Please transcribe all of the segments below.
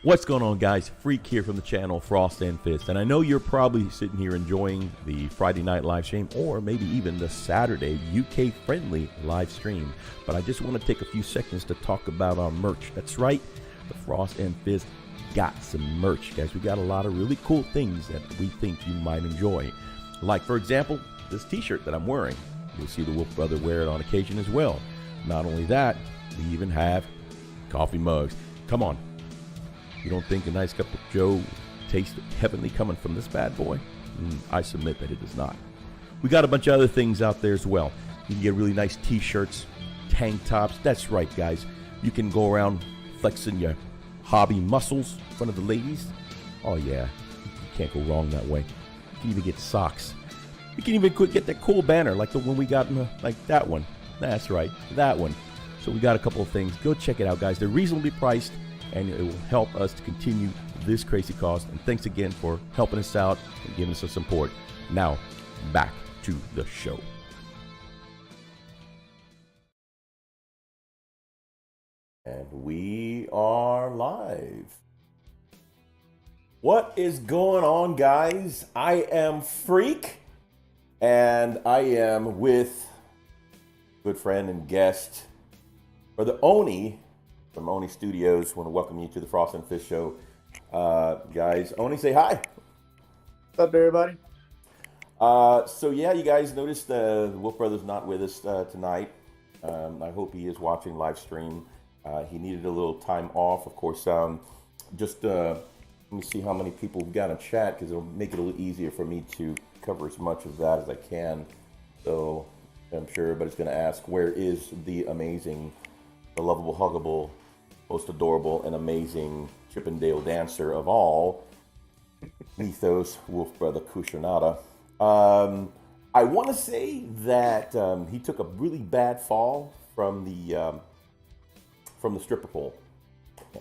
What's going on, guys? Freak here from the channel Frost and Fist, and I know you're probably sitting here enjoying the Friday night live stream or maybe even the Saturday UK friendly live stream, but I just want to take a few seconds to talk about our merch. That's right, the Frost and Fist got some merch, guys. We got a lot of really cool things that we think you might enjoy, like for example this t-shirt that I'm wearing. You'll see the Wolf Brother wear it on occasion as well. Not only that, we even have coffee mugs. Come on, you don't think a nice cup of Joe tastes heavenly coming from this bad boy? I submit that it does not. We got a bunch of other things out there as well. You can get really nice t-shirts, tank tops. That's right, guys. You can go around flexing your hobby muscles in front of the ladies. Oh yeah, you can't go wrong that way. You can even get socks. You can even get that cool banner like the one we got, like that one. That's right, that one. So we got a couple of things. Go check it out, guys. They're reasonably priced, and it will help us to continue this crazy cause. And thanks again for helping us out and giving us some support. Now, back to the show. And we are live. What is going on, guys? I am Freak, and I am with good friend and guest, Brother Oni, from Oni Studios. Want to welcome you to the Frost and Fist Show. Guys, Oni, say hi. What's up, everybody? So yeah, you guys noticed the Wolf Brother's not with us tonight. I hope he is watching live stream. He needed a little time off. Of course, just let me see how many people we've got in chat, because it'll make it a little easier for me to cover as much of that as I can. So I'm sure everybody's going to ask, where is the amazing, the lovable, huggable, most adorable and amazing Chippendale dancer of all, Mythos Wolf Brother Kushanada. I want to say that he took a really bad fall from the stripper pole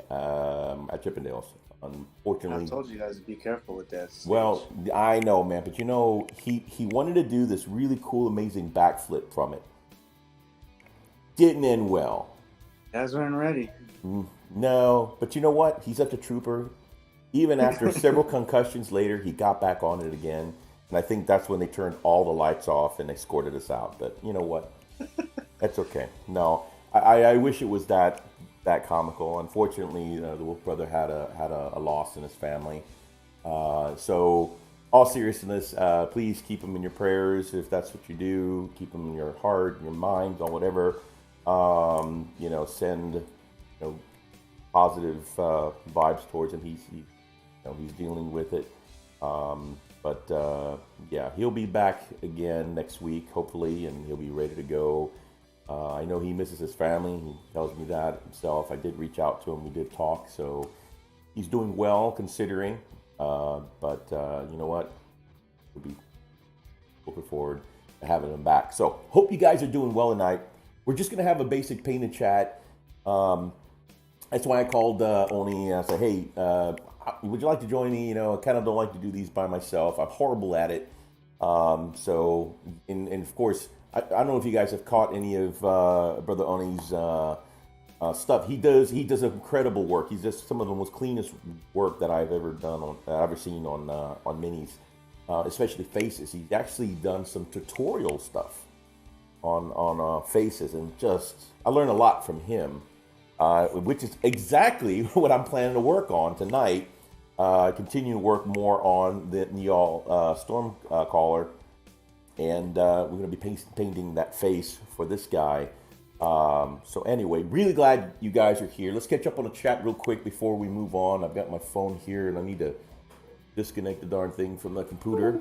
at Chippendales. Unfortunately, I told you guys to be careful with that stage. Well, I know, man, but you know, he wanted to do this really cool, amazing backflip from it. Didn't end well. Guys weren't ready. No, but you know what? He's such a trooper. Even after several concussions later, he got back on it again. And I think that's when they turned all the lights off and escorted us out. But you know what? That's okay. No, I wish it was that comical. Unfortunately, the Wolf Brother had a loss in his family. So, all seriousness, please keep him in your prayers if that's what you do. Keep him in your heart, your mind, or whatever. You know, send positive vibes towards him. He's dealing with it. But yeah, he'll be back again next week, hopefully, and he'll be ready to go. I know he misses his family. He tells me that himself. I did reach out to him. We did talk, so he's doing well considering. But you know what? We'll be looking forward to having him back. So hope you guys are doing well tonight. We're just gonna have a basic painted chat. That's why I called Oni. I said, hey, would you like to join me? You know, I kind of don't like to do these by myself. I'm horrible at it. So, and of course, I don't know if you guys have caught any of Brother Oni's stuff. He does incredible work. He's just some of the most cleanest work that I've ever done seen on minis, especially faces. He's actually done some tutorial stuff on faces, and I learned a lot from him, which is exactly what I'm planning to work on tonight. Continue to work more on the Neal Stormcaller. And we're going to be painting that face for this guy. So anyway, really glad you guys are here. Let's catch up on the chat real quick before we move on. I've got my phone here, and I need to disconnect the darn thing from the computer.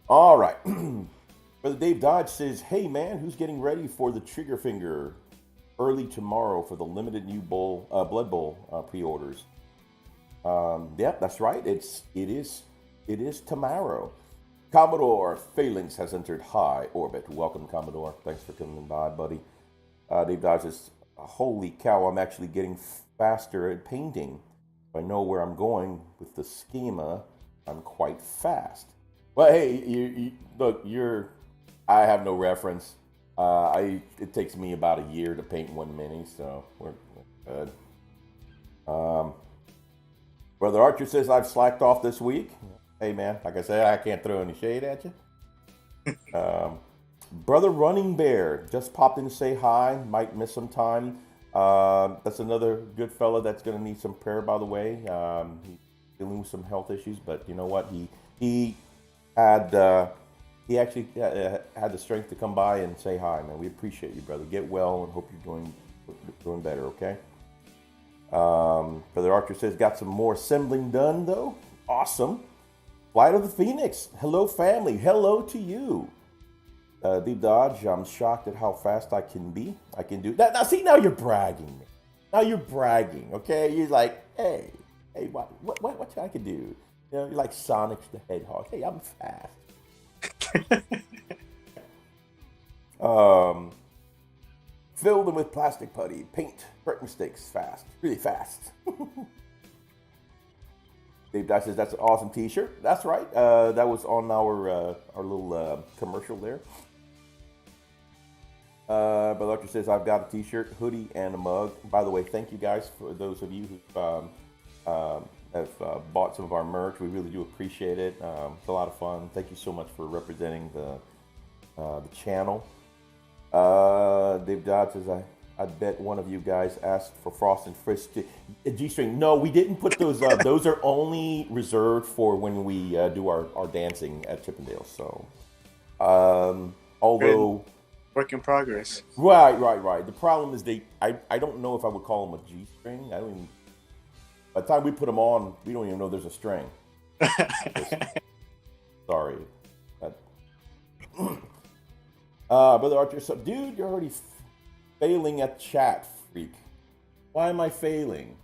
All right. Brother Dave Dodge says, hey, man, who's getting ready for the Trigger Finger early tomorrow for the limited new Blood Bowl pre-orders? Yeah, that's right. It is tomorrow. Commodore Phalanx has entered high orbit. Welcome, Commodore. Thanks for coming by, buddy. Dave Dodge says, holy cow, I'm actually getting faster at painting. If I know where I'm going with the schema, I'm quite fast. Well, hey, look, I have no reference. It takes me about a year to paint one mini, so we're good. Brother Archer says I've slacked off this week. Hey man, like I said, I can't throw any shade at you. Brother Running Bear just popped in to say hi. Might miss some time. That's another good fella that's going to need some prayer, by the way. He's dealing with some health issues, but you know what? He actually had the strength to come by and say hi, man. We appreciate you, brother. Get well and hope you're doing better, okay? Brother Archer says, got some more assembling done, though. Awesome. Flight of the Phoenix. Hello, family. Hello to you. Deep Dodge, I'm shocked at how fast I can be. I can do that. Now, see, now you're bragging. Now you're bragging, okay? You're like, hey, what I can do? You know, you're like Sonic the Hedgehog. Hey, I'm fast. Fill them with plastic putty, paint, correct mistakes fast, really fast. Dave Dye says that's an awesome T-shirt. That's right. That was on our little commercial there. But Doctor says I've got a T-shirt, hoodie, and a mug. By the way, thank you guys for those of you who have bought some of our merch. We really do appreciate it. It's a lot of fun. Thank you so much for representing the channel. Dave Dodd says I bet one of you guys asked for Frost and Frisk G-string. No, we didn't put those up. Those are only reserved for when we do our dancing at Chippendale. So, although work in progress. Right. The problem is I don't know if I would call them a G-string. I don't even. By the time we put them on, we don't even know there's a string. Sorry. Brother Archer, so dude, you're already failing at chat, freak. Why am I failing?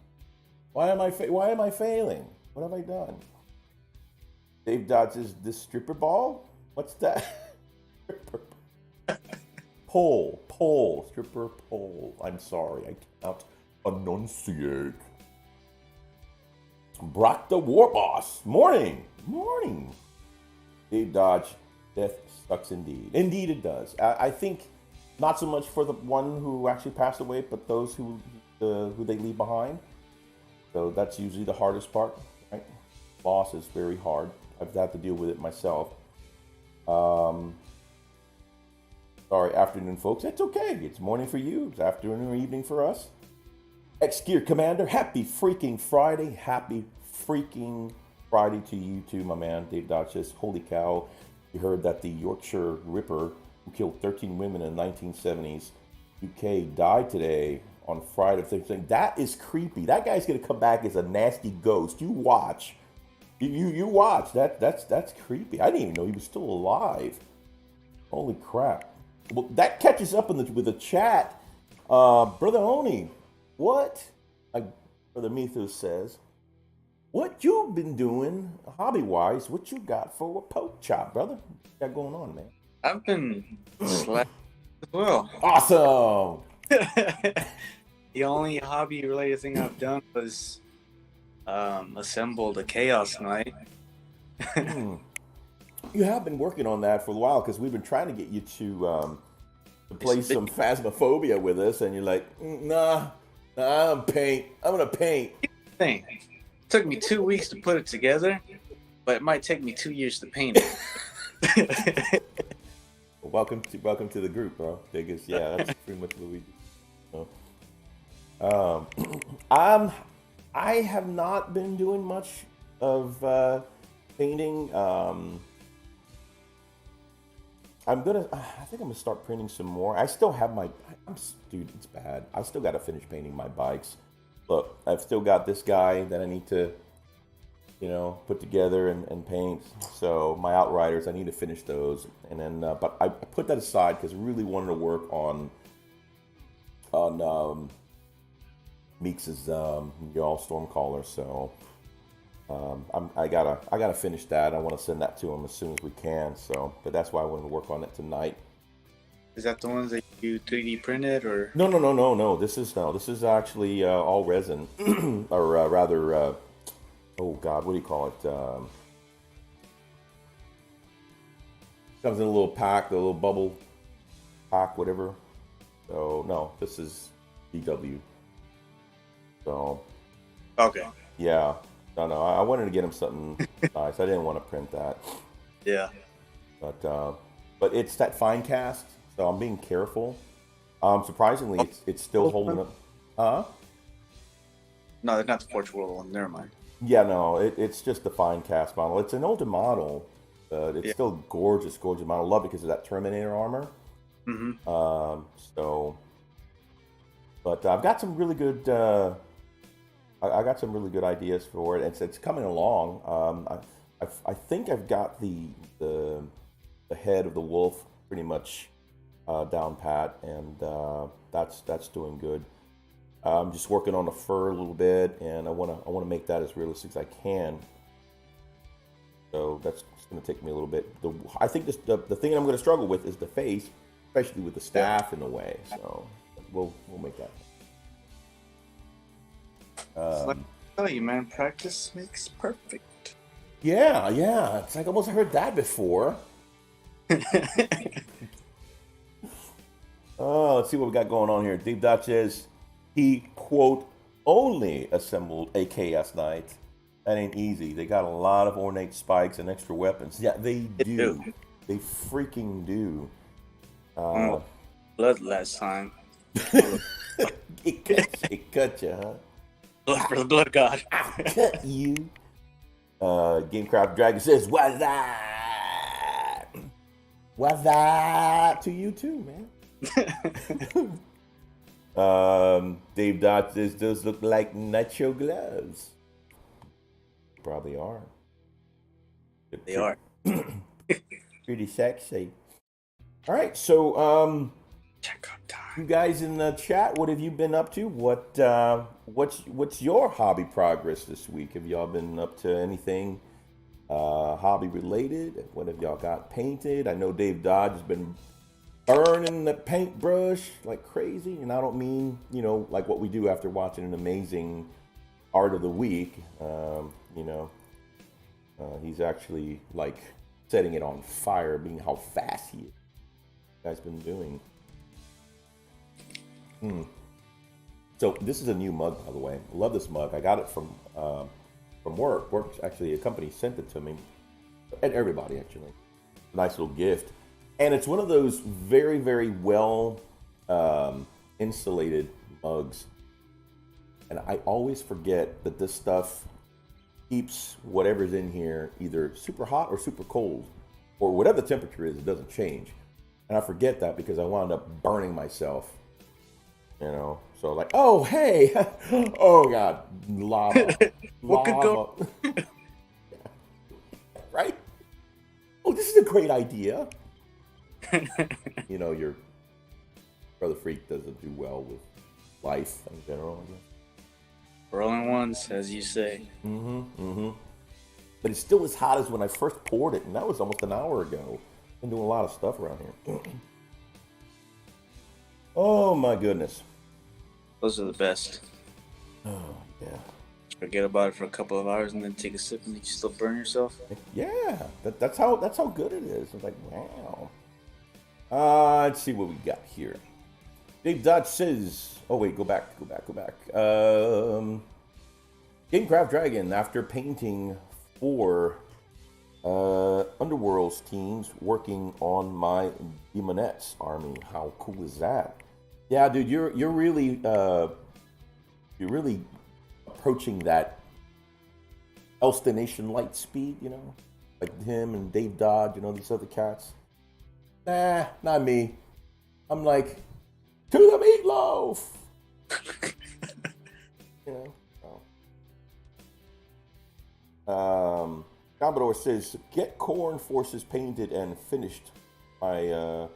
Why am I failing? What have I done? Dave Dodd says, this stripper ball? What's that? Stripper pole. I'm sorry, I cannot enunciate. Brock the War Boss. Morning. Dave Dodge, death sucks indeed. Indeed it does. I think not so much for the one who actually passed away, but those who they leave behind. So that's usually the hardest part, right? Loss is very hard. I've had to deal with it myself. Sorry, afternoon, folks. It's okay. It's morning for you. It's afternoon or evening for us. X-Gear Commander, happy freaking Friday. Happy freaking Friday to you too, my man. Dave Dodge says, holy cow. You heard that the Yorkshire Ripper, who killed 13 women in the 1970s, UK, died today on Friday. That is creepy. That guy's going to come back as a nasty ghost. You watch. You watch. That's creepy. I didn't even know he was still alive. Holy crap. Well, that catches up with the chat. Brother Oni, what? Like Brother Methus says, what you been doing hobby-wise? What you got for a poke chop, brother? What you got going on, man? I've been slack as well. Awesome. The only hobby-related thing I've done was assembled a Chaos Knight. You have been working on that for a while because we've been trying to get you to play some Phasmophobia with us, and you're like, nah, I'm gonna paint. Thing. It took me 2 weeks to put it together, but it might take me 2 years to paint it. Well, welcome to the group, bro. That's pretty much what we do. So, I have not been doing much of painting. I think I'm gonna start printing some more. I still have dude, it's bad. I still gotta finish painting my bikes. Look, I've still got this guy that I need to, put together and paint. So my Outriders, I need to finish those. And then, but I put that aside because I really wanted to work on Meeks' Y'all Stormcaller. So I gotta finish that. I want to send that to him as soon as we can. So, but that's why I wanted to work on it tonight. Is that the ones that you 3D printed, or? No. This is actually all resin, or rather, oh God, what do you call it? Comes in a little pack, a little bubble pack, whatever. So no, this is DW. So. Okay. Yeah. No, I wanted to get him something nice. I didn't want to print that. Yeah. But it's that fine cast, so I'm being careful. Surprisingly, it's still holding up. No, not the Forge World one. Never mind. Yeah, no, it's just the fine cast model. It's an older model, but it's still gorgeous model. Love it because of that Terminator armor. Mm-hmm. But I've got some really good. I got some really good ideas for it. It's coming along. I think I've got the head of the wolf pretty much down pat, and that's doing good. I'm just working on the fur a little bit, and I wanna make that as realistic as I can. So that's going to take me a little bit. I think the thing I'm going to struggle with is the face, especially with the staff in the way. So we'll make that. Like I tell you, man, practice makes perfect. Yeah. It's like I almost heard that before. Oh, let's see what we got going on here. Deep Dot says he, quote, only assembled a Chaos Knight. That ain't easy. They got a lot of ornate spikes and extra weapons. Yeah, they do. They freaking do. Blood last time. It cut you, huh? Blood for the blood god. Cut you. Gamecraft Dragon says, what's that? What's that to you too, man? Dave Dot says, those look like nacho gloves. Probably are. They are. Pretty sexy. All right, so Check out time. you guys in the chat, what have you been up to? What's your hobby progress this week? Have y'all been up to anything hobby related? What have y'all got painted? I know Dave Dodge has been burning the paintbrush like crazy, and I don't mean like what we do after watching an amazing art of the week. He's actually like setting it on fire, being how fast he has been doing. So this is a new mug, by the way. I love this mug. I got it from work. Actually, a company sent it to me, and everybody actually. Nice little gift, and it's one of those very, very well insulated mugs. And I always forget that this stuff keeps whatever's in here either super hot or super cold, or whatever the temperature is, it doesn't change. And I forget that because I wound up burning myself. So like, oh hey, oh god, lava, What could go? Right? Oh, this is a great idea. Your brother Freak doesn't do well with life in general, I guess. Rolling ones, as you say. But it's still as hot as when I first poured it, and that was almost an hour ago. Been doing a lot of stuff around here. Oh my goodness. Those are the best. Oh yeah. Forget about it for a couple of hours and then take a sip and you still burn yourself. Yeah, that's how good it is. It's like, wow. Let's see what we got here. Dave Dodge says, oh wait, go back. Gamecraft Dragon, after painting 4 Underworld's teams working on my Demonettes army. How cool is that? Yeah, dude, you're really approaching that Elstonation light speed, like him and Dave Dodge, these other cats. Nah, not me. I'm like, to the meatloaf. Commodore says, get Corn Forces painted and finished by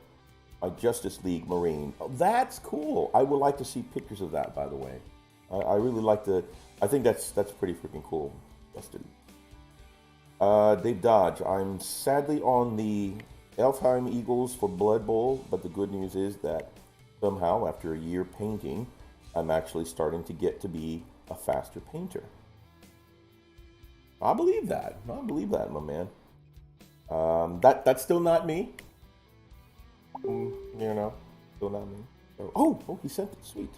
Justice League Marine. Oh, that's cool. I would like to see pictures of that, by the way. I really like to. I think that's pretty freaking cool, Justin. Dave Dodge, I'm sadly on the Elfheim Eagles for Blood Bowl, but the good news is that somehow, after a year painting, I'm actually starting to get to be a faster painter. I believe that, my man. That's still not me. Still not me. Oh, he sent it. Sweet.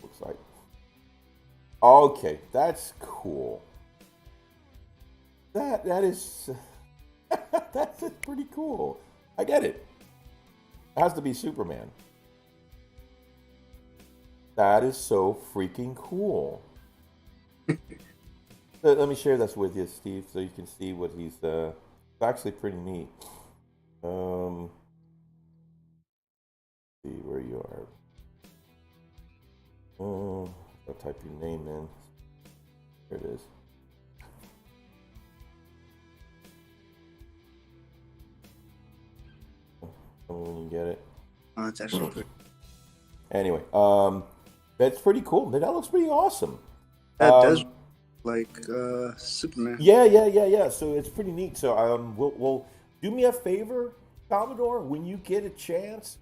Looks like. Okay, that's cool. That is that's pretty cool. I get it. It has to be Superman. That is so freaking cool. Let me share this with you, Steve, so you can see what he's. It's actually pretty neat. See where you are. I'll type your name in. There it is. Tell me when you get it. Oh, it's actually pretty. Anyway, that's pretty cool. That looks pretty awesome. That does like Superman. Yeah. So it's pretty neat. So we'll do me a favor, Commodore, when you get a chance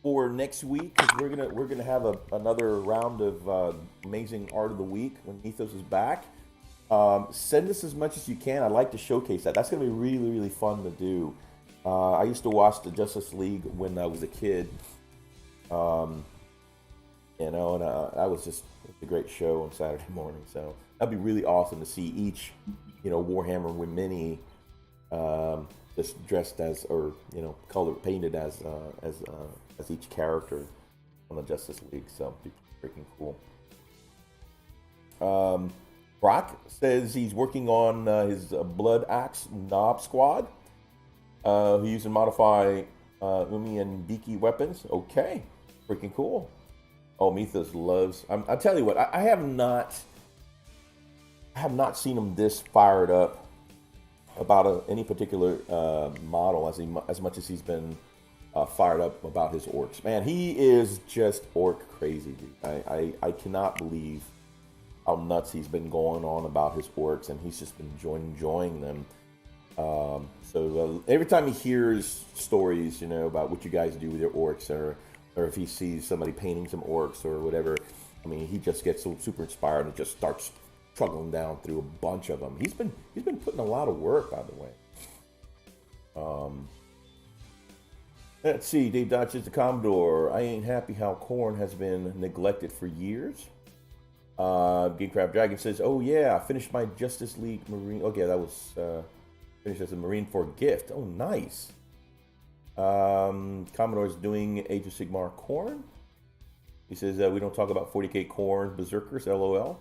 for next week, because we're gonna have another round of amazing art of the week when Ethos is back. Send us as much as you can. I'd like to showcase that. That's gonna be really, really fun to do. I used to watch the Justice League when I was a kid. And that was just a great show on Saturday morning. So that'd be really awesome to see each, Warhammer with mini, just dressed as, or color painted as each character on the Justice League. So it'd be freaking cool. Brock says he's working on his Blood Axe Knob Squad. Who use and modify Umi and Diki weapons. Okay, freaking cool. Oh, Mythos loves. I tell you what, I have not seen him this fired up about any particular model as much as he's been fired up about his orcs. Man, he is just orc crazy, dude. I cannot believe how nuts he's been going on about his orcs, and he's just been enjoying them. So every time he hears stories, about what you guys do with your orcs, or if he sees somebody painting some orcs or whatever, I mean, he just gets so super inspired and just starts struggling down through a bunch of them. He's been putting a lot of work, by the way. Let's see, Dave Dodge is the Commodore. I ain't happy how Khorne has been neglected for years. Gamecraft Dragon says, "Oh yeah, I finished my Justice League Marine." Okay, that was finished as a Marine for a gift. Oh, nice. Commodore's doing Age of Sigmar Khorne. He says we don't talk about 40k Khorne Berserkers. LOL.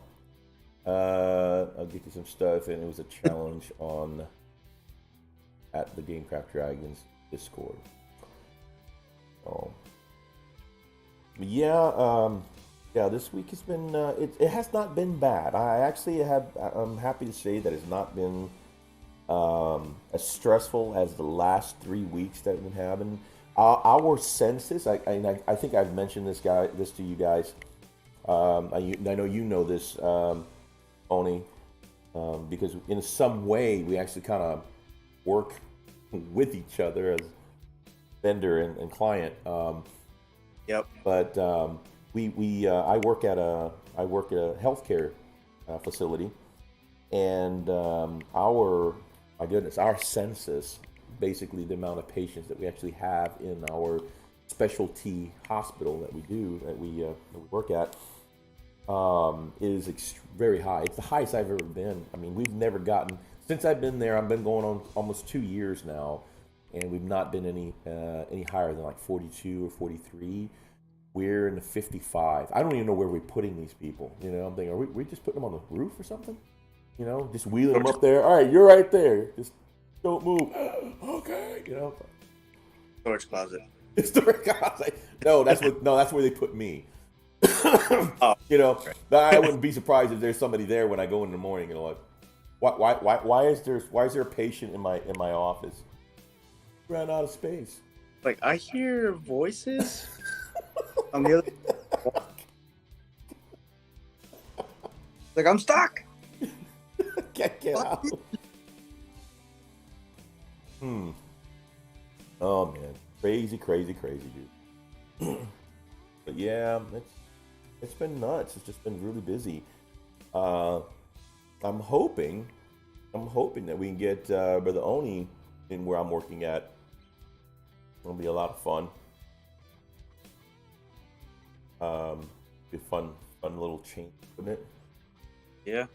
I'll get you some stuff, and it was a challenge at the Gamecraft Dragons Discord. Oh, yeah. This week has been. It has not been bad. I'm happy to say that it's not been as stressful as the last 3 weeks that we've been having. Our census, I think I've mentioned this to you guys. I know you know this, Oni, because in some way we actually kind of work with each other as vendor and client. Yep. But I work at a healthcare facility, and our census, basically the amount of patients that we actually have in our specialty hospital that we work at, is very high. It's the highest I've ever been. I mean, we've never gotten, since I've been there, I've been going on almost 2 years now, and we've not been any higher than like 42 or 43. We're in the 55. I don't even know where we're putting these people. I'm thinking, are we just putting them on the roof or something? Just wheeling them up there. All right, you're right there. Just don't move. Okay, Storage closet. Storage closet. No, that's where they put me. Oh, I wouldn't be surprised if there's somebody there when I go in the morning. Like, why is there a patient in my office? Ran out of space. Like, I hear voices on the other. Like, I'm stuck. Can't get out. Oh man, crazy, dude. But yeah, it's been nuts. It's just been really busy. I'm hoping that we can get Brother Oni in where I'm working at. It'll be a lot of fun. Be a fun little change, wouldn't it? Yeah.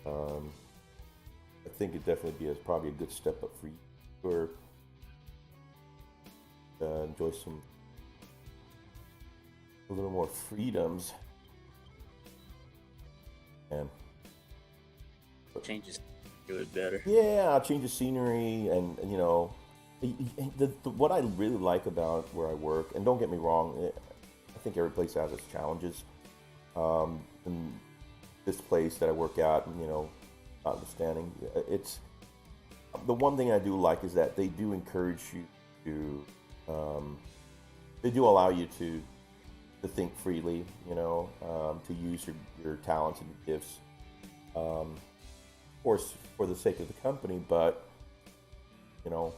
I think it definitely be probably a good step up for you, or enjoy a little more freedoms. And Changes do it better. yeah, I'll change the scenery, and you know, what I really like about where I work, and don't get me wrong, I think every place has its challenges. And this place that I work at, you know, notwithstanding, it's the one thing I do like is that they do encourage you they do allow you to think freely, you know, to use your talents and your gifts, of course, for the sake of the company, but you know,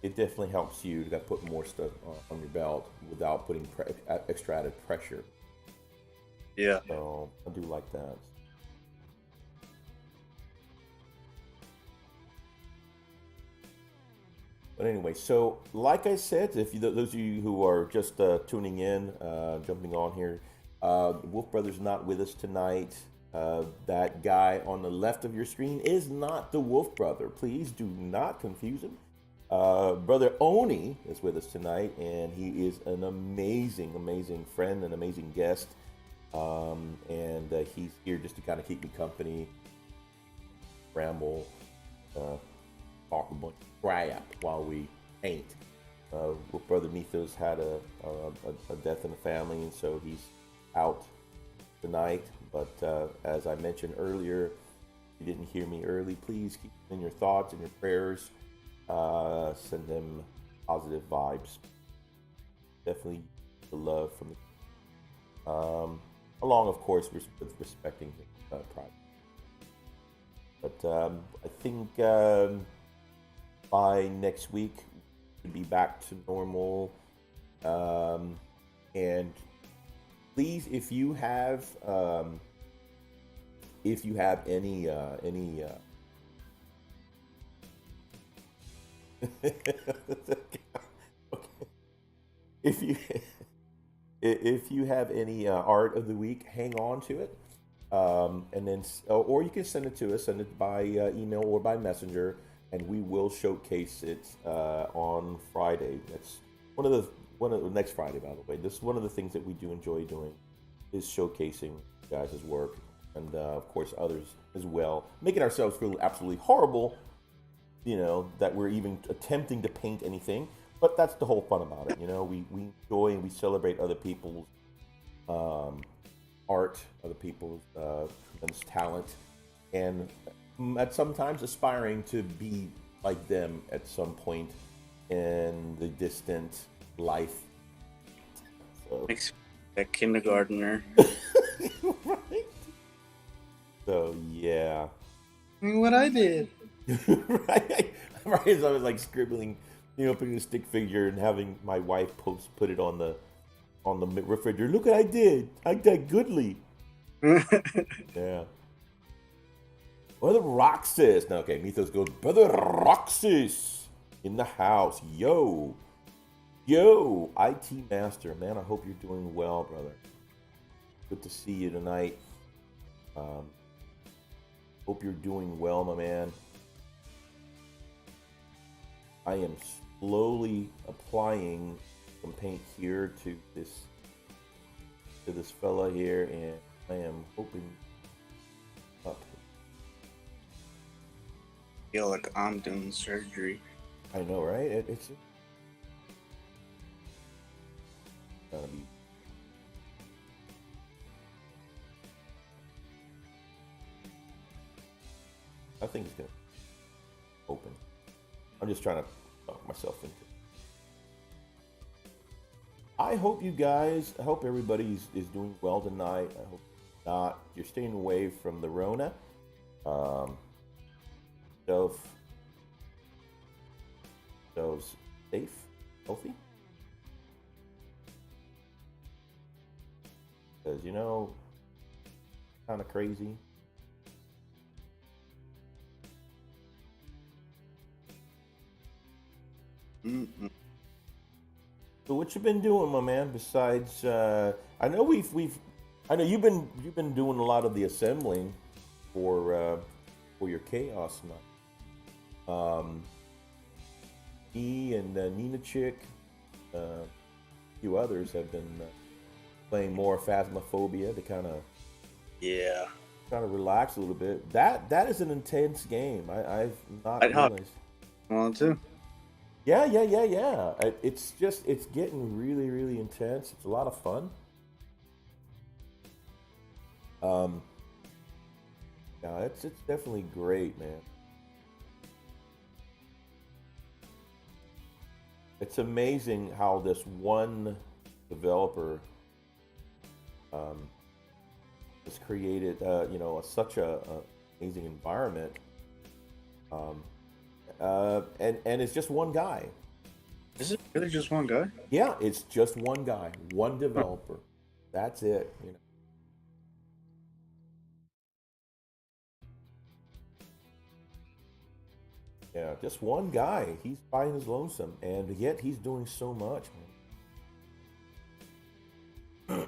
it definitely helps you to put more stuff on your belt without putting extra added pressure. Yeah. So I do like that. But anyway, so like I said, if you, those of you who are just tuning in, jumping on here, Wolf Brother's not with us tonight. That guy on the left of your screen is not the Wolf Brother. Please do not confuse him. Brother Oni is with us tonight, and he is an amazing, amazing friend, an amazing guest. And he's here just to kind of keep me company, ramble, talk a bunch of crap while we paint. Wolf Brother Mythos had a death in the family, and so he's out tonight. But as I mentioned earlier, if you didn't hear me early, please keep them in your thoughts and your prayers. Send them positive vibes. Definitely the love from the along, of course, with respecting his pride. But I think by next week we'll be back to normal. And please, if you have any if you have any art of the week, hang on to it, and then or you can send it to us. Send it by email or by messenger, and we will showcase it on Friday. That's one of the next Friday, by the way. This is one of the things that we do enjoy doing, is showcasing guys' work, and of course others as well, making ourselves feel absolutely horrible, you know, that we're even attempting to paint anything. But that's the whole fun about it, you know. We enjoy and we celebrate other people's art, other people's talent, and at sometimes aspiring to be like them at some point in the distant life. So. Makes a kindergartner. Right. So yeah. What I did. Right. Right. So I was like scribbling, you know, putting a stick figure and having my wife put it on the refrigerator. Look what I did. I did goodly. Yeah. Brother Roxas. Now, okay, Mythos goes, Brother Roxas in the house. Yo, IT Master. Man, I hope you're doing well, brother. Good to see you tonight. Hope you're doing well, my man. I am slowly applying some paint here to this fella here, and I am hoping up. I feel like I'm doing surgery. I know, right? It's gonna be. I think it's gonna open. I'm just trying to talk myself into it. I hope you guys, I hope everybody is doing well tonight. I hope not. You're staying away from the Rona. So safe, healthy. Because, you know, kind of crazy. Mm-mm. So what you been doing, my man? Besides, I know I know you've been doing a lot of the assembling. for your Chaos Night. He and Nina Chick, a few others have been playing more Phasmophobia to kind of relax a little bit. That is an intense game. I've not realized. Well, too. Yeah. It's getting really, really intense. It's a lot of fun. Yeah, it's definitely great, man. It's amazing how this one developer has created, such a amazing environment. And it's just one guy. Is it really just one guy? Yeah, it's just one guy, one developer. That's it. Yeah, just one guy. He's fighting his lonesome, and yet he's doing so much, man.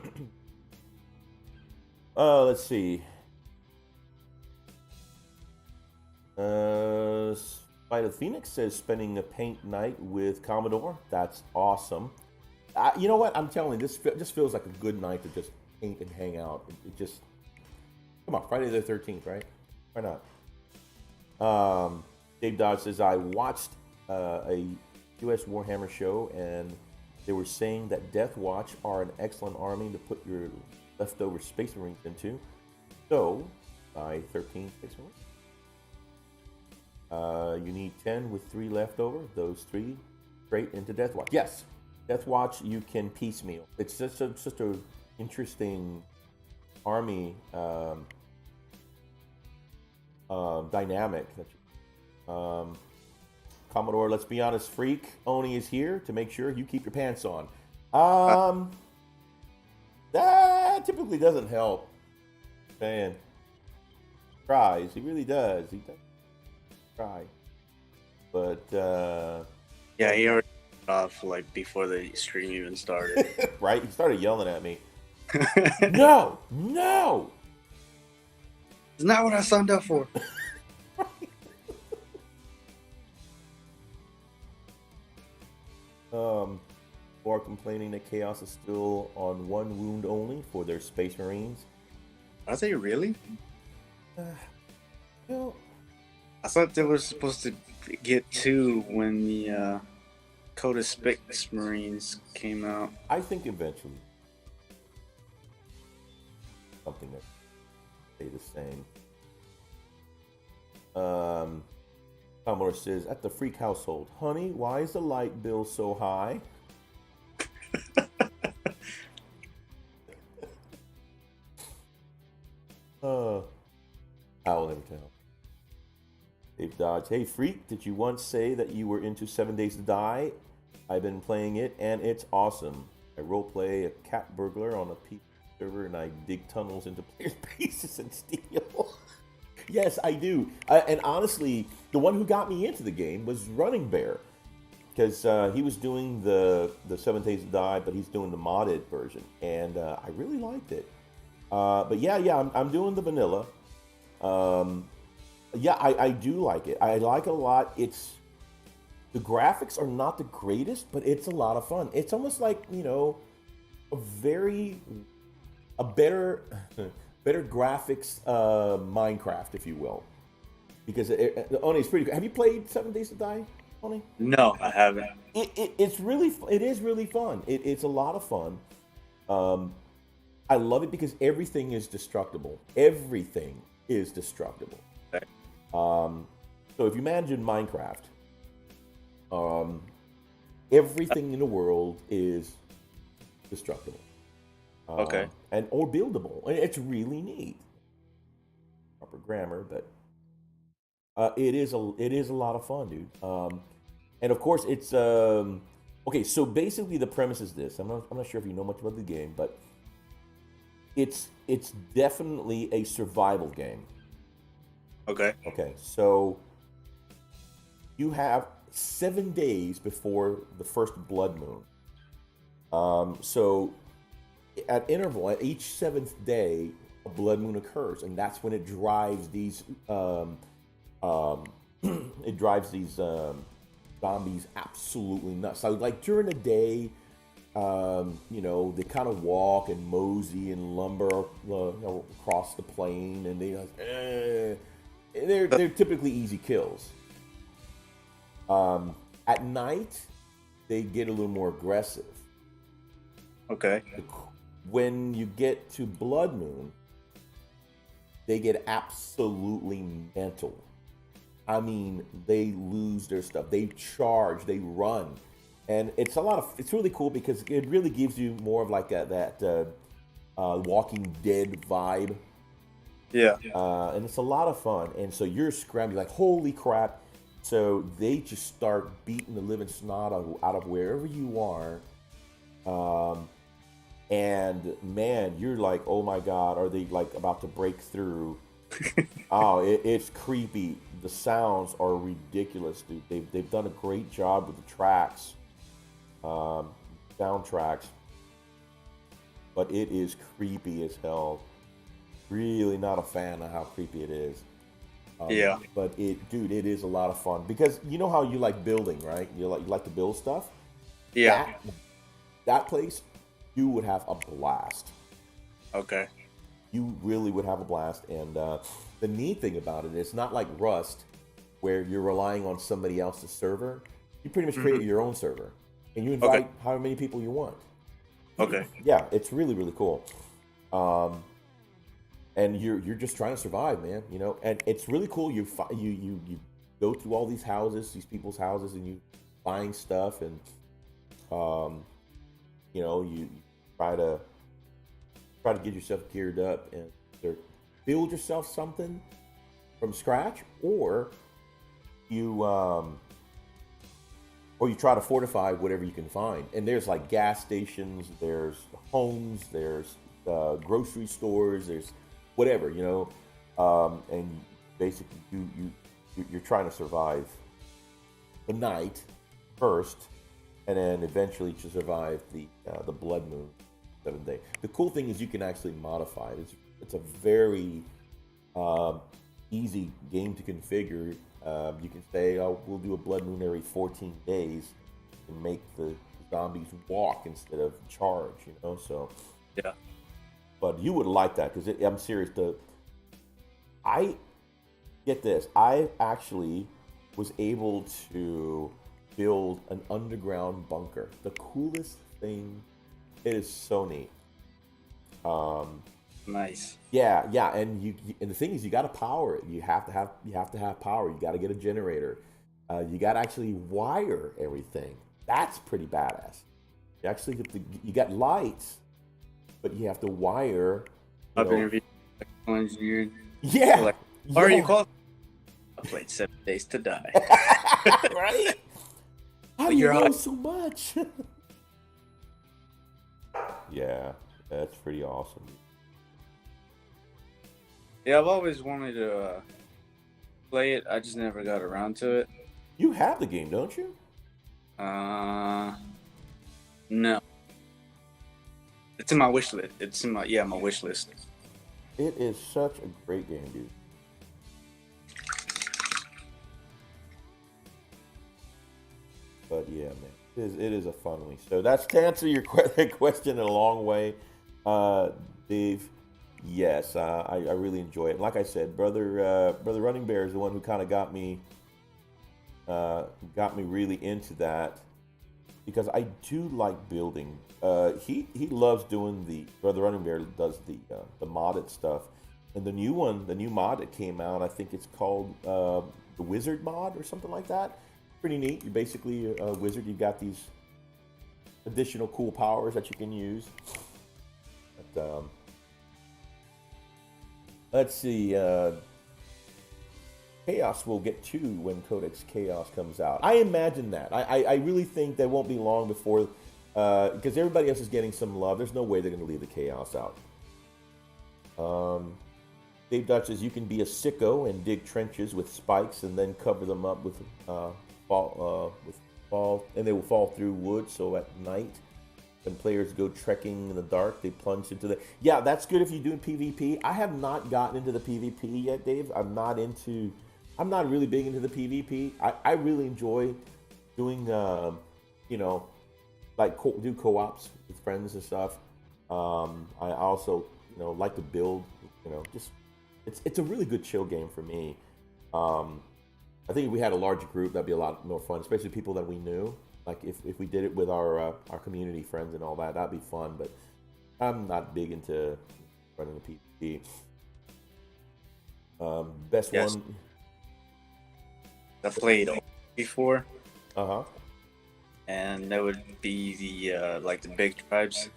Let's see. Spider Phoenix says spending a paint night with Commodore. That's awesome. You know what? I'm telling you, this just feels like a good night to just paint and hang out. It just, come on, Friday the 13th, right? Why not? Dave Dodge says, I watched a U.S. Warhammer show, and they were saying that Death Watch are an excellent army to put your leftover Space Marines into. So, buy 13 Space Marines. You need 10 with 3 left over. Those 3 straight into Death Watch. Yes, Death Watch you can piecemeal. It's just such a interesting army dynamic. Commodore, let's be honest, Freak Oni is here to make sure you keep your pants on. That typically doesn't help. Man, tries. He really does. He does try. But yeah, he already off like before the stream even started. Right? He started yelling at me. No! It's not what I signed up for. Or complaining that Chaos is still on 1 wound only for their Space Marines. Are they really? Well, I thought they were supposed to get 2 when the Code of Space Marines came out. I think eventually something that stay the same. Commodore says, at the Freak household, honey, why is the light bill so high? I'll never tell. Dave Dodge, hey Freak, did you once say that you were into 7 Days to Die? I've been playing it and it's awesome. I roleplay a cat burglar on a PC server and I dig tunnels into players' bases and steal. Yes, I do. And honestly, the one who got me into the game was Running Bear. Because he was doing the 7 Days to Die, but he's doing the modded version. And I really liked it. But yeah, I'm doing the vanilla. Yeah, I do like it. I like it a lot. The graphics are not the greatest, but it's a lot of fun. It's almost like, a better graphics Minecraft, if you will. Because Oni, it's pretty good. Have you played 7 Days to Die, Oni? No, I haven't. It is really fun. It's a lot of fun. I love it because everything is destructible. Everything is destructible. Okay. So if you imagine Minecraft, everything in the world is destructible. Okay. Or buildable. It's really neat. Proper grammar, but it is a lot of fun, dude. And of course, it's okay. So basically, the premise is this. I'm not sure if you know much about the game, but it's definitely a survival game. Okay. Okay. So you have 7 days before the first blood moon. So at each 7th day, a blood moon occurs, and that's when it drives these it drives these zombies absolutely nuts. So like during the day, you know, they kind of walk and mosey and lumber you know, across the plain, and they're typically easy kills. At night, they get a little more aggressive. Okay. When you get to Blood Moon, they get absolutely mental. I mean, they lose their stuff. They charge, they run. And it's really cool because it really gives you more of like that Walking Dead vibe. Yeah. And it's a lot of fun. And so you're scrambling, like, holy crap. So they just start beating the living snot out of wherever you are. And man, you're like, oh my God, are they like about to break through? Oh, it's creepy. The sounds are ridiculous, dude. They've done a great job with the tracks, soundtracks, but it is creepy as hell. Really not a fan of how creepy it is. Yeah. But it is a lot of fun because you know how you like building, right? You like to build stuff. Yeah. That place, you would have a blast. Okay. You really would have a blast. And the neat thing about it, it's not like Rust, where you're relying on somebody else's server. You pretty much create your own server, and you invite however many people you want. Okay. Yeah, it's really, really cool. And you're just trying to survive, man. You know, and it's really cool. You go through all these houses, these people's houses, and you buying stuff, and you know, you try to get yourself geared up and either build yourself something from scratch, or you try to fortify whatever you can find. And there's like gas stations, there's homes, there's grocery stores, there's whatever, you know, and basically you're trying to survive the night first, and then eventually to survive the Blood Moon 7th day. The cool thing is you can actually modify it. It's a very easy game to configure. You can say, oh, we'll do a Blood Moon every 14 days and make the zombies walk instead of charge, you know, so. Yeah. But you would like that, because I'm serious. I get this. I actually was able to build an underground bunker. The coolest thing. It is so neat. Nice. Yeah, and and the thing is, you got to power it. You have to have power. You got to get a generator. You got to actually wire everything. That's pretty badass. You actually you got lights, but you have to wire. I've interviewed engineered. Yeah. Like, what are you called? I played 7 Days to Die. Right? How do you know so much? Yeah, that's pretty awesome. Yeah, I've always wanted to play it. I just never got around to it. You have the game, don't you? No. It's in my wish list. It's in my wish list. It is such a great game, dude. But yeah, man, it is a fun week. So that's to answer your question in a long way, Dave. Yes, I really enjoy it. And like I said, brother Running Bear is the one who kind of got me really into that, because I do like building. He loves doing Brother Running Bear does the modded stuff, and the new mod that came out, I think it's called the Wizard mod or something like that. Pretty neat. You're basically a wizard. You've got these additional cool powers that you can use. But, let's see. Chaos will get 2 when Codex Chaos comes out. I imagine that. I really think that won't be long before, because everybody else is getting some love. There's no way they're going to leave the Chaos out. Dave Dutch says you can be a sicko and dig trenches with spikes and then cover them up with fall, and they will fall through wood. So at night when players go trekking in the dark, they plunge into the. Yeah, that's good if you do PvP. I have not gotten into the PvP yet, Dave. I'm not really big into the PvP. I really enjoy doing, you know, like do co-ops with friends and stuff. I also, you know, like to build. You know, just it's a really good chill game for me. I think if we had a larger group, that'd be a lot more fun, especially people that we knew. Like if we did it with our community friends and all that, that'd be fun. But I'm not big into running the PvP. Best one. I played before. And that would be the like the big tribes.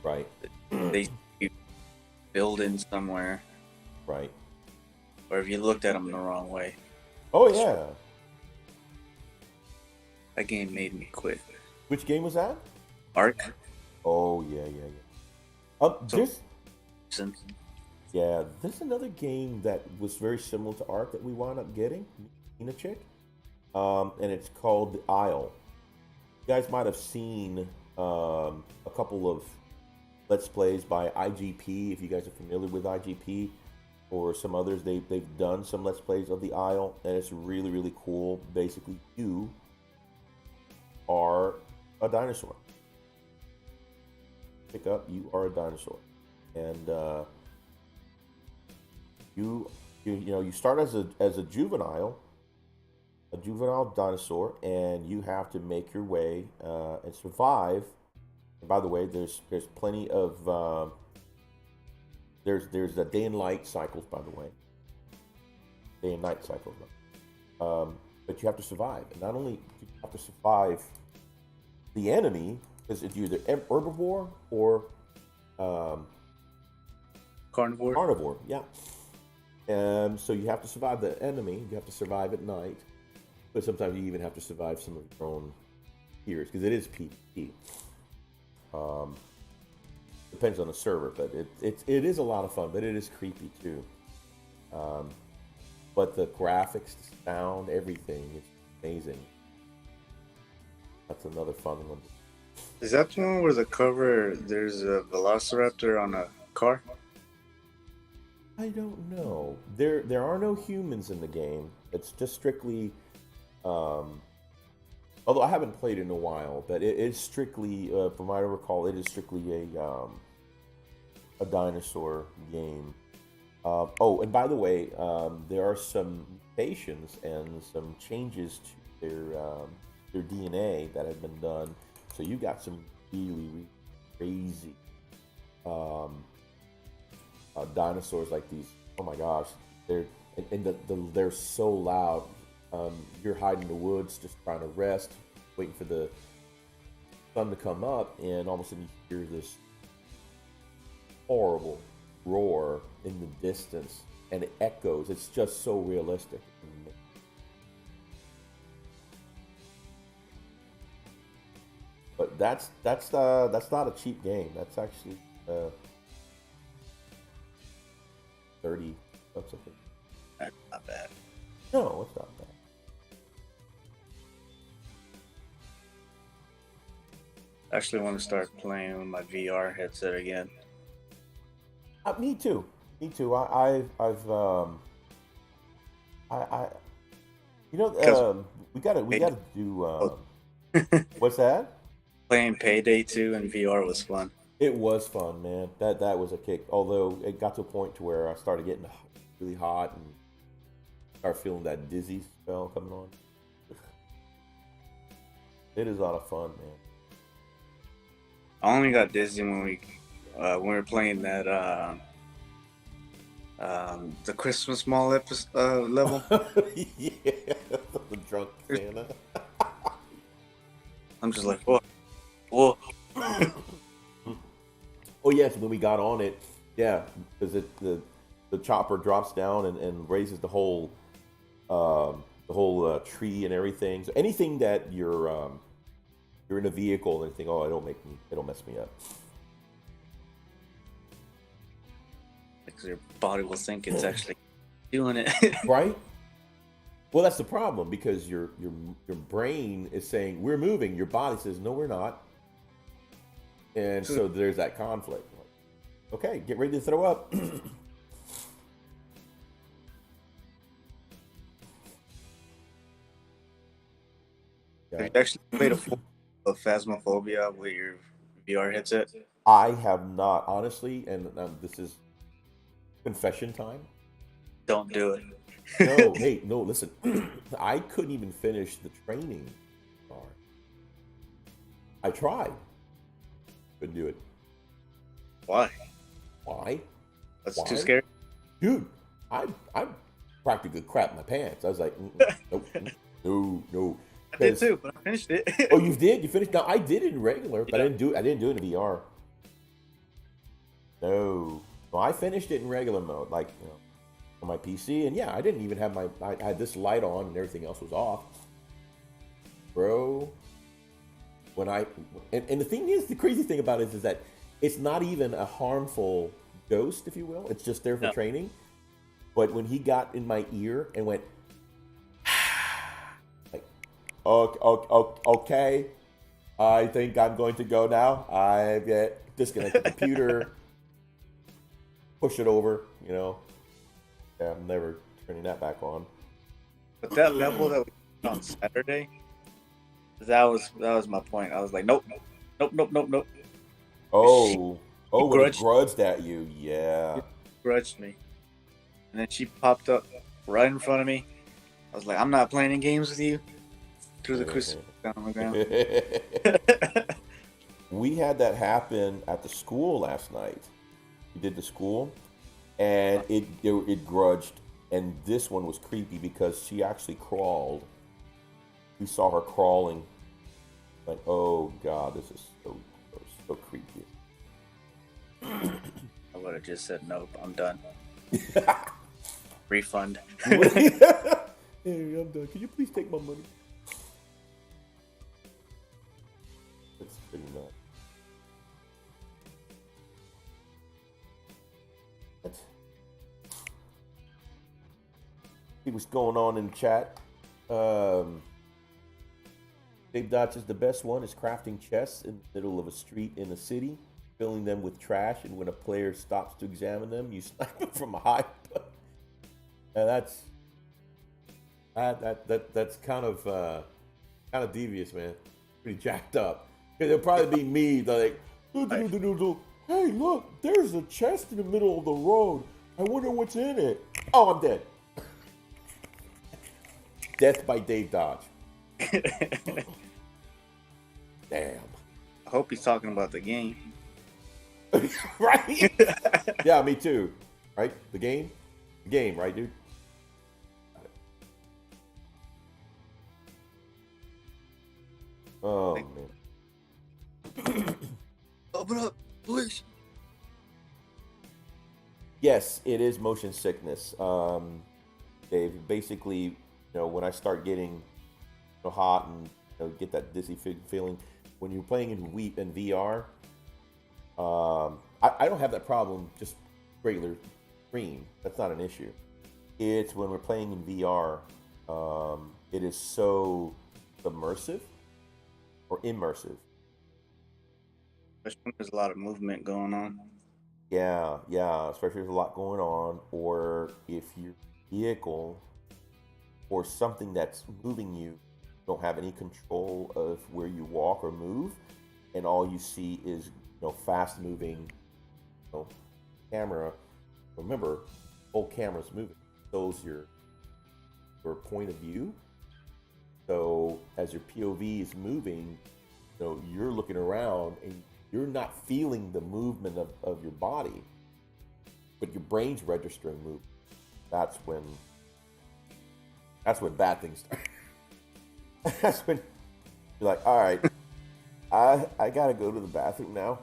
Right. They build in somewhere. Right. Or if you looked at them the wrong way. Oh yeah. That game made me quit. Which game was that? Ark. Oh yeah. There's another game that was very similar to Ark that we wound up getting, Unification, and it's called The Isle. You guys might have seen a couple of Let's Plays by IGP, if you guys are familiar with IGP, or some others. They've done some Let's Plays of The Isle, and it's really, really cool. Basically, you are a dinosaur. Pick up, you are a dinosaur. And you start as a juvenile dinosaur, and you have to make your way and survive. And by the way, there's plenty of there's the day and night cycles, by the way. Day and night cycles. But you have to survive. And not only do you have to survive the enemy, because it's either herbivore or carnivore. Carnivore, yeah. So you have to survive the enemy. You have to survive at night. But sometimes you even have to survive some of your own peers, because it is PvP. Depends on the server, but it is a lot of fun, but it is creepy too. But the graphics, the sound, everything is amazing. That's another fun one. Is that the one where the cover, there's a velociraptor on a car? I don't know. There are no humans in the game. It's just strictly, although I haven't played in a while, but it is strictly, from what I recall, it is strictly a dinosaur game. And by the way, there are some mutations and some changes to their DNA that have been done. So you got some really, really crazy dinosaurs like these. Oh my gosh, they're so loud. You're hiding in the woods, just trying to rest, waiting for the sun to come up, and all of a sudden you hear this horrible roar in the distance, and it echoes. It's just so realistic. But that's not a cheap game. That's actually $30 bucks, I think. That's not bad. No, it's not bad. I actually want to start playing with my VR headset again. Me too. We gotta do. What's that? Playing Payday 2 in VR was fun. It was fun, man. That was a kick. Although it got to a point to where I started getting really hot and started feeling that dizzy spell coming on. It is a lot of fun, man. I only got dizzy when we were playing that the Christmas Mall level. Yeah, the drunk Santa. I'm just like, whoa. Oh yes, when we got on it, yeah, because the chopper drops down and raises the whole tree and everything. So anything that you're in a vehicle and you think, oh, it'll mess me up. Because your body will think it's actually doing it. Right? Well, that's the problem, because your brain is saying we're moving. Your body says no, we're not. And so there's that conflict. Okay, get ready to throw up. Have you actually played a full of Phasmophobia with your VR headset? I have not, honestly, and this is confession time. Don't do it. No, hey, no, listen. I couldn't even finish the training part. I tried. Couldn't do it. Why? Why? That's Why? too scary. Dude, I practically crapped my pants. I was like, nope, no. I did too, but I finished it. Oh, you did? You finished? Now I did it in regular, but I didn't do it in VR. No. Well, I finished it in regular mode, like on my PC, and yeah, I didn't even have I had this light on and everything else was off. Bro, when and the thing is, the crazy thing about it is that it's not even a harmful ghost, if you will. It's just there for training. But when he got in my ear and went, like, okay, I think I'm going to go now. I get disconnect the computer, push it over, Yeah, I'm never turning that back on. But that level that we did on Saturday, that was my point. I was like, nope. Oh, when he grudged at you, yeah. She grudged me. And then she popped up right in front of me. I was like, I'm not playing games with you. Threw the crucifix down on the ground. We had that happen at the school last night. We did the school, and it grudged. And this one was creepy because she actually crawled. We saw her crawling. Like, oh God, this is so creepy. I would have just said, nope, I'm done. Refund. Hey, I'm done. Can you please take my money? That's pretty nuts. See what's going on in the chat. Dave Dodge is the best one is crafting chests in the middle of a street in a city, filling them with trash, and when a player stops to examine them, you snipe them from a high. And that's kind of devious, man. Pretty jacked up. It'll probably be me. They're like, hey, look, there's a chest in the middle of the road. I wonder what's in it. Oh, I'm dead. Death by Dave Dodge. Damn. I hope he's talking about the game. Right? Yeah, me too. Right? The game? The game, right, dude? Oh, man. Open up, please. Yes, it is motion sickness. Dave, basically, when I start getting hot and get that dizzy feeling, when you're playing in VR, I don't have that problem, just regular screen. That's not an issue. It's when we're playing in VR, it is so submersive or immersive. Especially when there's a lot of movement going on. Yeah, especially if there's a lot going on, or if your vehicle or something that's moving you don't have any control of where you walk or move, and all you see is fast moving camera. Remember, whole camera's moving, shows your point of view. So as your POV is moving, you're looking around and you're not feeling the movement of your body, but your brain's registering movement. That's when bad things start. That's when you're like, all right, I gotta go to the bathroom now.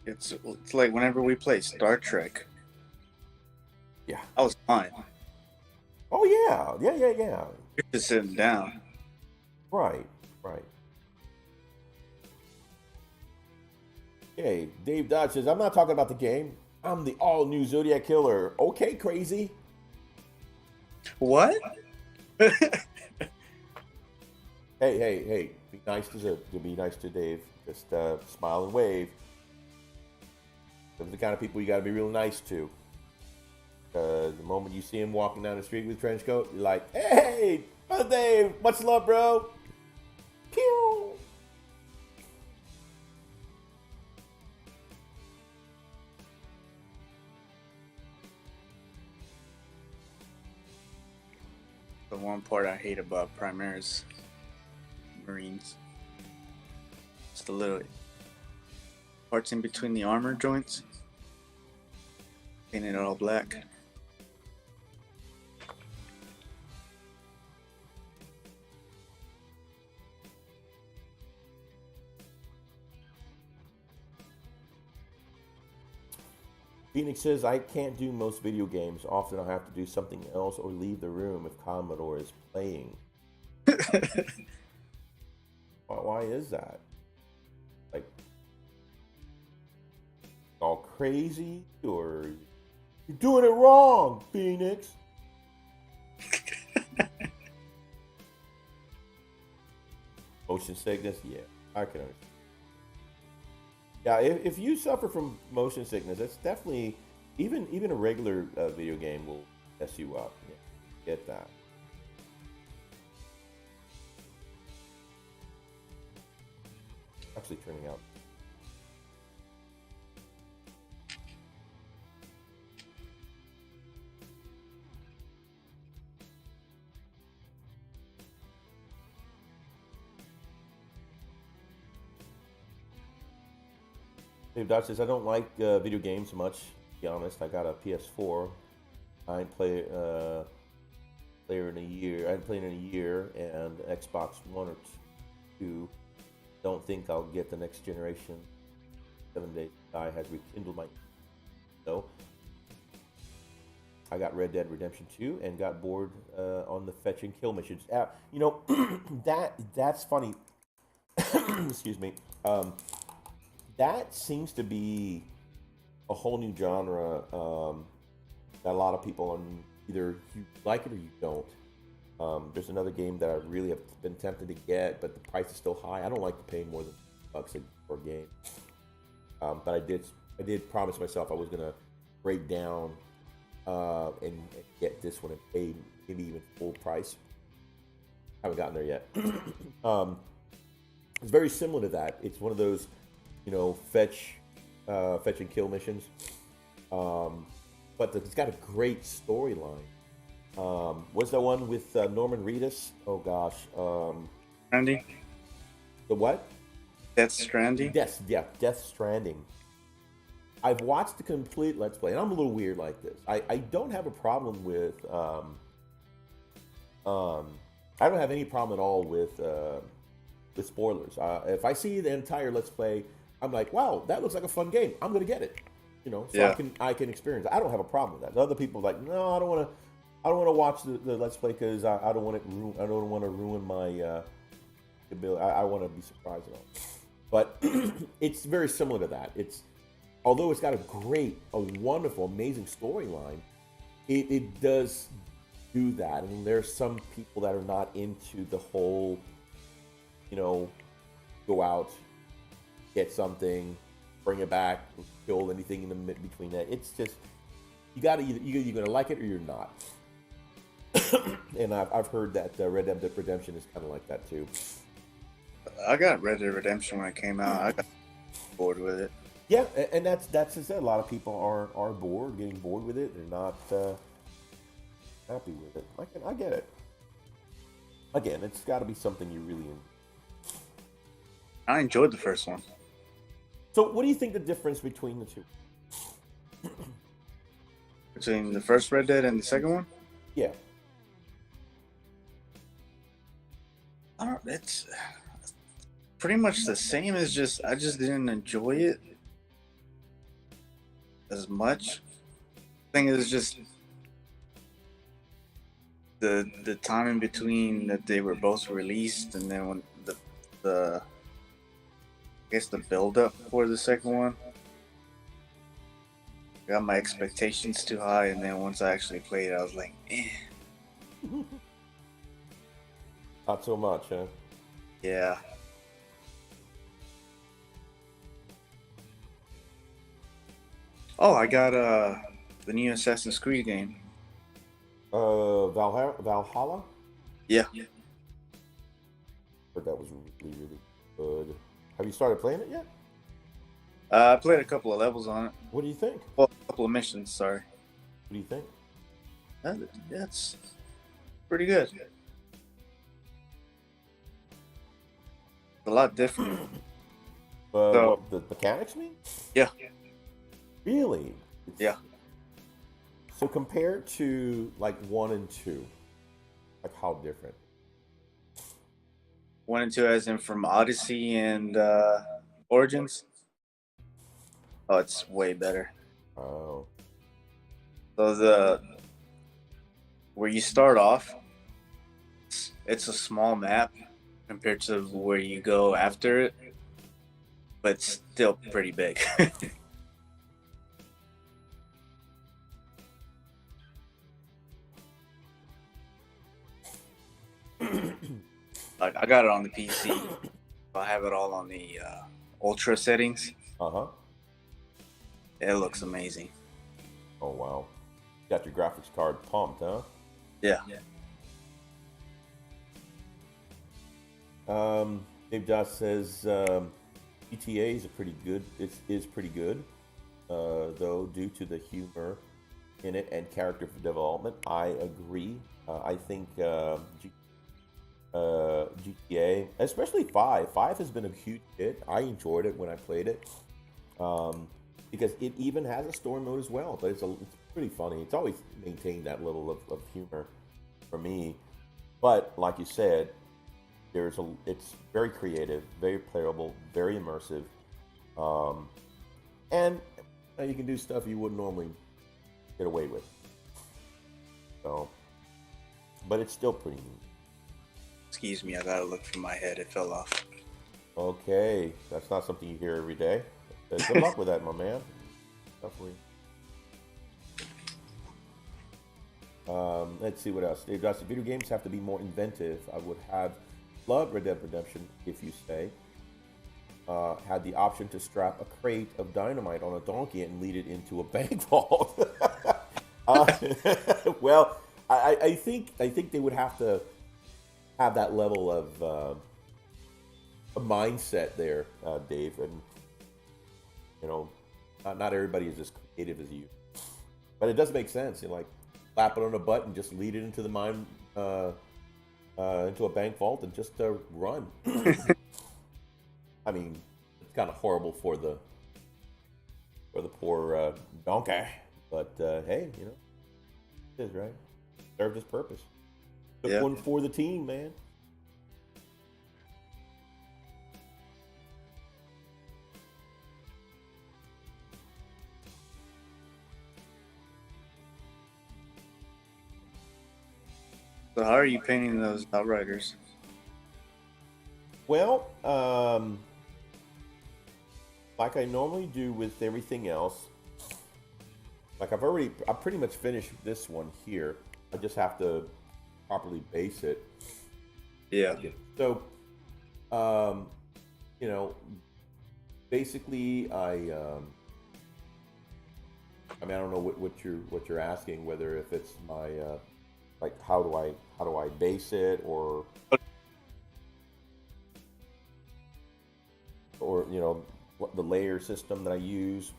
It's like whenever we play Star Trek. Yeah. I was fine. Oh yeah. You're just sitting down. Right. Okay, Dave Dodge says, I'm not talking about the game. I'm the all-new Zodiac Killer. Okay, crazy. What? Hey! Be nice to Dave. Just smile and wave. Those are the kind of people you got to be real nice to. The moment you see him walking down the street with a trench coat, you're like, "Hey, brother Dave, much love, bro." Pew. The one part I hate about Primaris Marines. It's the little parts in between the armor joints. Painted all black. Phoenix says, I can't do most video games. Often I have to do something else or leave the room if Commodore is playing. Why is that? Like, all crazy? Or you're doing it wrong, Phoenix? Motion sickness? Yeah, I can understand. Yeah, if you suffer from motion sickness, that's definitely even a regular video game will mess you up. Yeah, get that. Actually, turning out. Dave Dodge says, I don't like video games much, to be honest. I got a PS4. I ain't play player in a year. I haven't played in a year, and Xbox One or two. Don't think I'll get the next generation. 7 Days to Die has rekindled my. So I got Red Dead Redemption 2 and got bored on the fetch and kill missions. You know, that's funny. Excuse me. That seems to be a whole new genre that a lot of people on either you like it or you don't. There's another game that I really have been tempted to get, but the price is still high. I don't like to pay more than $100 for a game. But I did promise myself I was gonna break down and get this one and pay maybe even full price. Haven't gotten there yet. It's very similar to that. It's one of those, you know, fetch and kill missions. But it's got a great storyline. What's that one with Norman Reedus? Oh gosh. Stranding? The what? Death Stranding? Death Stranding. I've watched the complete Let's Play, and I'm a little weird like this. I don't have a problem with I don't have any problem at all with spoilers. If I see the entire Let's Play, I'm like, wow, that looks like a fun game. I'm gonna get it. You know, so Yeah. I can experience it. I don't have a problem with that. Other people are like, no, I don't want to watch the Let's Play because I don't want to ruin my ability. I want to be surprised at all. But it's very similar to that. Although it's got a wonderful, amazing storyline, it does do that. I mean, there's some people that are not into the whole, you know, go out, get something, bring it back, kill anything in the between that. It's just you're gonna like it or you're not. And I've heard that Red Dead Redemption is kind of like that too. I got Red Dead Redemption when it came out. I got bored with it. Yeah, and that's as I said. A lot of people are bored, getting bored with it. They're not happy with it. I get it. Again, it's got to be something you really enjoy. I enjoyed the first one. So, what do you think the difference between the two? Between the first Red Dead and the second one? Yeah. It's pretty much the same. As just I just didn't enjoy it as much. I think it was just the time in between that they were both released, and then when the I guess the build up for the second one. Got my expectations too high, and then once I actually played it, I was like, eh. Not so much, huh? Yeah. Oh, I got the new Assassin's Creed game. Valhalla? Yeah. But that was really, really good. Have you started playing it yet? I played a couple of levels on it. What do you think? Well, a couple of missions, sorry. What do you think? That's pretty good. A lot different. So, the mechanics mean? yeah. Really? Yeah. So compared to like 1 and 2, like how different? 1 and 2 as in from Odyssey and Origins. Oh, it's way better. Oh. So where you start off, it's a small map compared to where you go after it, but still pretty big. Like I got it on the PC. I have it all on the ultra settings. Uh-huh. It looks amazing. Oh, wow. Got your graphics card pumped, huh? Yeah. Dave Josh says GTA is pretty good. It is pretty good, though, due to the humor in it and character development. I agree. I think GTA, especially 5. 5 has been a huge hit. I enjoyed it when I played it, because it even has a story mode as well. But it's pretty funny. It's always maintained that level of humor for me. But like you said, it's very creative, very playable, very immersive, and you can do stuff you wouldn't normally get away with. So, but it's still pretty neat. Excuse me, I gotta look for my head. It fell off. Okay, that's not something you hear every day. Good luck with that, my man. Definitely. Let's see what else. Dave Johnson, video games have to be more inventive. I would have loved Red Dead Redemption, if you say. Had the option to strap a crate of dynamite on a donkey and lead it into a bank vault. Well, I think they would have to have that level of a mindset there, Dave, and you know, not everybody is as creative as you, but it does make sense. You know, like slap it on a button, just lead it into the mine, into a bank vault, and just run. I mean, it's kind of horrible for the poor donkey, but hey, you know, it is, right? Served its purpose. Took one for the team, man. So how are you painting those Outriders? Well, like I normally do with everything else, like I pretty much finished this one here. I just have to properly base it. Yeah. So, you know, basically, I mean, I don't know what you're asking. Whether if it's my like how do I base it, or you know, what the layer system that I use.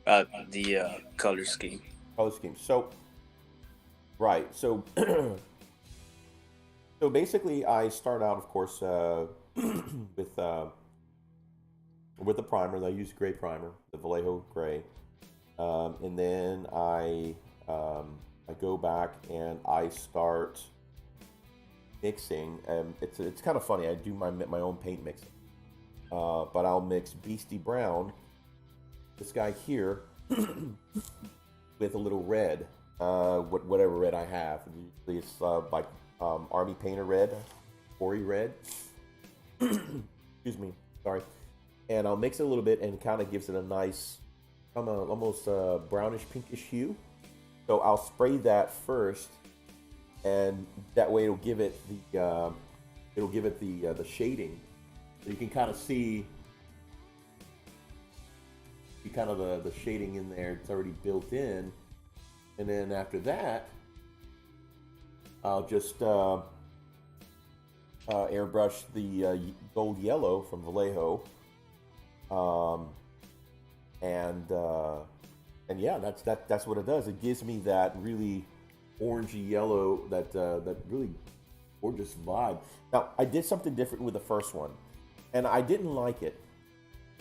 The color scheme. Color scheme. So, right. So, so basically, I start out, of course, with the primer. I use gray primer, the Vallejo gray, and then I go back and I start mixing. It's kind of funny. I do my own paint mixing, but I'll mix Beastie Brown, this guy here, with a little red, whatever red I have. Usually it's like Army Painter red, Ori red. Excuse me, sorry. And I'll mix it a little bit, and kind of gives it a nice, almost brownish pinkish hue. So I'll spray that first, and that way it'll give it the shading. So you can kind of see the shading in there. It's already built in, and then after that, I'll just airbrush the gold yellow from Vallejo, and yeah, that's what it does. It gives me that really orangey yellow, that really gorgeous vibe. Now, I did something different with the first one, and I didn't like it.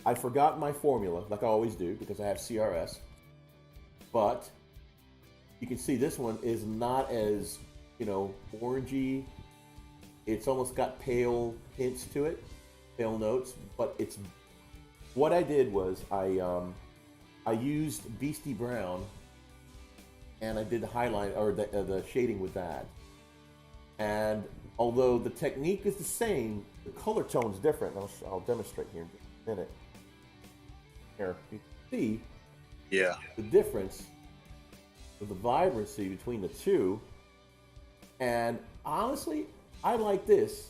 I forgot my formula, like I always do, because I have CRS. But you can see this one is not as, orangey. It's almost got pale hints to it, pale notes. But it's what I did was I used Beastie Brown, and I did the highlight or the shading with that. And although the technique is the same, the color tone is different. I'll demonstrate here in just a minute. Here, you can see the difference of the vibrancy between the two. And honestly, I like this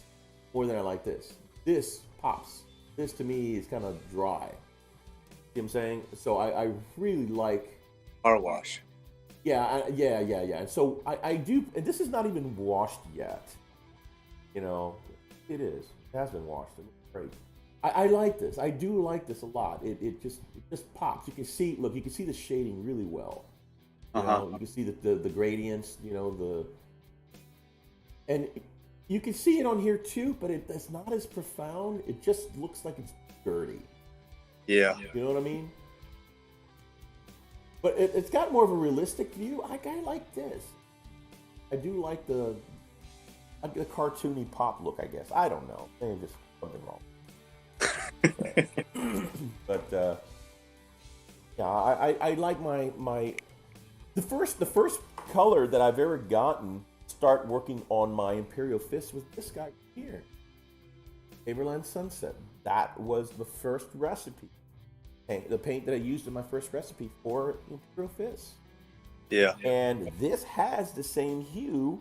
more than I like this. This pops. This to me is kind of dry. See what I'm saying? So I really like Car wash. Yeah. And so I do, and this is not even washed yet. It is. It has been washed. It's great. I like this. I do like this a lot. It just pops. You can see the shading really well. You can see the gradients. And you can see it on here too, but it's not as profound. It just looks like it's dirty. Yeah. You know what I mean? But it's got more of a realistic view. I like this. I do like the cartoony pop look, I guess. I don't know. Maybe just something wrong. But yeah, I like the first color that I've ever gotten start working on my Imperial Fist was this guy here, Taborland Sunset. That was the first recipe. The paint that I used in my first recipe for Imperial Fist. Yeah. And this has the same hue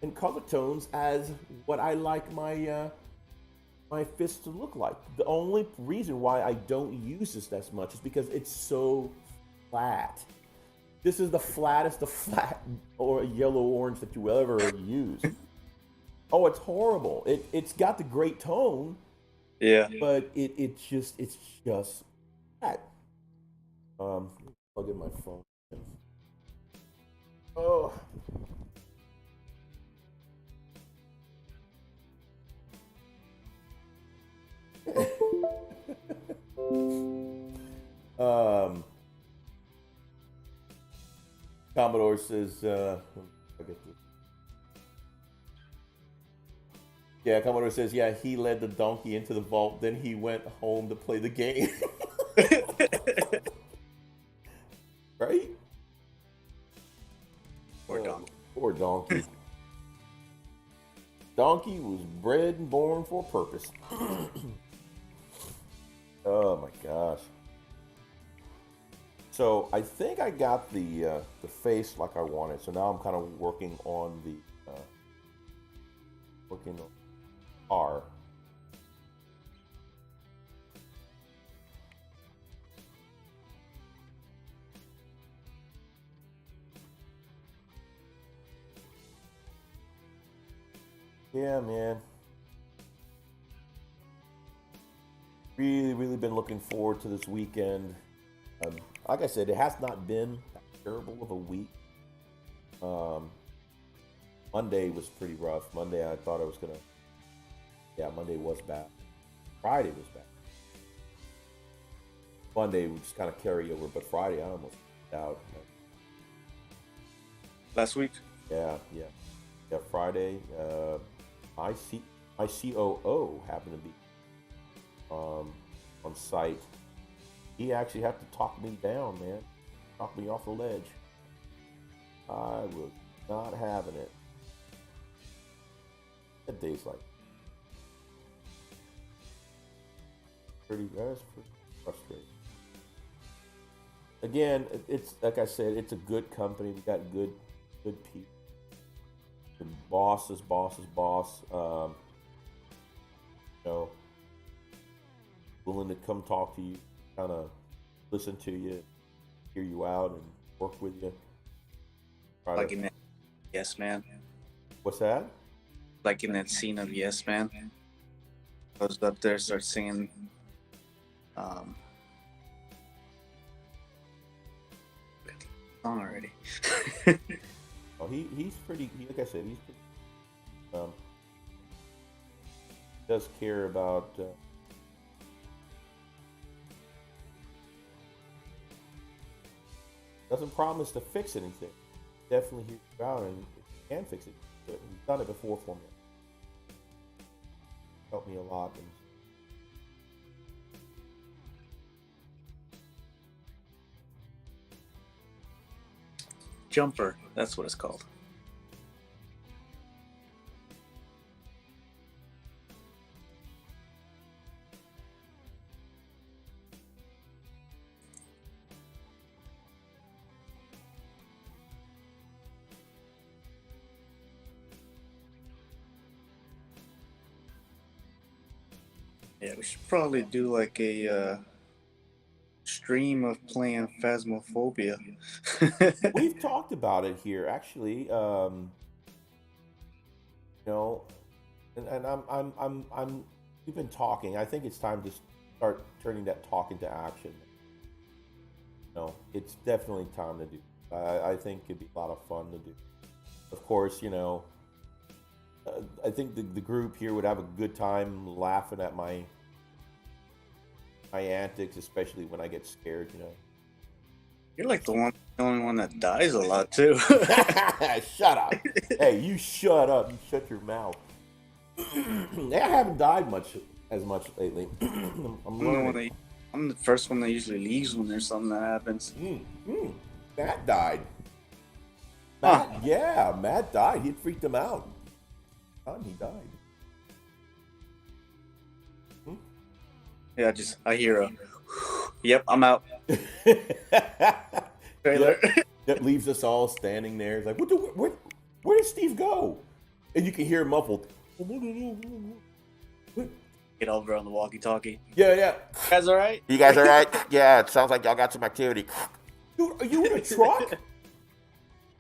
and color tones as what I like my fist to look like. The only reason why I don't use this as much is because it's so flat. This is the flattest of flat or yellow orange that you will ever use. Oh, it's horrible. It's got the great tone. Yeah. But it's just flat. Plug in my phone. Oh. Commodore says, yeah, Commodore says, yeah, he led the donkey into the vault, then he went home to play the game. Right? Poor donkey. Poor donkey. Donkey was bred and born for a purpose. Oh my gosh. So I think I got the face like I wanted. So now I'm kind of working on the R. Yeah, man. Really been looking forward to this weekend. Like I said, it has not been that terrible of a week. Monday was pretty rough. Monday I thought I was gonna. Yeah, Monday was bad. Friday was bad. Monday would just kind of carry over, but Friday I almost out. Last week? Yeah. Friday, my COO happened to be on site. He actually had to talk me down, man. Talk me off the ledge. I was not having it. That day's like that's pretty frustrating. again, it's like I said, it's a good company. We got good people. The boss's boss's boss. You know, willing to come talk to you, kind of listen to you, hear you out, and work with you. Like in that Yes Man. What's that? Like in that scene of Yes Man. Goes up there, starts singing. Song already. Oh, he's pretty. Like I said, he's pretty. Does care about. Doesn't promise to fix anything. Definitely hear you out and can fix it. But he's done it before for me. Helped me a lot. And Jumper, that's what it's called. Yeah, we should probably do like a stream of playing Phasmophobia. we've talked about it here, actually. You know, and I'm. We've been talking. I think it's time to start turning that talk into action. You know, it's definitely time to do. I think it'd be a lot of fun to do. Of course, you know, I think the group here would have a good time laughing at my antics, especially when I get scared, you know. You're like the only one that dies a lot too. Shut up. Hey, you shut up. You shut your mouth. I haven't died as much lately. I'm the first one that usually leaves when there's something that happens. Matt died. Matt died. He freaked him out. He died. Yeah, I hear a, yep, I'm out. Trailer. That leaves us all standing there. It's like, where did Steve go? And you can hear him muffled. Get over on the walkie-talkie. Yeah. You guys all right? You guys all right? Yeah, it sounds like y'all got some activity. Dude, are you in a truck?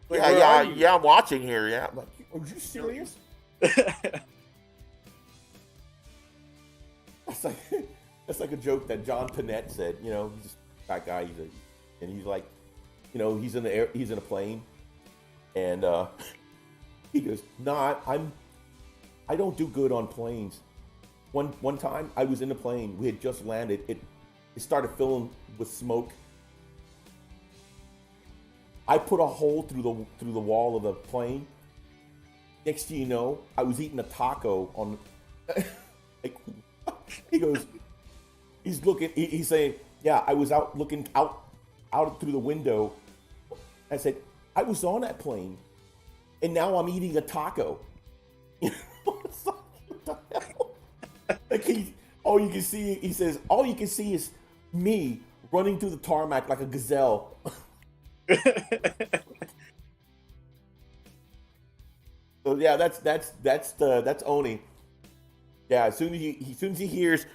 Wait, yeah, I'm watching here. Yeah. I'm like, are you serious? That's like a joke that John Panette said. You know, he's just that guy. He's like, you know, he's in a plane, and he goes, "Nah, I don't do good on planes." One time I was in a plane. We had just landed. It started filling with smoke. I put a hole through the wall of the plane. Next thing you know, I was eating a taco on. Like, he goes, he's looking. He's saying, "Yeah, I was out looking out through the window." I said, "I was on that plane, and now I'm eating a taco." You know, it's like, what the hell? Like all you can see. He says, "All you can see is me running through the tarmac like a gazelle." So yeah, that's Oni. Yeah, as soon as he hears,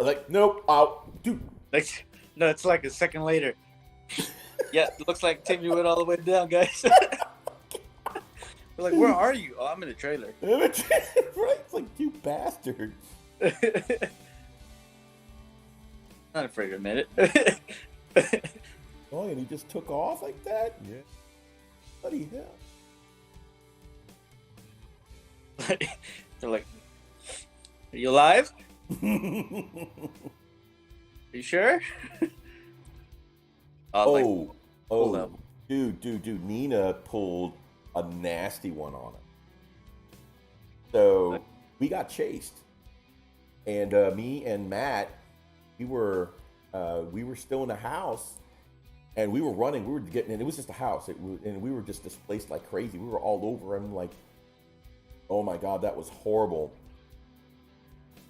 like, nope, out, dude. Like, no, it's like a second later. Yeah, it looks like Timmy went all the way down, guys. We're like, where are you? Oh, I'm in the trailer. Right? It's like, you bastard. Not afraid to admit it. Oh, and he just took off like that? Yeah. Bloody hell. They're like, are you alive? Are you sure? Oh, up. dude. Nina pulled a nasty one on him. So we got chased. And me and Matt, we were still in the house. And we were running. We were getting in. It was just a house. And we were just displaced like crazy. We were all over him. Like, oh my God, that was horrible.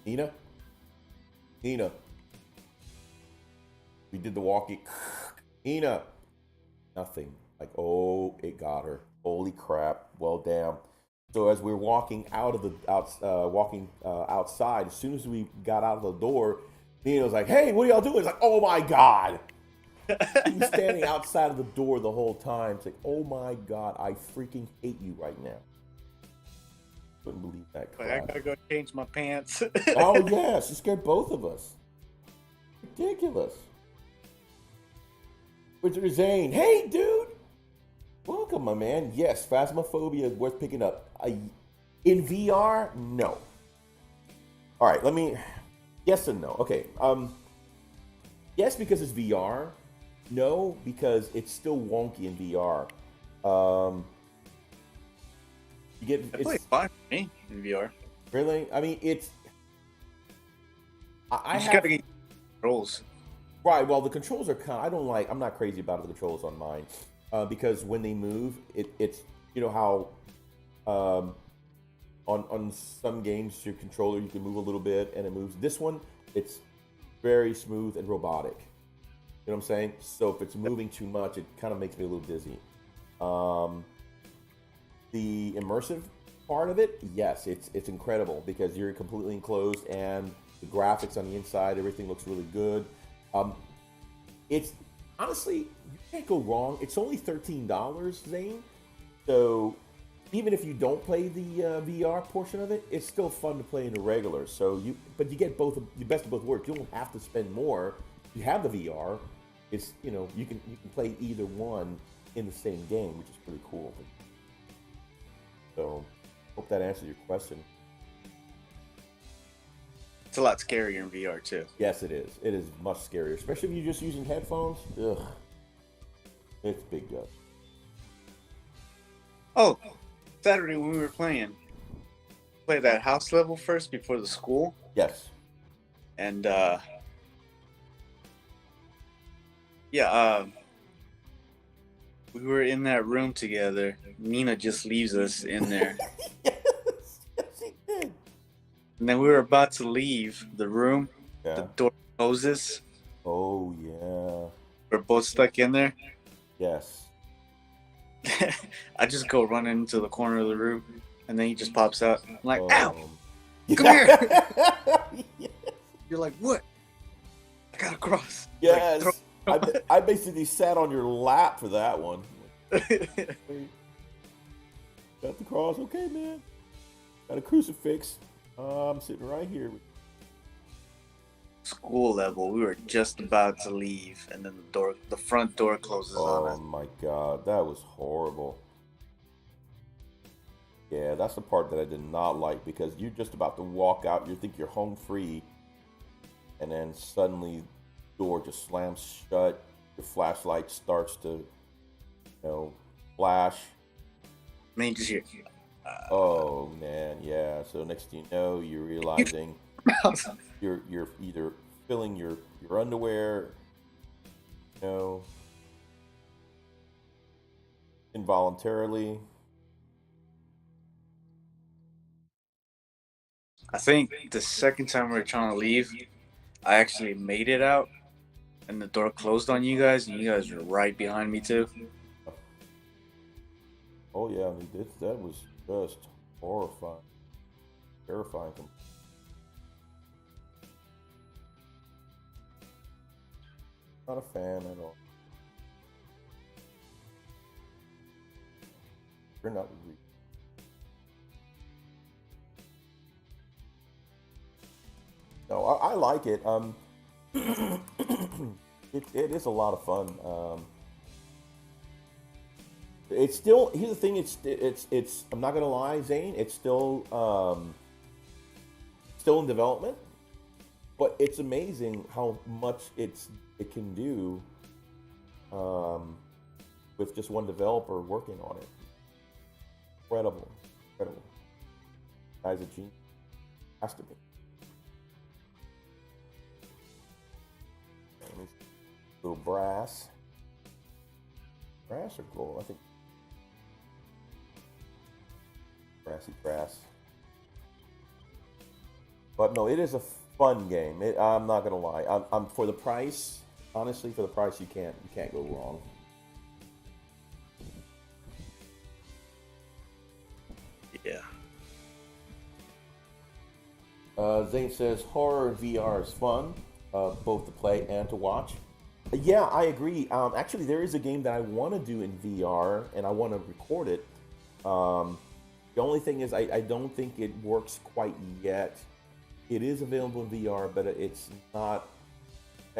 Nina. We We did the walkie. Ina, nothing. Like, oh, it got her. Holy crap. Well, damn. So as we were walking outside, as soon as we got out of the door, Nina was like, "Hey, what are y'all doing?" It's like, "Oh my god!" He was standing outside of the door the whole time. It's like, "Oh my god, I freaking hate you right now." Couldn't believe that crap. Like, I gotta go change my pants. Oh yeah, she scared both of us. Ridiculous. Richard Zane, hey dude, welcome my man. Yes, Phasmophobia is worth picking up. In VR, no. All right, let me. Yes and no. Okay. Yes, because it's VR. No, because it's still wonky in VR. You get. I play fine for me in VR. Really? I mean, it's. I just gotta get controls. Right. Well, the controls are kind. I don't like. I'm not crazy about the controls on mine, because when they move, it's you know how, on some games your controller you can move a little bit and it moves. This one, it's very smooth and robotic. You know what I'm saying? So if it's moving too much, it kind of makes me a little dizzy. The immersive part of it, yes, it's incredible because you're completely enclosed and the graphics on the inside, everything looks really good. It's honestly, you can't go wrong. It's only $13, Zane. So even if you don't play the VR portion of it, it's still fun to play in the regular. So but you get both the best of both worlds. You don't have to spend more. You have the VR. It's you can play either one in the same game, which is pretty cool. So hope that answers your question. It's a lot scarier in VR too. Yes, it is. It is much scarier, especially if you're just using headphones. Ugh, it's big gut. Oh, Saturday when we were playing, play that house level first before the school. Yes. And we were in that room together. Nina just leaves us in there. Yes, she did. And then we were about to leave the room. Yeah. The door closes. Oh yeah. We're both stuck in there. Yes. I just go running into the corner of the room, and then he just pops out. I'm like, Oh. ow! Come here! Yes. You're like, what? I gotta cross. Yes. Like, I basically sat on your lap for that one. Got the cross. Okay, man. Got a crucifix. I'm sitting right here. School level, we were just about to leave, and then the front door closes on us. Oh my god, that was horrible. Yeah, that's the part that I did not like because you're just about to walk out, you think you're home free, and then suddenly the door just slams shut, your flashlight starts to, flash. And then you just hear, Oh man, yeah. So next thing you know, you're realizing you're either filling your underwear, involuntarily. I think the second time we were trying to leave, I actually made it out, and the door closed on you guys, and you guys were right behind me too. Oh yeah, I mean, that was just horrifying, terrifying. Not a fan at all. You're not really. No, I like it. It is a lot of fun. It's still, here's the thing. It's. I'm not gonna lie, Zane. It's still in development, but it's amazing how much it can do with just one developer working on it. Incredible. Guy's a genius. Has to be. Little brass or gold? I think brassy brass. But no, it is a fun game. I'm not gonna lie. I'm for the price. honestly, for the price, you can't go wrong. Yeah. Zane says horror VR is fun, both to play and to watch. Yeah, I agree. Actually, there is a game that I want to do in VR, and I want to record it. The only thing is, I don't think it works quite yet. It is available in VR, but it's not.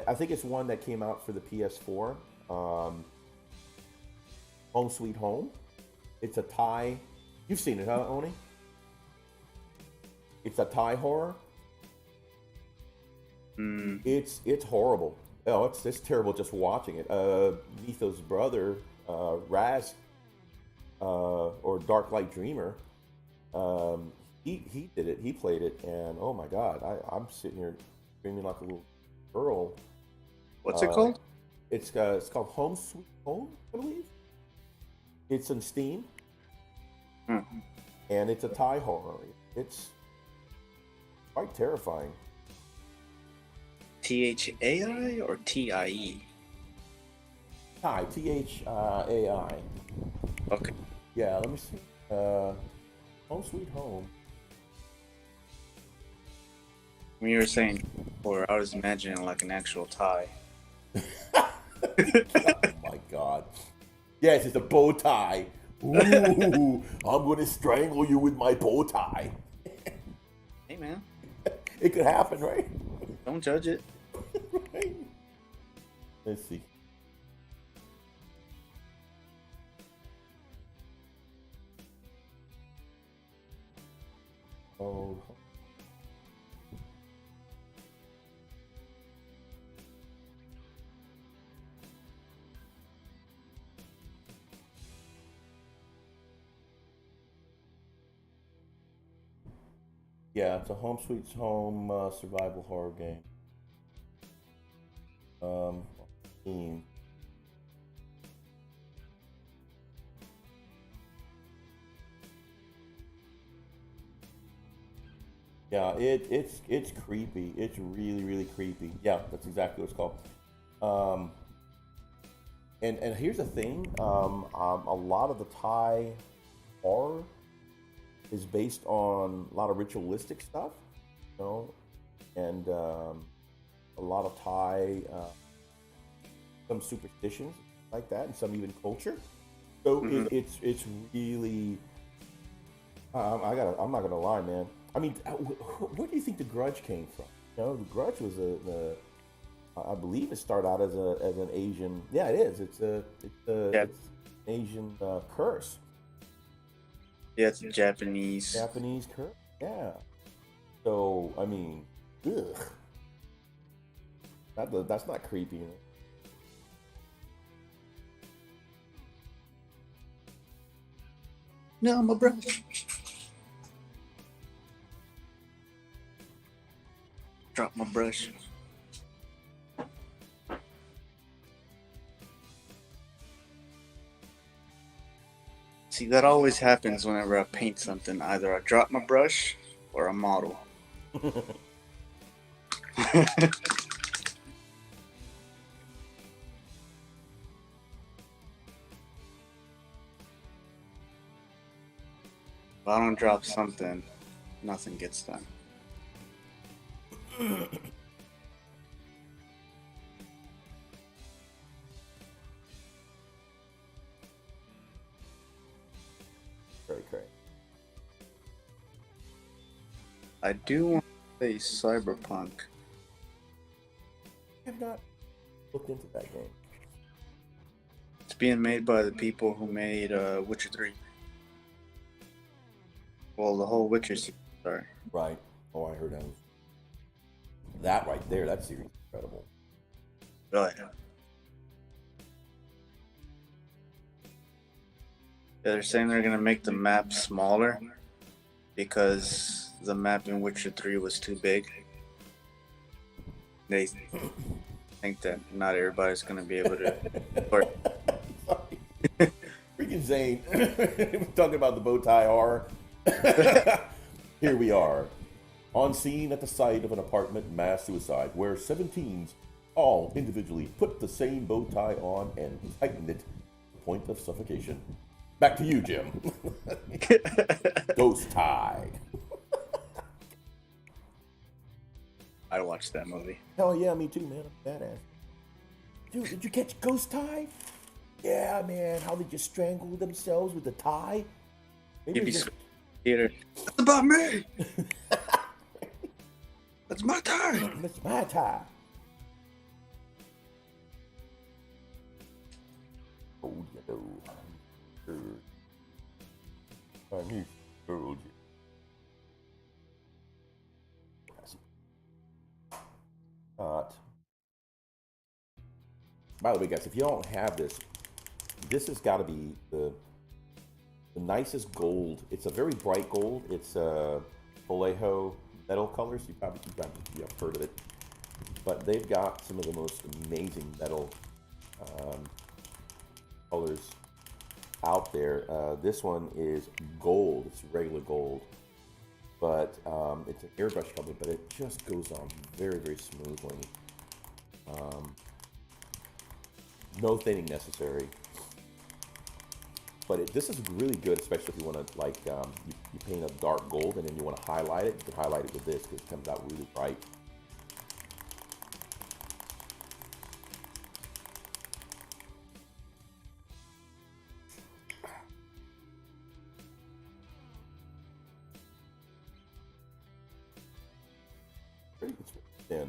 I think it's one that came out for the PS4. Home Sweet Home. It's a Thai. You've seen it, huh, Oni? It's a Thai horror. It's horrible. Oh, it's terrible just watching it. Nitho's brother, Raz, or Dark Light Dreamer, he did it. He played it, and oh my God, I'm sitting here screaming like a little girl. What's it called? It's called Home Sweet Home, I believe. It's on Steam, and it's a Thai horror. It's quite terrifying. THAI or TIE? Thai, THAI. Okay. Yeah, let me see. Home Sweet Home. When you were saying before, I was imagining like an actual tie. Oh my God. Yes, it's a bow tie. Ooh, I'm going to strangle you with my bow tie. Hey, man. It could happen, right? Don't judge it. Right? Let's see. Oh. Yeah, it's a Home Sweet Home survival horror game. Steam. Yeah, it's creepy. It's really creepy. Yeah, that's exactly what it's called. And here's the thing. A lot of the Thai horror is based on a lot of ritualistic stuff, you know, and a lot of Thai, some superstitions like that, and some even culture. So it's really. I'm not gonna lie, man. I mean, where do you think The Grudge came from? You know, The Grudge was I believe it started out as an Asian. Yeah, it is. It's an Asian curse. Yeah, it's Japanese. Japanese curse. Yeah. So I mean, ugh. That's not creepy. No, my brother. Drop my brush. See, that always happens whenever I paint something. Either I drop my brush or a model. If I don't drop something, nothing gets done. Very great. I do want to play Cyberpunk. I have not looked into that game. It's being made by the people who made Witcher 3. Well, the whole Witcher series, sorry. Right. Oh, I heard that. That right there, that series is incredible. Really? Yeah, they're saying they're gonna make the map smaller because the map in Witcher 3 was too big. They think that not everybody's gonna be able to. Freaking Zane. We're talking about the bow tie horror. Here we are, on scene at the site of an apartment mass suicide where 17s All individually put the same bow tie on and tighten it to the point of suffocation. Back to you, Jim. Ghost tie. I watched that movie. Hell yeah, me too, man. I'm badass. Dude, did you catch Ghost tie? Yeah, man. How they just strangled themselves with the tie? Maybe just... Theater. That's about me. That's my tie. That's my tie. Oh, you know. I need told you. By the way, guys, if you don't have this, this has got to be the nicest gold. It's a very bright gold. It's Vallejo metal colors. You probably have heard of it. But they've got some of the most amazing metal colors out there. This one is gold. It's regular gold. But it's an airbrush color, but it just goes on very, very smoothly. No thinning necessary. But this is really good, especially if you want to, like, you paint a dark gold and then you want to highlight it. You can highlight it with this because it comes out really bright. It's thin.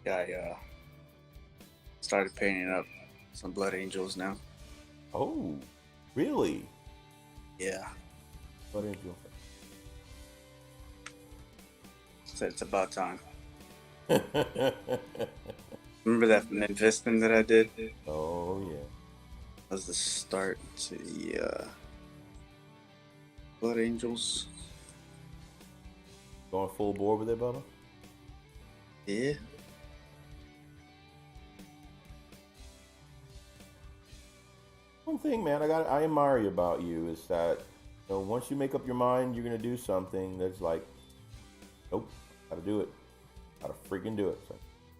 Yeah, I started painting up some Blood Angels now. Oh, really? Yeah. Blood Angel. So it's about time. Remember that Memphis thing that I did? Oh, yeah. That was the start to the Blood Angels. Going full bore with it, Bubba? Yeah. One thing, man, I admire about you is that, you know, once you make up your mind you're gonna do something, that's like, nope, gotta do it, gotta freaking do it. So,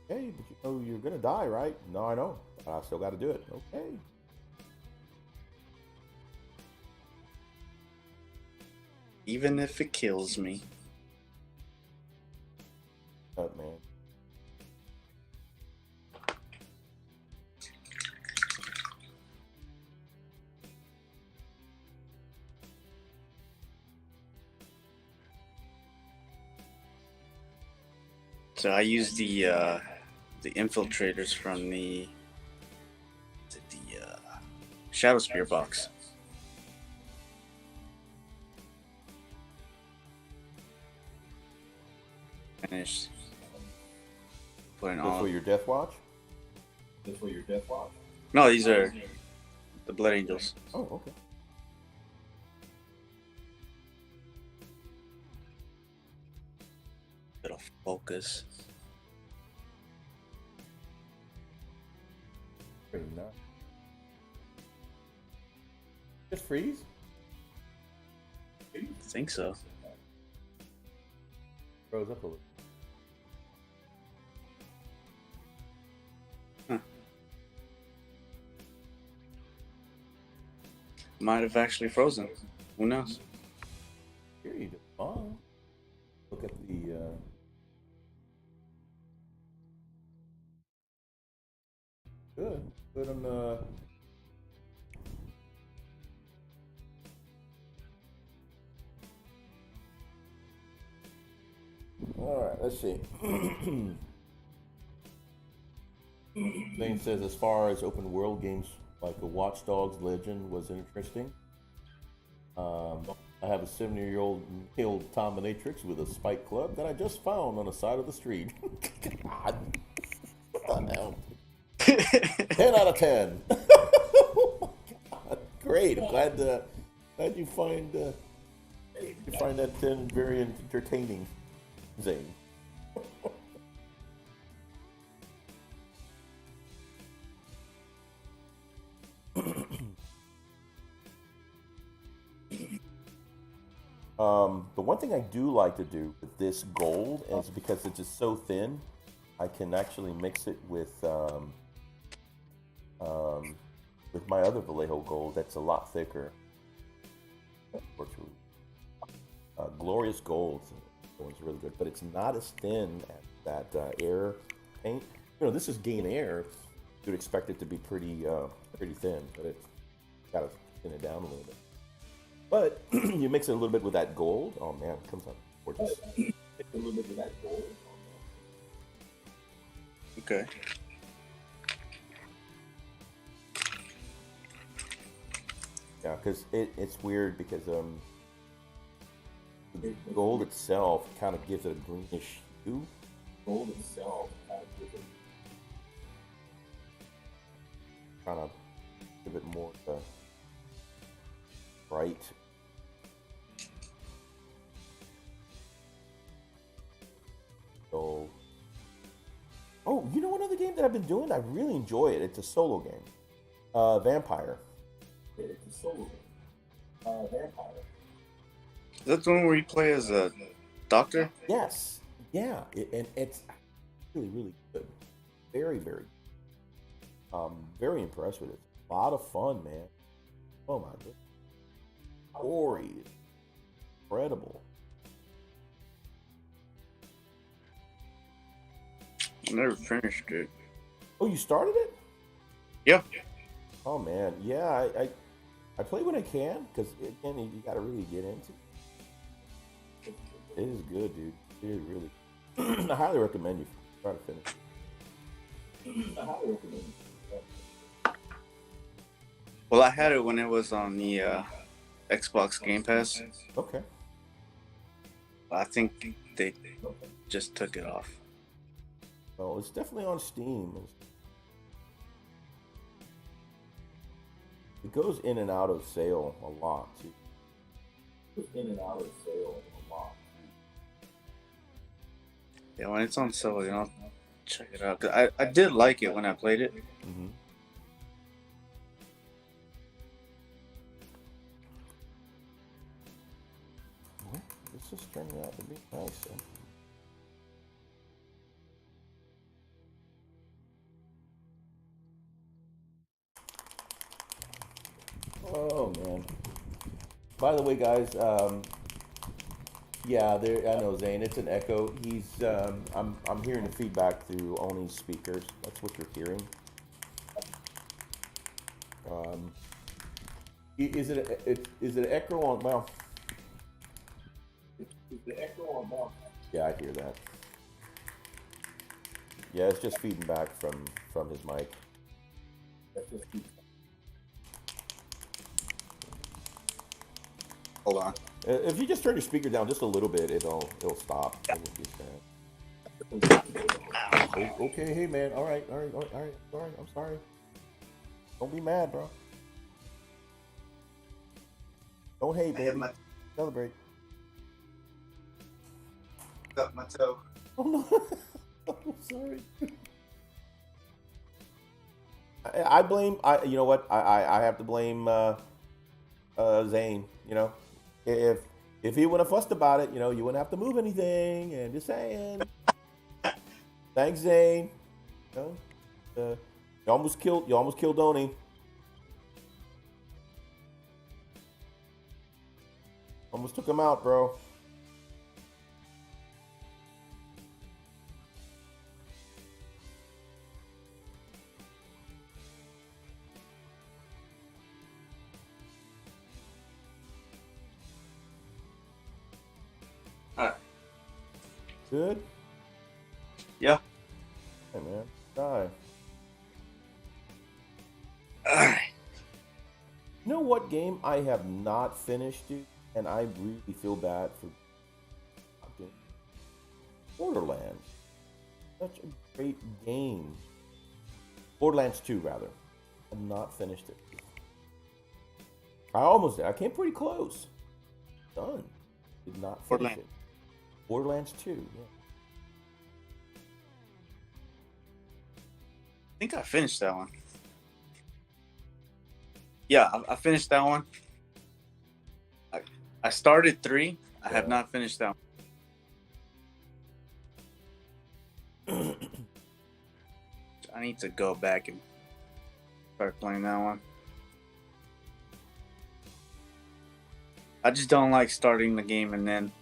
hey, but you know you're gonna die, right? No, I know, but I still gotta do it. Okay. Even if it kills me. But, man. So I use the infiltrators from the Shadow Spear box. Finished. Putting This all. for your death watch? No, these are the Blood Angels. Oh, okay. Bit of focus. Pretty nice. Just freeze? I think so. Froze up a little. Huh. Might have actually frozen. Who knows? Here you go. Look at the good on the all right, let's see. Thing says, as far as open world games like a Watch Dogs Legend was interesting. I have a 70-year-old male dominatrix with a spike club that I just found on the side of the street. God. What the hell? 10 out of 10. Oh my God. Great. I'm glad you find that 10 very entertaining, Zane. The one thing I do like to do with this gold is because it's just so thin, I can actually mix it with my other Vallejo gold that's a lot thicker. Glorious gold is really good, but it's not as thin as that air paint. You know, this is Gain Air. You'd expect it to be pretty thin, but it's got to thin it down a little bit. But you mix it a little bit with that gold. Oh man, it comes out gorgeous. A little bit with that gold. Okay. Yeah, because it's weird because the gold itself kind of gives it a greenish hue. Gold itself kind of gives it more bright. So, oh, you know what other game that I've been doing? I really enjoy it. It's a solo game. Vampire. It's a solo game. Vampire. Is that the one where you play as a doctor? Yes. Yeah. And it's really, really good. Very, very. Very impressed with it. A lot of fun, man. Oh my goodness. Story is incredible. I never finished it. Oh, you started it? Yeah. Oh man, yeah. I play when I can because again, you got to really get into it. It is good, dude. It is really. I highly recommend you try to finish it. I highly recommend you. Well, I had it when it was on the Xbox Game Pass. Okay. I think they just took it off. Well, it's definitely on Steam. It goes in and out of sale a lot too. Yeah, when it's on sale, you know, check it out. 'Cause I did like it when I played it. Mm-hmm. Well, this is turning out to be nice. Oh man! By the way, guys, yeah, I know Zane. It's an echo. I'm hearing the feedback through Oni's speakers. That's what you're hearing. Is it an echo on? Well, is the echo on? Well, yeah, I hear that. Yeah, it's just feeding back from his mic. That's just feedback. Hold on. If you just turn your speaker down just a little bit, it'll stop. It won't be sad. Okay, hey man. All right. Sorry, I'm sorry. Don't be mad, bro. Don't hate, baby. Celebrate. Got my toe. Oh no. I'm sorry. I blame. You know what? I have to blame Zane. You know. If he wouldn't have fussed about it, you know, you wouldn't have to move anything. And just saying. Thanks, Zane. You know, you almost killed Oni. Almost took him out, bro. Good? Yeah. Hey, man. Die. Alright. You know what game I have not finished, dude? And I really feel bad for Borderlands. Such a great game. Borderlands 2, rather. I've not finished it. I came pretty close. Done. Did not finish it. Borderlands 2, yeah. I think I finished that one. Yeah, I finished that one. I started 3, I have not finished that one. I need to go back and start playing that one. I just don't like starting the game and then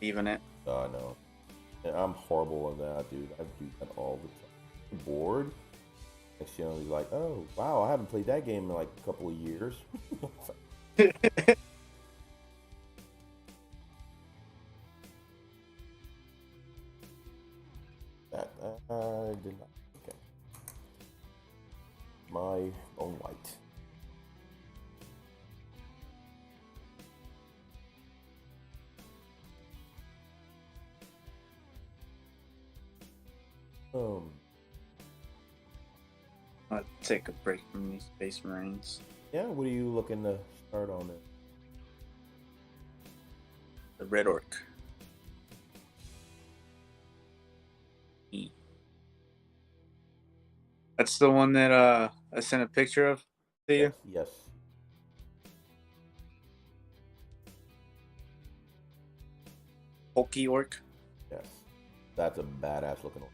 leaving it. I know. I'm horrible at that, dude. I do that all the time. I'm bored. Next thing you know, you're like, oh, wow, I haven't played that game in like a couple of years. That I did not. Okay. My own light. I'll take a break from these Space Marines. Yeah, what are you looking to start on it? The Red Orc. That's the one that I sent a picture of to you? Yes. Hulky Orc? Yes. That's a badass looking one.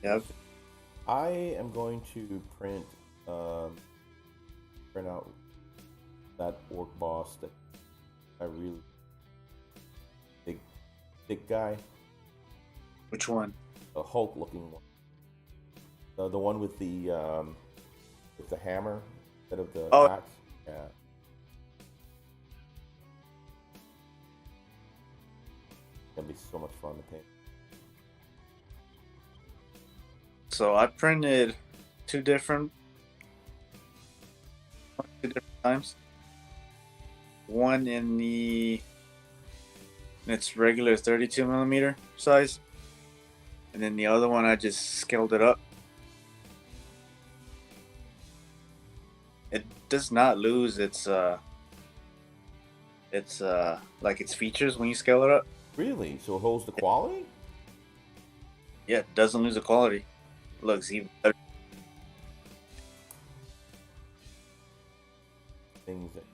Yep. I am going to print out that orc boss that I really big guy. Which one? The Hulk looking one. The one with the hammer instead of the axe. Yeah. That'd be so much fun to paint. So I printed two different times. One in its regular 32 millimeter size, and then the other one I just scaled it up. It does not lose its like its features when you scale it up. Really? So it holds the quality? Yeah, it doesn't lose the quality. It looks even better. Things that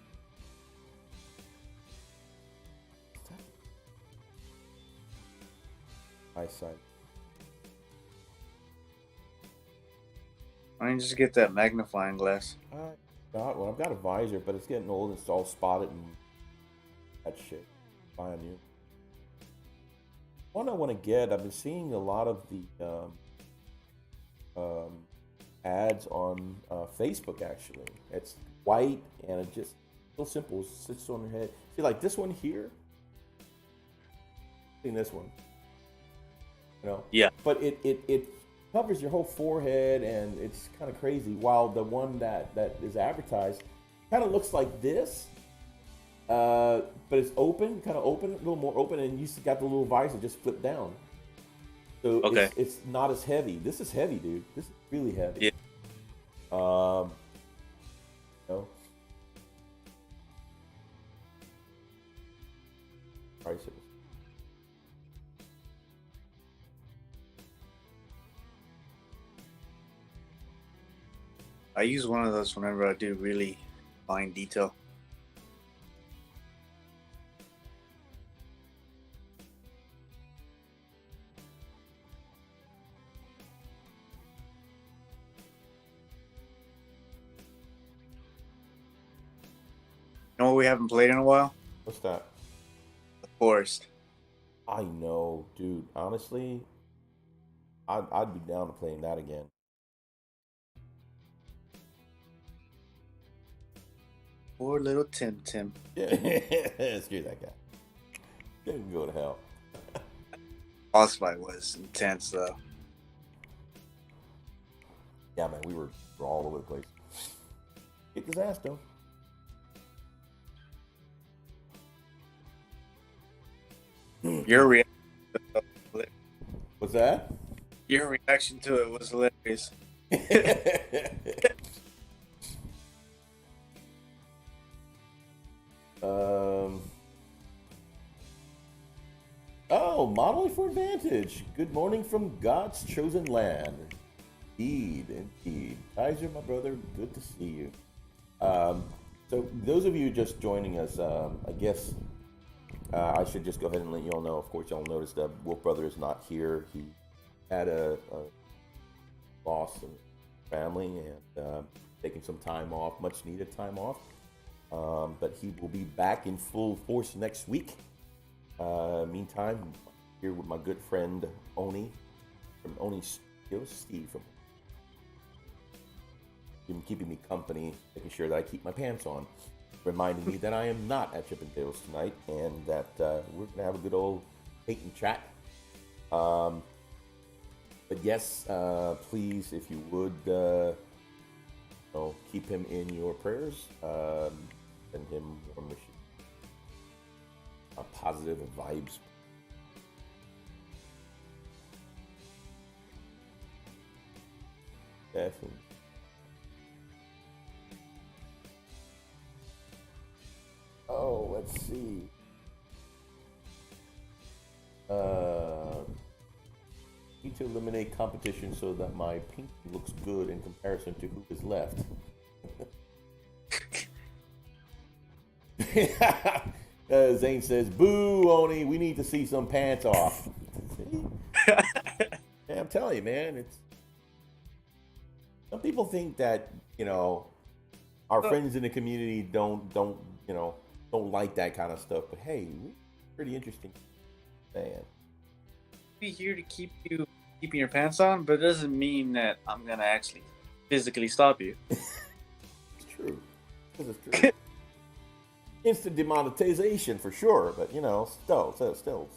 eyesight. I need to just get that magnifying glass. I've got a visor, but it's getting old and it's all spotted and that shit. Buy a new one. I want to get. I've been seeing a lot of the ads on Facebook. Actually, it's white and it just so simple. It sits on your head. See, like this one here. Seen this one. You know. Yeah. But it covers your whole forehead and it's kind of crazy. While the one that is advertised kind of looks like this, but it's open, kind of open, a little more open, and you got the little visor just flip down. So okay. It's not as heavy. This is heavy, dude. This is really heavy. Yeah. You know. Prices. I use one of those whenever I do really fine detail. You know what we haven't played in a while? What's that? The Forest. I know, dude. Honestly, I'd be down to playing that again. Poor little Tim. Yeah, screw that guy. He can go to hell. Boss fight was intense though. Yeah, man, we were all over the place. Kicked his ass, though. Your reaction. What's that? Your reaction to it was hilarious. Oh, modeling for advantage. Good morning from God's chosen land. Indeed. Kaiser, my brother, good to see you. So those of you just joining us, I guess I should just go ahead and let you all know. Of course, y'all noticed that Wolf Brother is not here. He had a loss in family and taking some time off, much needed time off. But he will be back in full force next week. Meantime, I'm here with my good friend Oni from Oni Studios, Steve from keeping me company, making sure that I keep my pants on, reminding me that I am not at Chippendales tonight, and that we're gonna have a good old Peyton chat. But yes, please, if you would, keep him in your prayers. Send him warm wishes, positive vibes. Definitely. Oh, let's see. Need to eliminate competition so that my pink looks good in comparison to who is left. Zane says, "Boo, Oni, we need to see some pants off." Yeah, I'm telling you, man. It's some people think that our friends in the community don't like that kind of stuff. But hey, we're pretty interesting, man. Be here to keep you keeping your pants on, but it doesn't mean that I'm gonna actually physically stop you. It's true. This is true. Instant demonetization for sure, but still.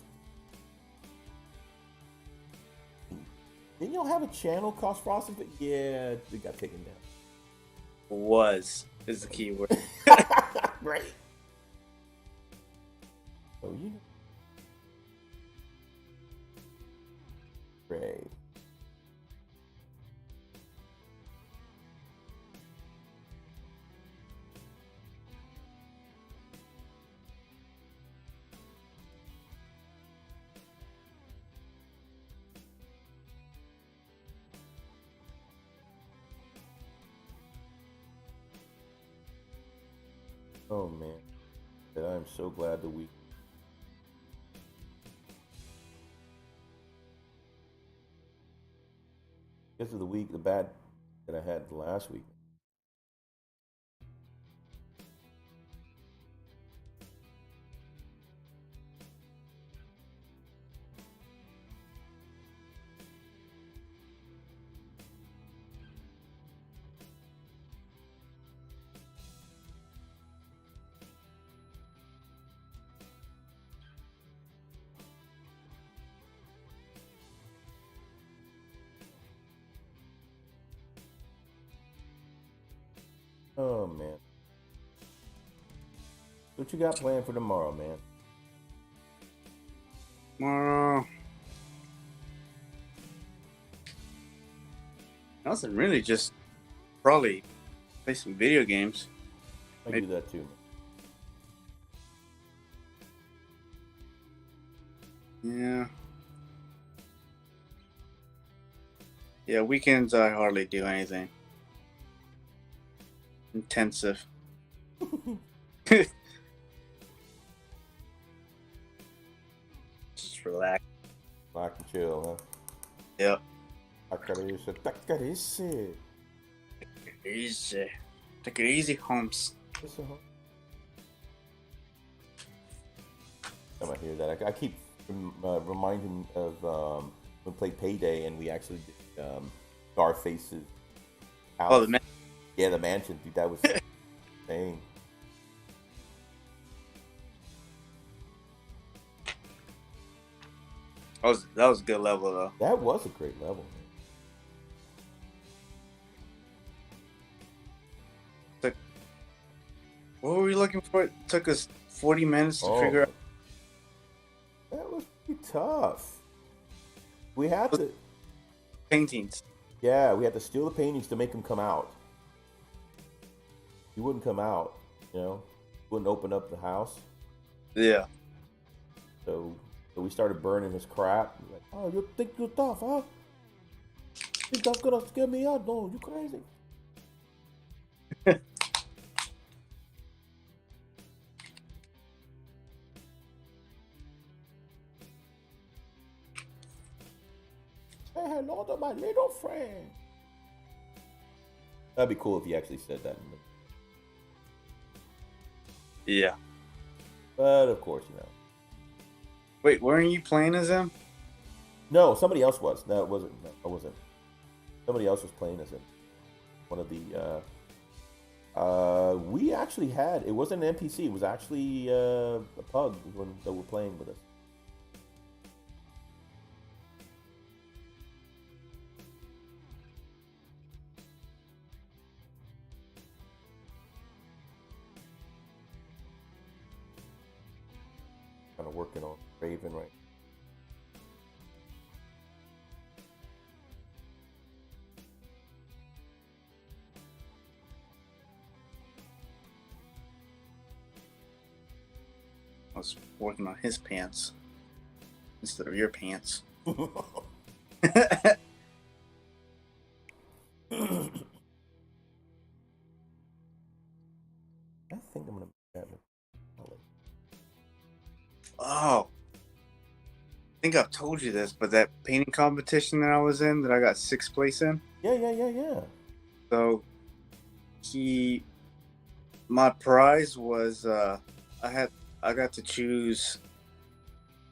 Didn't y'all have a channel cost Frosted? But yeah, it got taken down. Was is the key word. Right. Oh, Great. Oh man, I'm so glad the week. Because of the bad that I had last week. Oh man. What you got planned for tomorrow, man? Tomorrow. Nothing really, just probably play some video games. I do that too. Yeah. Yeah, weekends I hardly do anything intensive. Just relax. Relax and chill, huh? Yep. Easy. Take it easy, Holmes. I hear that. I keep reminding of when we played Payday and we actually did Scarface's house. Oh, the man. Yeah, the mansion. Dude, that was insane. That was a good level though. That was a great level, What were we looking for? It took us 40 minutes to Oh, figure out that was pretty tough. We had to, paintings. yeah, we had to steal the paintings to make him come out. He wouldn't come out, you know, wouldn't open up the house. Yeah. So, so we started burning his crap. Like, oh, you think you're tough, huh? Think that's gonna scare me out? No, you crazy. Say hello to my little friend. That'd be cool if he actually said that. Yeah. But of course, you know. Wait, weren't you playing as him? No, somebody else was. No, it wasn't. No, I wasn't. Somebody else was playing as him. One of the. We actually had. It wasn't an NPC. It was actually a pug when they were playing with us. Kind of working on Raven right. I was working on his pants instead of your pants. I think I'm gonna. Oh, I think I've told you this, but that painting competition that I was in, that I got 6th place in. Yeah. So my prize was I got to choose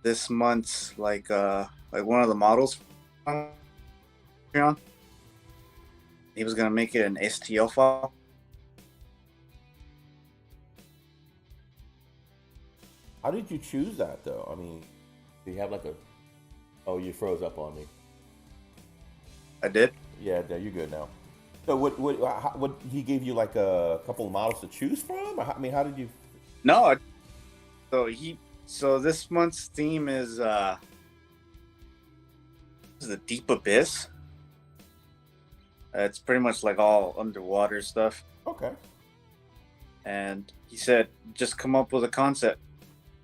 this month's like one of the models. He was gonna make it an STL file. How did you choose that though? I mean, do you have like a? Oh, you froze up on me. I did. Yeah, you're good now. So what he gave you like a couple of models to choose from? I mean, how did you? No, so this month's theme is the deep abyss. It's pretty much like all underwater stuff. Okay. And he said, just come up with a concept.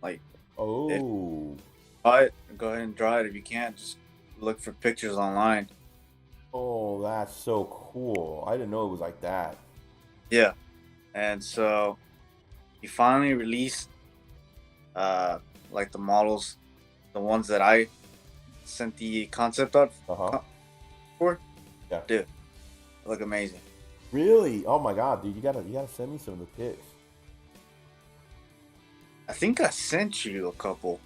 Like, Oh. draw it, go ahead and draw it. If you can't, just look for pictures online. Oh, that's so cool. I didn't know it was like that. Yeah. And so he finally released like the models, the ones that I sent the concept art for. Yeah. Dude, they look amazing. Really? Oh my god, dude, you gotta send me some of the pics. I think I sent you a couple.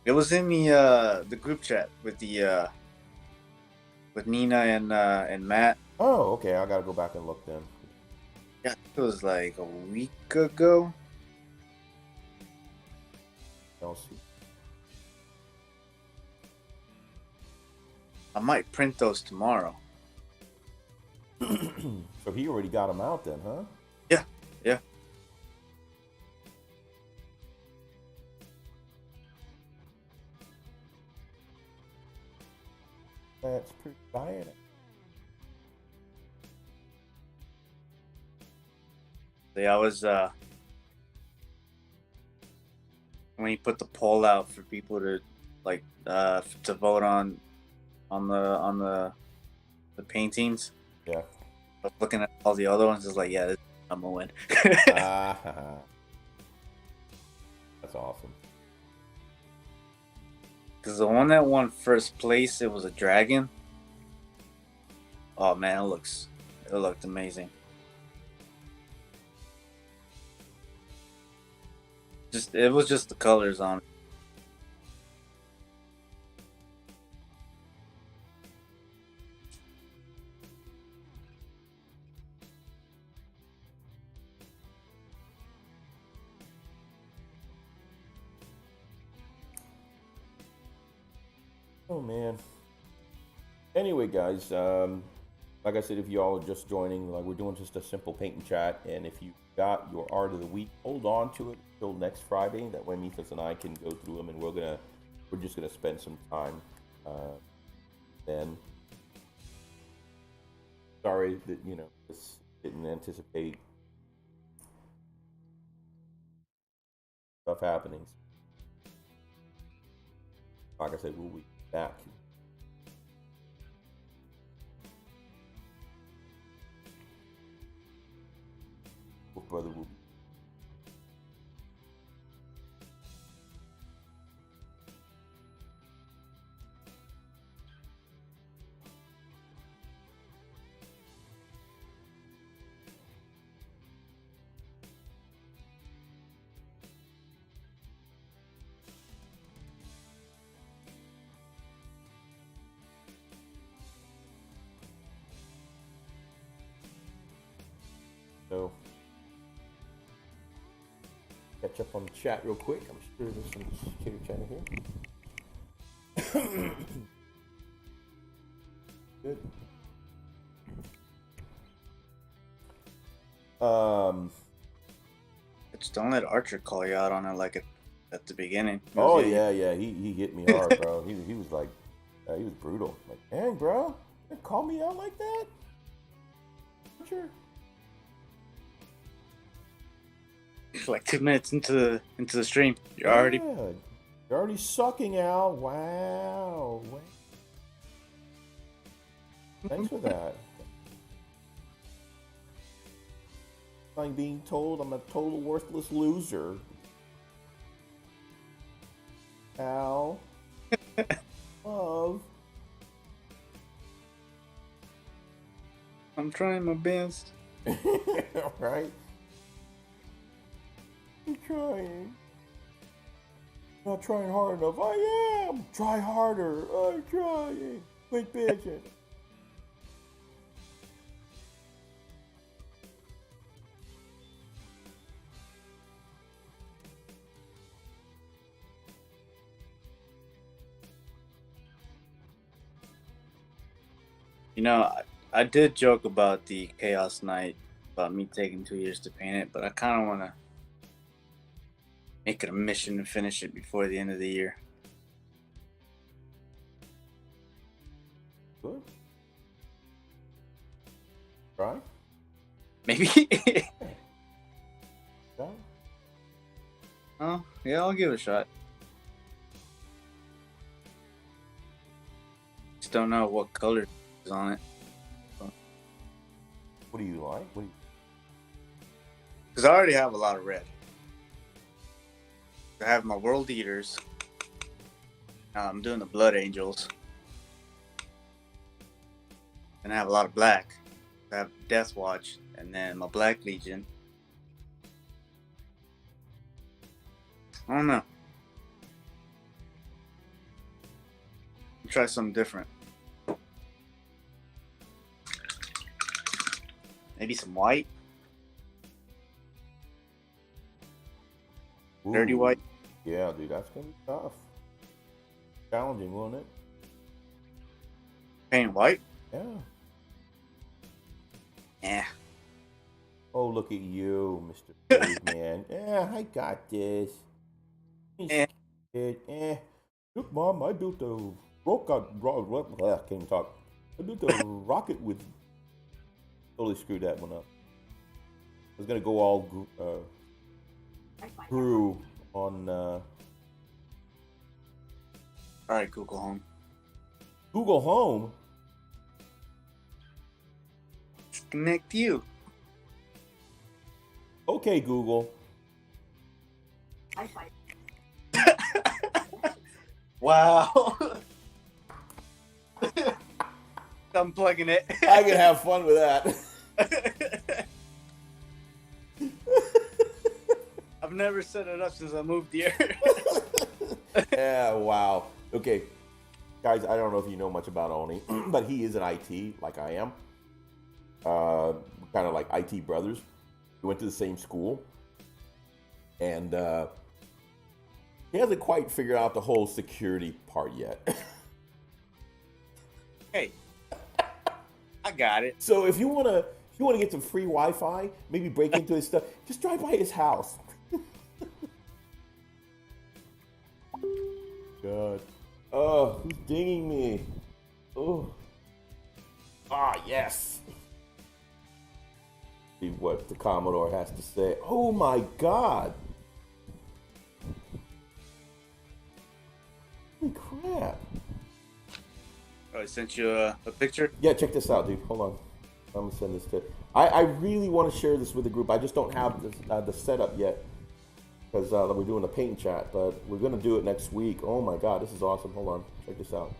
It was in the group chat with the with Nina and Matt. Oh, okay. I gotta go back and look then. Yeah, it was like a week ago. I'll see. I might print those tomorrow. So he already got them out then, huh? Yeah, yeah. That's pretty exciting. Yeah, I was when he put the poll out for people to like to vote on the paintings. Yeah. I was looking at all the other ones, it's like, yeah, I'm gonna win. That's awesome. Because the one that won first place, it was a dragon. Oh man, it looked amazing. It was just the colors on it. Oh man. Anyway, guys, like I said, if you all are just joining, like we're doing just a simple paint and chat, and if you got your art of the week, hold on to it until next Friday. That way, Mithas and I can go through them, and we're just gonna spend some time. Then, sorry that this didn't anticipate stuff happening. Like I said, we'll be back. Brother will be. So, catch up on the chat real quick. I'm sure there's some chitter chatter here. Good. Just don't let Archer call you out on it like at the beginning. Oh yeah, he hit me hard, bro. he was like, he was brutal. Like, dang, bro, you call me out like that? Archer. Like 2 minutes into the stream, you're already sucking, Al. Wow. Thanks for that. I'm being told I'm a total worthless loser. Al. Love. I'm trying my best. Right? I'm trying. Not trying hard enough. I am. Try harder. I'm trying. Quit bitching. I did joke about the Chaos Knight, about me taking 2 years to paint it, but I kind of want to make it a mission to finish it before the end of the year. Good. Try? Maybe. Try? Oh, yeah, I'll give it a shot. Just don't know what color is on it. What do you like? Because I already have a lot of red. I have my World Eaters. I'm doing the Blood Angels. And I have a lot of black. I have Death Watch, and then my Black Legion. I don't know. Try something different. Maybe some white. Ooh. Dirty white. Yeah, dude, that's gonna be tough. Challenging, won't it? Paint white? Yeah. Yeah. Oh, look at you, Mr. Caveman. Yeah, I got this. Look, Mom, I built a I can't even talk. I built a rocket with. Totally screwed that one up. I was gonna go all Gru on. All right, Google Home. Google Home. Connect you. Okay, Google. Wow. I'm plugging it. I can have fun with that. I've never set it up since I moved here. Yeah, wow. Okay, guys, I don't know if you know much about Oni, but he is an IT like I am. Kind of like IT brothers. We went to the same school, and he hasn't quite figured out the whole security part yet. Hey, I got it. So if you wanna get some free Wi-Fi, maybe break into his stuff, just drive by his house. God. Oh, who's dinging me? Oh. Ah, yes. See what the Commodore has to say. Oh my God. Holy crap. Oh, I sent you a picture. Yeah, check this out, dude. Hold on. I'm gonna send this to. I really want to share this with the group. I just don't have the setup yet because we're doing a paint chat, but we're gonna do it next week. Oh my God, this is awesome. Hold on, check this out.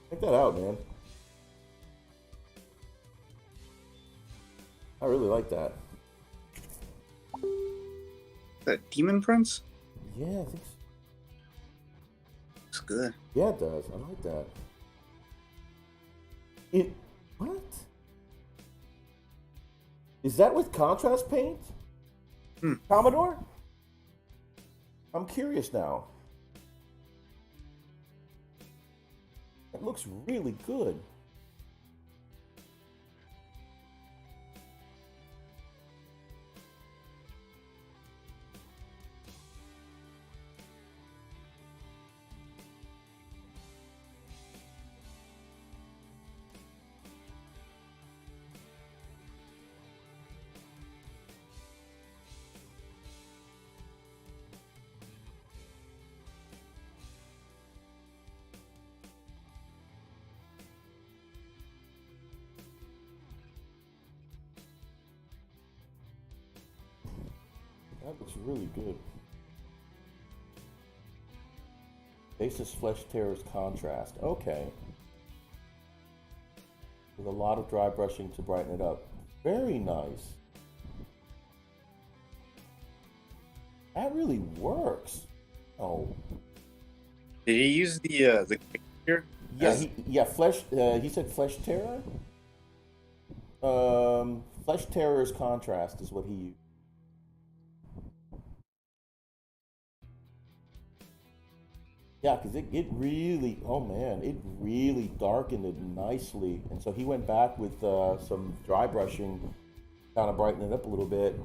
Check that out, man. I really like that. That Demon Prince? Yeah, I think so. It's good. Yeah, it does. I like that. It what? Is that with contrast paint? Commodore? I'm curious now. It looks really good. That looks really good. Basis Flesh Terror's contrast. Okay. With a lot of dry brushing to brighten it up. Very nice. That really works. Oh. Did he use the here? Yeah, Flesh. He said Flesh Terror. Flesh Terror's contrast is what he used. Yeah, because it really, oh man, it really darkened it nicely. And so he went back with some dry brushing, kind of brighten it up a little bit.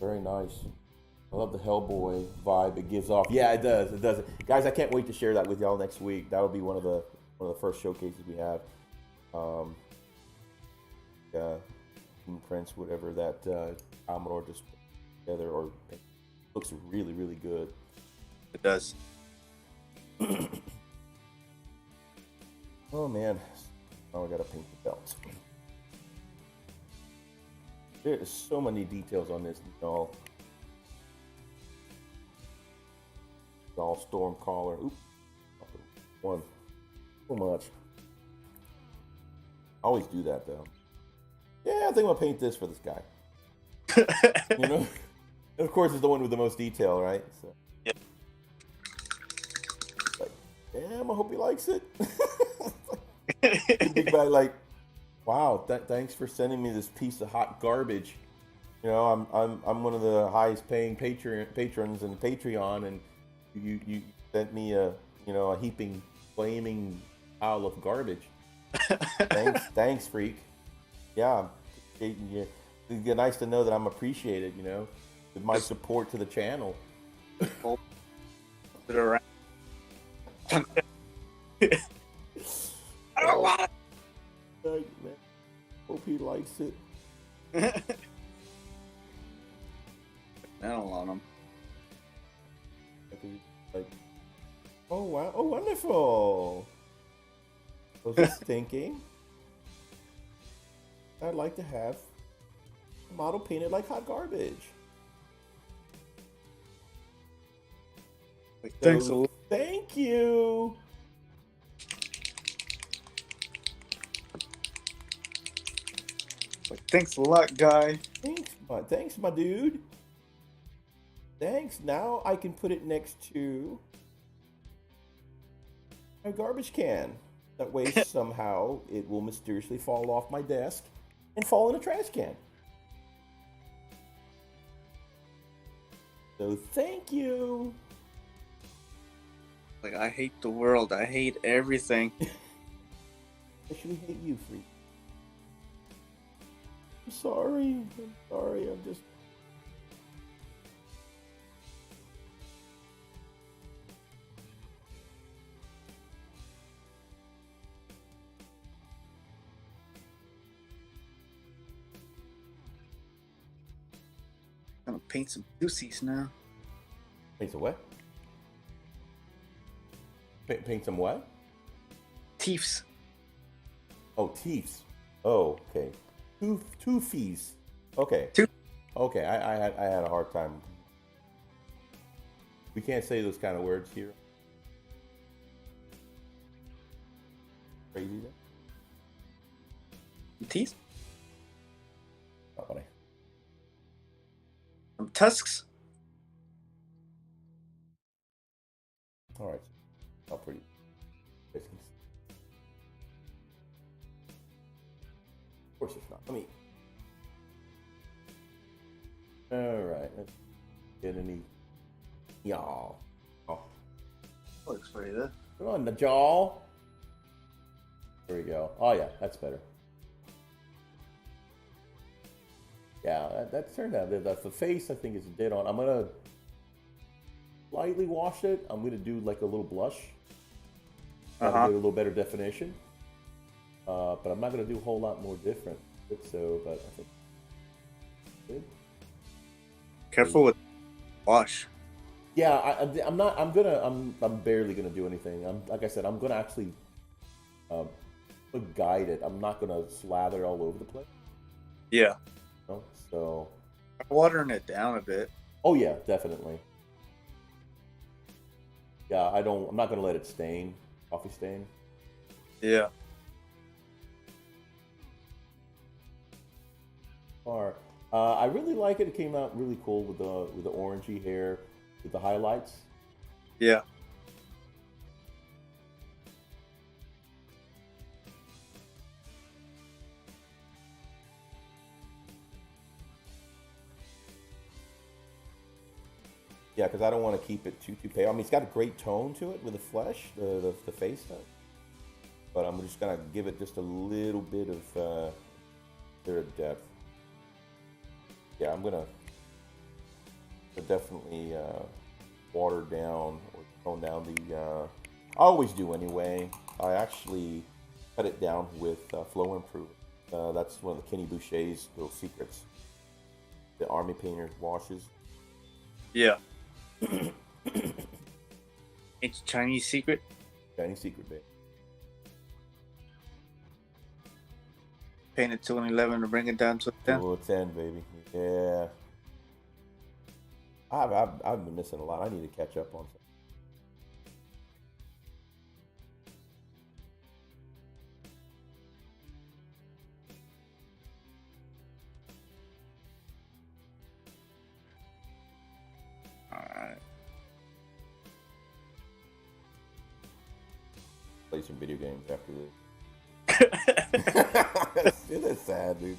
Very nice. I love the Hellboy vibe it gives off. Yeah, it does. It does. Guys, I can't wait to share that with y'all next week. That'll be one of the first showcases we have. Yeah, Prince, whatever that Commodore just put together, or looks really, really good. It does. Oh man, now I gotta paint the belt. There's so many details on this, y'all. All storm collar. Oops, one. So much. I always do that though. Yeah, I think I'll paint this for this guy. You know, and of course, it's the one with the most detail, right? So. Yep. Like, damn, I hope he likes it. Big guy, like, wow, thanks for sending me this piece of hot garbage. You know, I'm one of the highest paying patrons in Patreon, and you sent me a heaping, flaming pile of garbage. Thanks, freak. Yeah, it's nice to know that I'm appreciated. You know, with my support to the channel. Put it around. I don't want it. Hope he likes it. I don't want him. Like, oh wow, oh wonderful. Was this thinking? I'd like to have a model painted like hot garbage. Thanks a lot. Thank you. Thanks a lot, guy. Thanks, my dude. Thanks. Now I can put it next to my garbage can. That way, somehow, it will mysteriously fall off my desk and fall in a trash can. So, thank you. Like, I hate the world. I hate everything. I actually hate you, freak. I'm sorry. I'm sorry. I'm just. I'm gonna paint some juicies now. Paint some what? Paint some what? Teeths. Oh, teeths. Oh, okay. Two fees. Okay. Two. Okay, I had a hard time. We can't say those kind of words here. Crazy that? Teeth? Not funny. Some tusks. All right. Not pretty. Of course it's not. Let me. All right. Let's get any. Y'all. Oh. Looks pretty good. Come on, the jaw. There we go. Oh yeah, that's better. Yeah, that turned out. The face, I think, is dead on. I'm gonna lightly wash it. I'm gonna do like a little blush. Get a little better definition. But I'm not gonna do a whole lot more different. So, but I think good. Careful with wash. Yeah, I'm not. I'm barely gonna do anything. Like I said, I'm gonna actually guide it. I'm not gonna slather all over the place. Yeah. You know? So. Watering it down a bit. Oh yeah, definitely. Yeah, I'm not gonna let it stain. Coffee stain. Yeah. Or, I really like it. It came out really cool with the orangey hair, with the highlights. Yeah. Yeah, because I don't want to keep it too pale. I mean, it's got a great tone to it with the flesh, the face stuff. But I'm just gonna give it just a little bit of depth. Yeah, I'm gonna definitely water down or tone down the. I always do anyway. I actually cut it down with Flow Improver. That's one of the Kenny Boucher's little secrets. The Army Painter washes. Yeah. It's Chinese secret. Chinese secret, babe. Paint it to an 11 to bring it down to a 10. To a 10, baby. Yeah. I've been missing a lot. I need to catch up on something. Alright. Play some video games after this. It is sad, dude.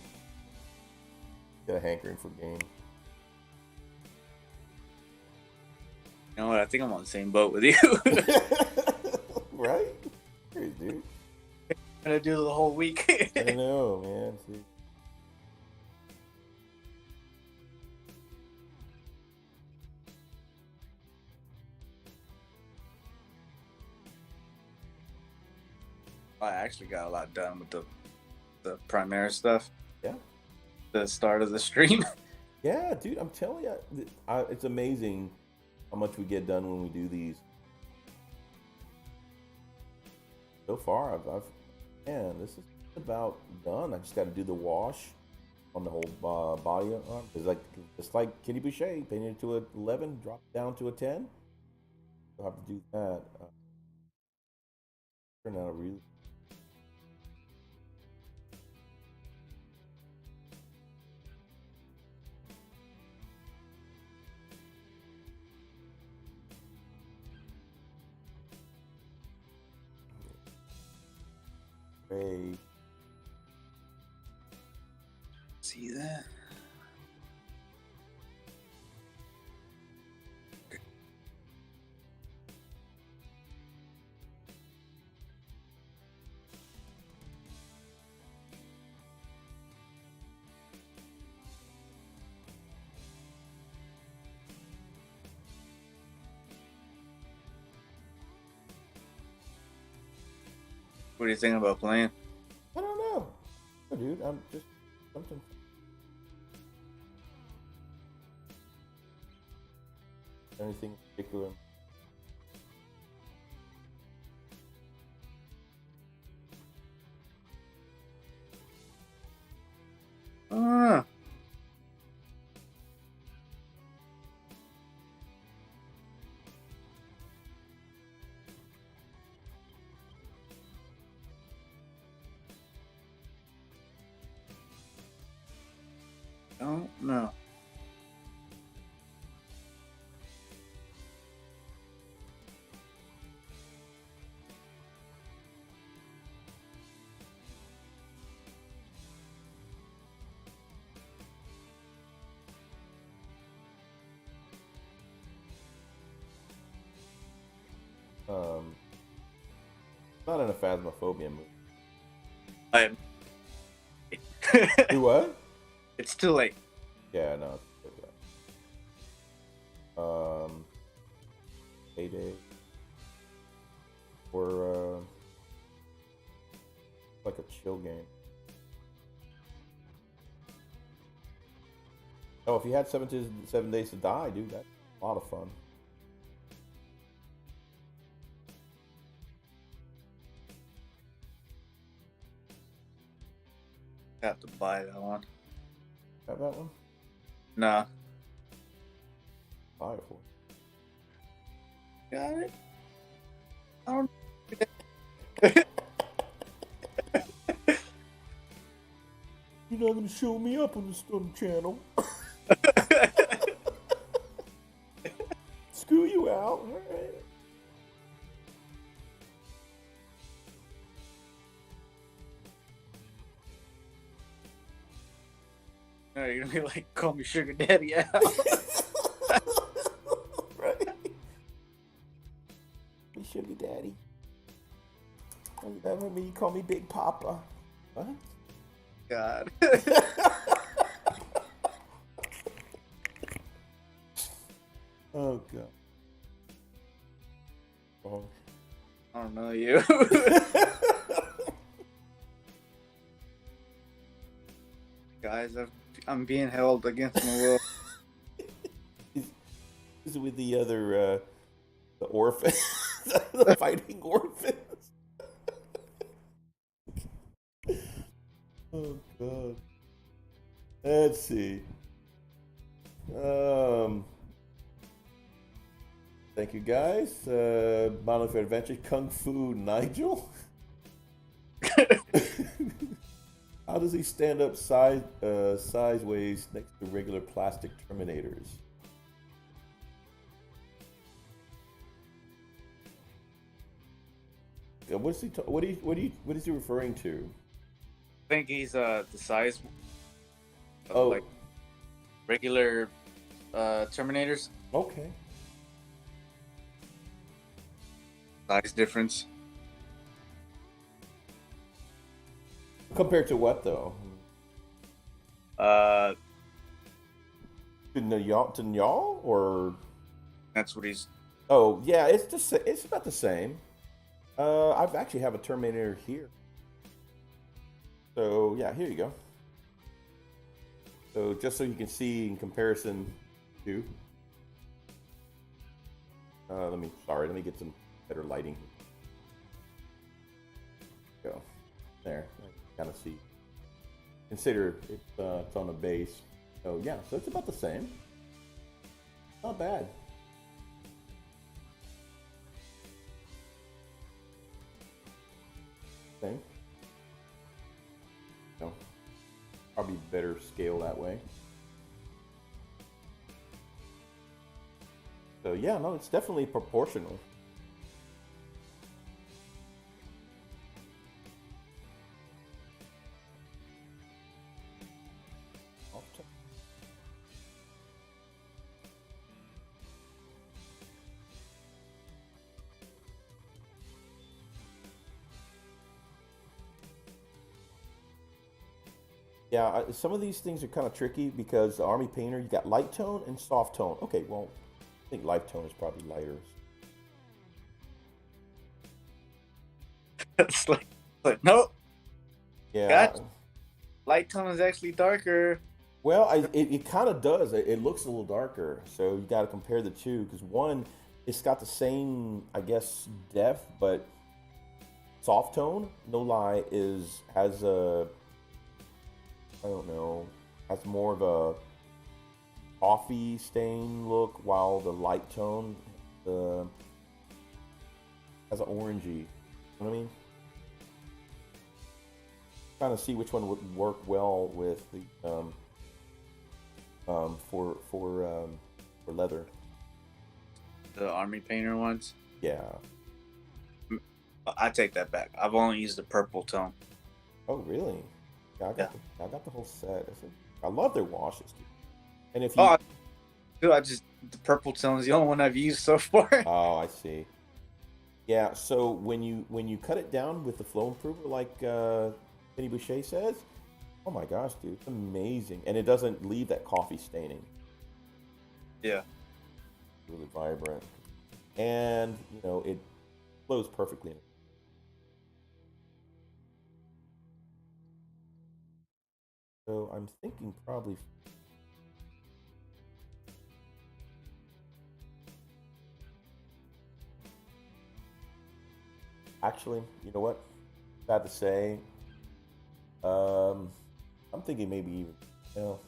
Got a hankering for games. You know what? I think I'm on the same boat with you. Right? Hey, dude. I'm gonna do the whole week. I know, man. See. I actually got a lot done with the Primera stuff. Yeah. The start of the stream. Yeah, dude. I'm telling you, it's amazing how much we get done when we do these. So far, man, this is about done. I just got to do the wash on the whole body arm. It's just like Kenny Boucher, painted it to an 11, drop it down to a 10. I'll have to do that. Turn out a really. Great. See that? What are you thinking about playing? I don't know. Oh, dude, I'm just something. Anything in particular? Ah. Don't know. Not in a Phasmophobia movie. I'm. Do what? It's too late. Yeah, no. Heyday. Or like a chill game. Oh, if you had 7 Days to Die, dude, that's a lot of fun. Have to buy that one. Have that one? Nah. Buy it for. Got it. I don't. You're not gonna show me up on the Stun channel. Screw you out. All right. No, you're gonna be like, call me Sugar Daddy out. Right. Me Sugar Daddy. That would mean you call me Big Papa. What? God. Oh god. Oh. I don't know you. Guys, I'm being held against my will. Is it with the other, the orphans? The fighting orphans? Oh god. Let's see. Thank you guys. Model for Adventure, Kung Fu Nigel. How does he stand up sideways next to regular plastic Terminators? What is he referring to? I think he's the size of Oh, like regular Terminators. okay. Size difference. Compared to what though? Uh, To y'all or? that's what he's. Oh yeah, it's about the same. I've actually have a Terminator here. So yeah, here you go. So just so you can see in comparison to. Let me get some better lighting. Go there. Kind of see. Consider it's on a base. So yeah, so it's about the same. Not bad. Same. No. Probably better scale that way. So yeah, no, it's definitely proportional. Yeah, some of these things are kind of tricky because the Army Painter, you got light tone and soft tone. Okay, well, I think light tone is probably lighter. It's like But nope. Yeah. Got light tone is actually darker. Well, it kind of does. It looks a little darker, so you got to compare the two because one, it's got the same, I guess, depth, but soft tone, no lie, has a, I don't know, has more of a coffee stain look, while the light tone has an orangey. You know what I mean? Trying to see which one would work well with the for leather. The army painter ones. Yeah. I take that back. I've only used the purple tone. Oh really? Yeah, Yeah. I got the whole set. I love their washes, dude. And if you Oh, dude, the purple tone is the only one I've used so far. oh, I see. Yeah. So when you cut it down with the flow improver, like Kenny Boucher says, oh my gosh, dude, it's amazing, and it doesn't leave that coffee staining. Yeah. Really vibrant, and it flows perfectly. So I'm thinking probably. Actually, you know what? Sad to say, I'm thinking maybe even, you know,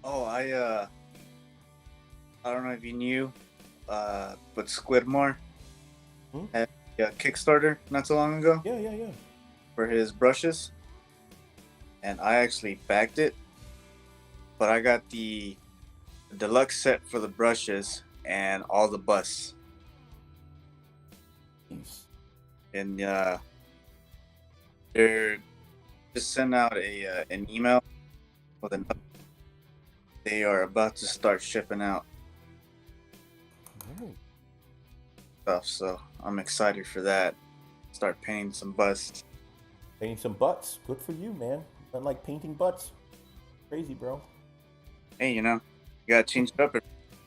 Oh, I don't know if you knew, but Squidmore had a Kickstarter not so long ago. Yeah. For his brushes, and I actually backed it, but I got the deluxe set for the brushes and all the busts. Nice. And they're just sent out an email with an. They are about to start shipping out stuff, so I'm excited for that. Start painting some busts. Painting some butts. Good for you, man. Nothing like painting butts. Crazy, bro. Hey, you gotta change it up.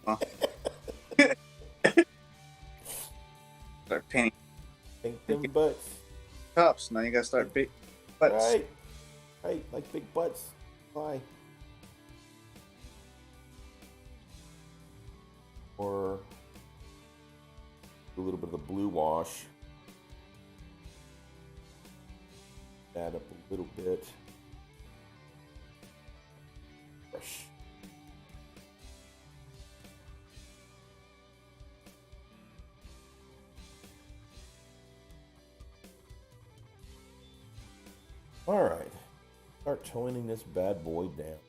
Well. Start painting. Paint them butts. Tops. Now you gotta start big butts. Right. Like big butts. Why? Or a little bit of the blue wash. Add up a little bit. Brush. All right. Start toning this bad boy down.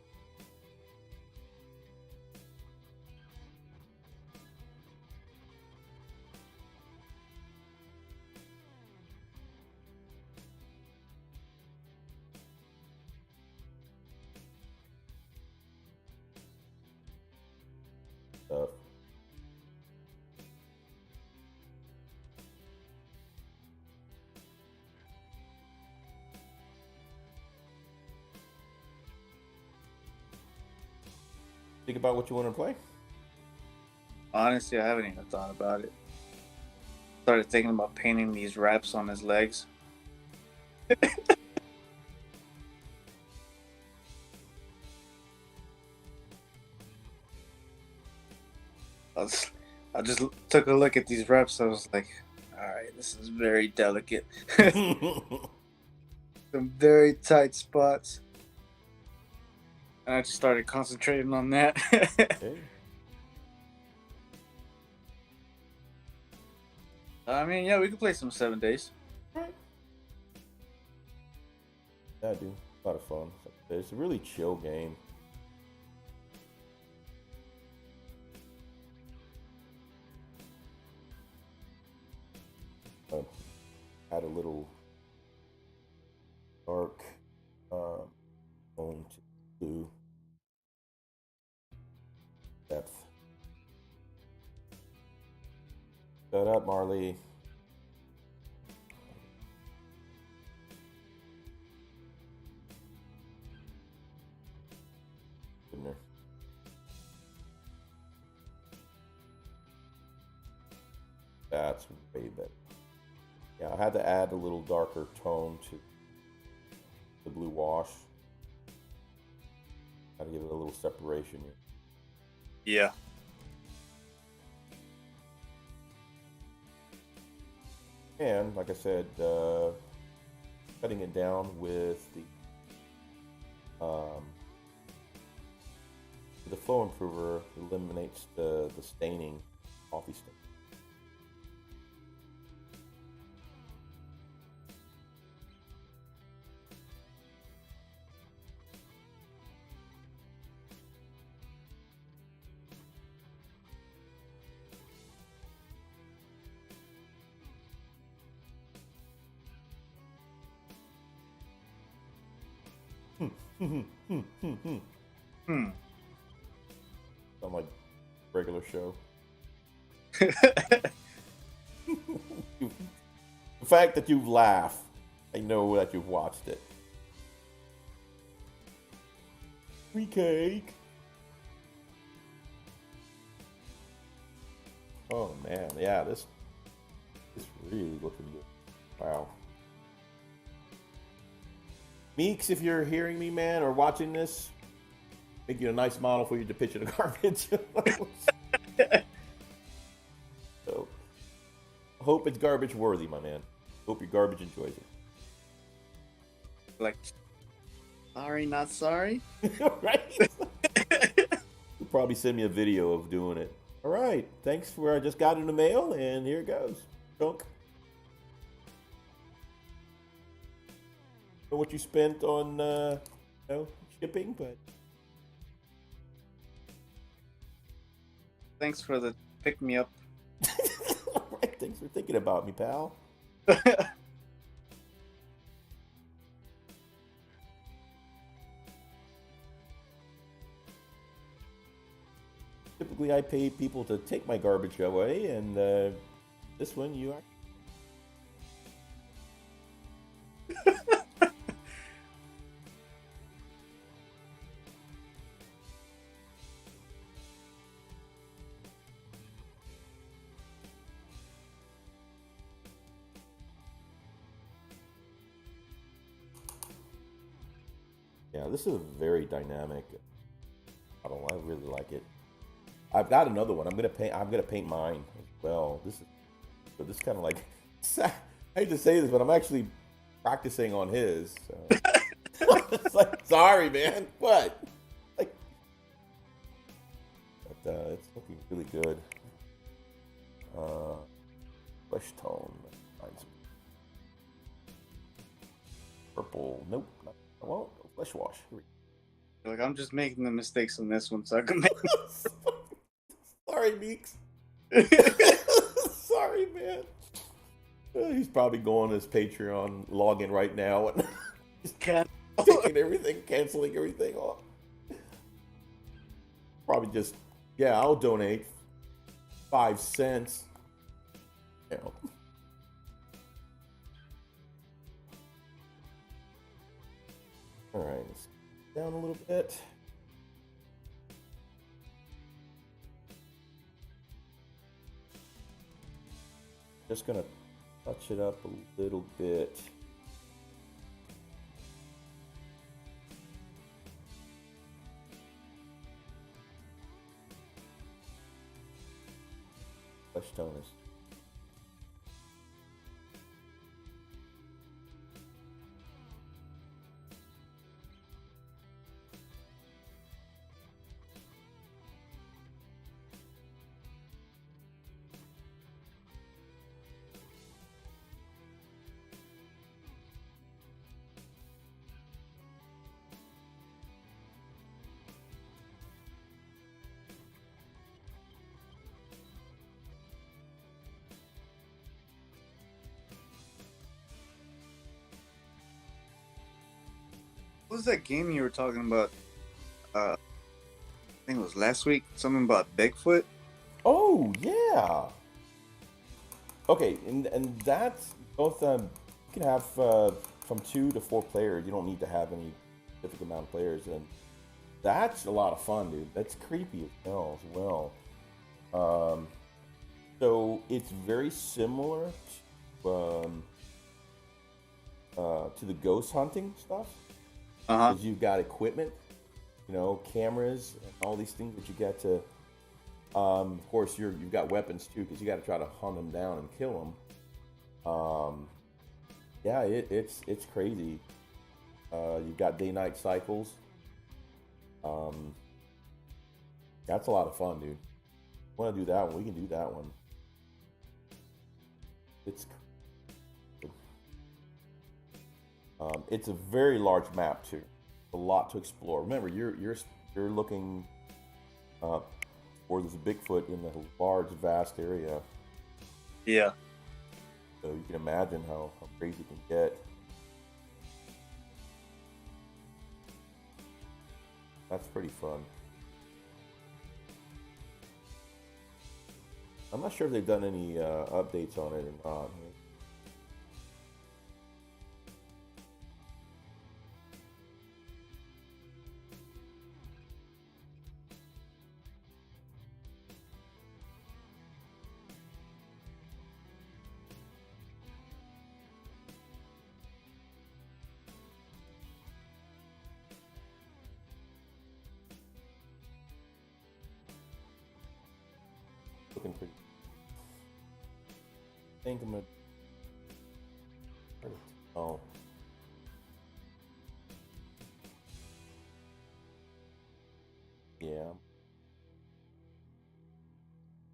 Think about what you want to play. Honestly, I haven't even thought about it. Started thinking about painting these wraps on his legs. I just took a look at these wraps. I was like, all right, this is very delicate. Some very tight spots. And I just started concentrating on that. Okay. I mean, yeah, we could play some 7 days. Yeah, dude. A lot of fun. It's a really chill game. Add a little dark going to blue depth. Shut up, Marley. That's way better. Yeah, I had to add a little darker tone to the blue wash. Got to give it a little separation here. Yeah. And like I said, cutting it down with the flow improver eliminates the staining, coffee stain. On my regular show. The fact that you've laughed, I know that you've watched it. Free cake. Oh man, yeah, this really looking good. Wow. Meeks, if you're hearing me, man, or watching this, make you a nice model for you to pitch in the garbage. So, I hope it's garbage worthy, my man. Hope your garbage enjoys it. Like, sorry, not sorry. Right? You'll probably send me a video of doing it. All right, thanks for I just got it in the mail, and here it goes. Chunk. Know what you spent on shipping, but Thanks for the pick me up. all right, thanks for thinking about me, pal. Typically, I pay people to take my garbage away, and this one you are. Yeah, this is a very dynamic. I don't know, I really like it. I've got another one. I'm gonna paint mine as well. This is kind of like, I hate to say this, but I'm actually practicing on his. So. It's like, sorry, man. What? Like, but it's looking really good. Flesh tone. Find some purple. Nope. I won't. Flesh wash. Here we Like, I'm just making the mistakes on this one, so I can make. Sorry, Meeks. Sorry, man. He's probably going to his Patreon login right now and taking everything, canceling everything off. Probably just, yeah, I'll donate 5 cents. You know. All right, let's down a little bit. Just gonna touch it up a little bit. Flesh tone is. What was that game you were talking about? I think it was last week. Something about Bigfoot. Oh yeah. Okay, and that's both. You can have from 2 to 4 players. You don't need to have any specific amount of players, and that's a lot of fun, dude. That's creepy as hell as well. So it's very similar to the ghost hunting stuff, Uh-huh. because you've got equipment, cameras and all these things that you get to. Of course, you've got weapons too, because you got to try to hunt them down and kill them. Yeah, it's crazy. You've got day-night cycles. That's a lot of fun, dude. Want to do that one? We can do that one. It's a very large map too. A lot to explore. Remember, you're looking for this Bigfoot in a large, vast area. Yeah. So you can imagine how crazy it can get. That's pretty fun. I'm not sure if they've done any updates on it or not. Looking pretty. I think I'm gonna. Oh. Yeah.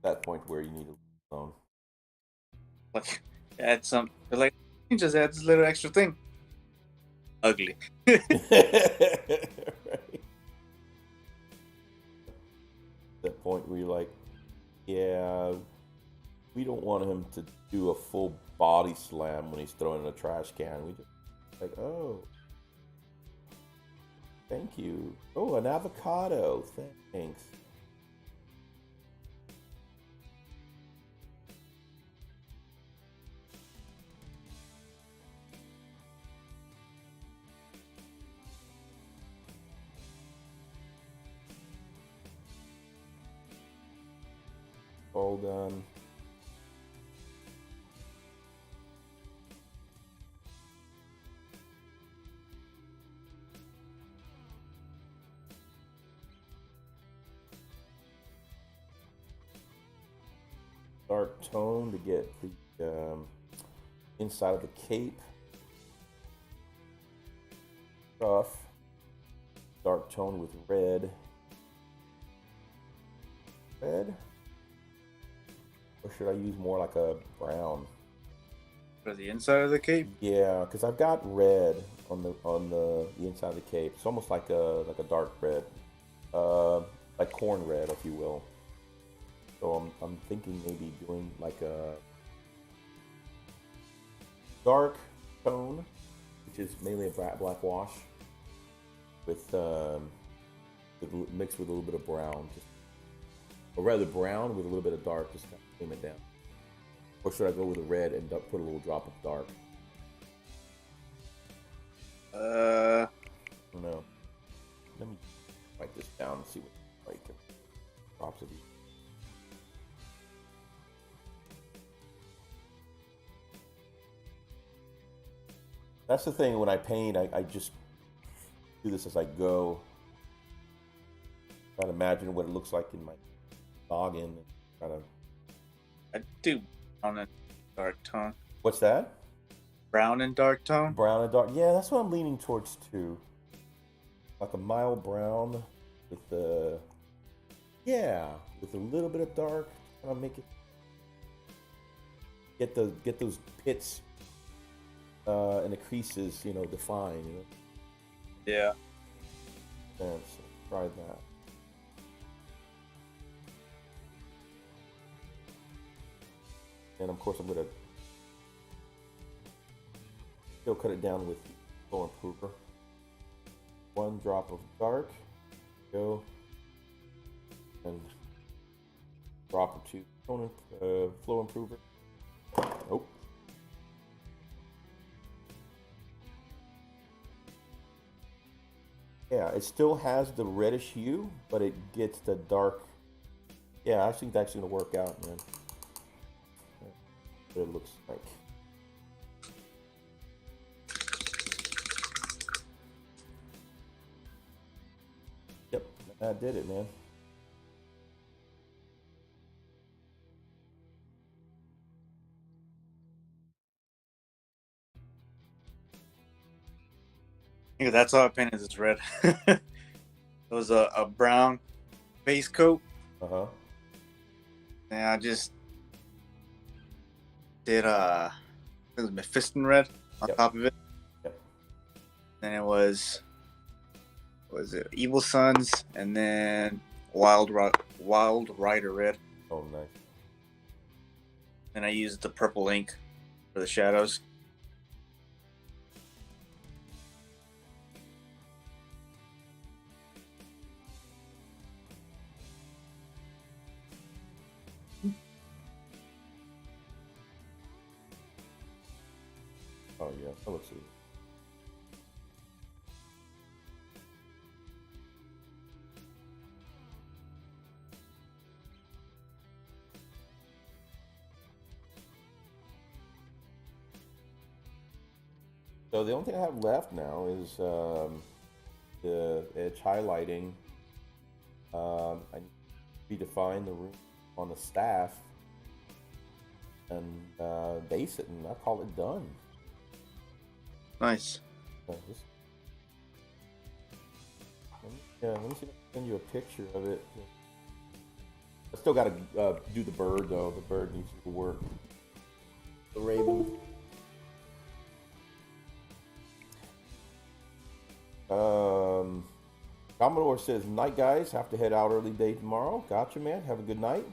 That point where you need a phone. Like, add some. They're like, you just add this little extra thing. Ugly. Right. That point where you're like, yeah, we don't want him to do a full body slam when he's throwing in a trash can. We just like, oh, thank you. Oh, an avocado. Thanks. All done. Dark tone to get the inside of the cape. Rough. Dark tone with red. Red? Or should I use more like a brown? For the inside of the cape? Yeah, because I've got red on the inside of the cape. It's almost like a dark red, like corn red, if you will. So I'm thinking maybe doing like a dark tone, which is mainly a black wash, with mixed with a little bit of brown, or rather brown with a little bit of dark, just kind of tame it down. Or should I go with a red and put a little drop of dark? I don't know. Let me write this down and see what like drops of these. That's the thing, when I paint, I just do this as I go. Try to imagine what it looks like in my noggin. And try to... I do brown and dark tone. What's that? Brown and dark tone? Brown and dark. Yeah, that's what I'm leaning towards too. Like a mild brown with the... Yeah, with a little bit of dark. I'll make it... Get those pits and the creases, defined. Yeah. So try that. And of course, I'm gonna still cut it down with flow improver. One drop of dark, go, and drop or two flow improver. Nope. Yeah, it still has the reddish hue, but it gets the dark. Yeah, I think that's gonna work out, man. what it looks like. Yep, that did it, man. Yeah, that's all I painted is red. It was a brown base coat. Uh-huh. And I just did it was Mephiston red on Yep. top of it. Yep. Then it was it Evil Sons, and then Wild Rider red. Oh, nice. And I used the purple ink for the shadows. Oh yeah, that looks sweet. So the only thing I have left now is the edge highlighting. I need to redefine the room on the staff and base it, and I'll call it done. Nice. So just, let me see if I can send you a picture of it. I still got to do the bird though. The bird needs to work. The raven. Commodore says, night guys, have to head out early day tomorrow. Gotcha, man. Have a good night.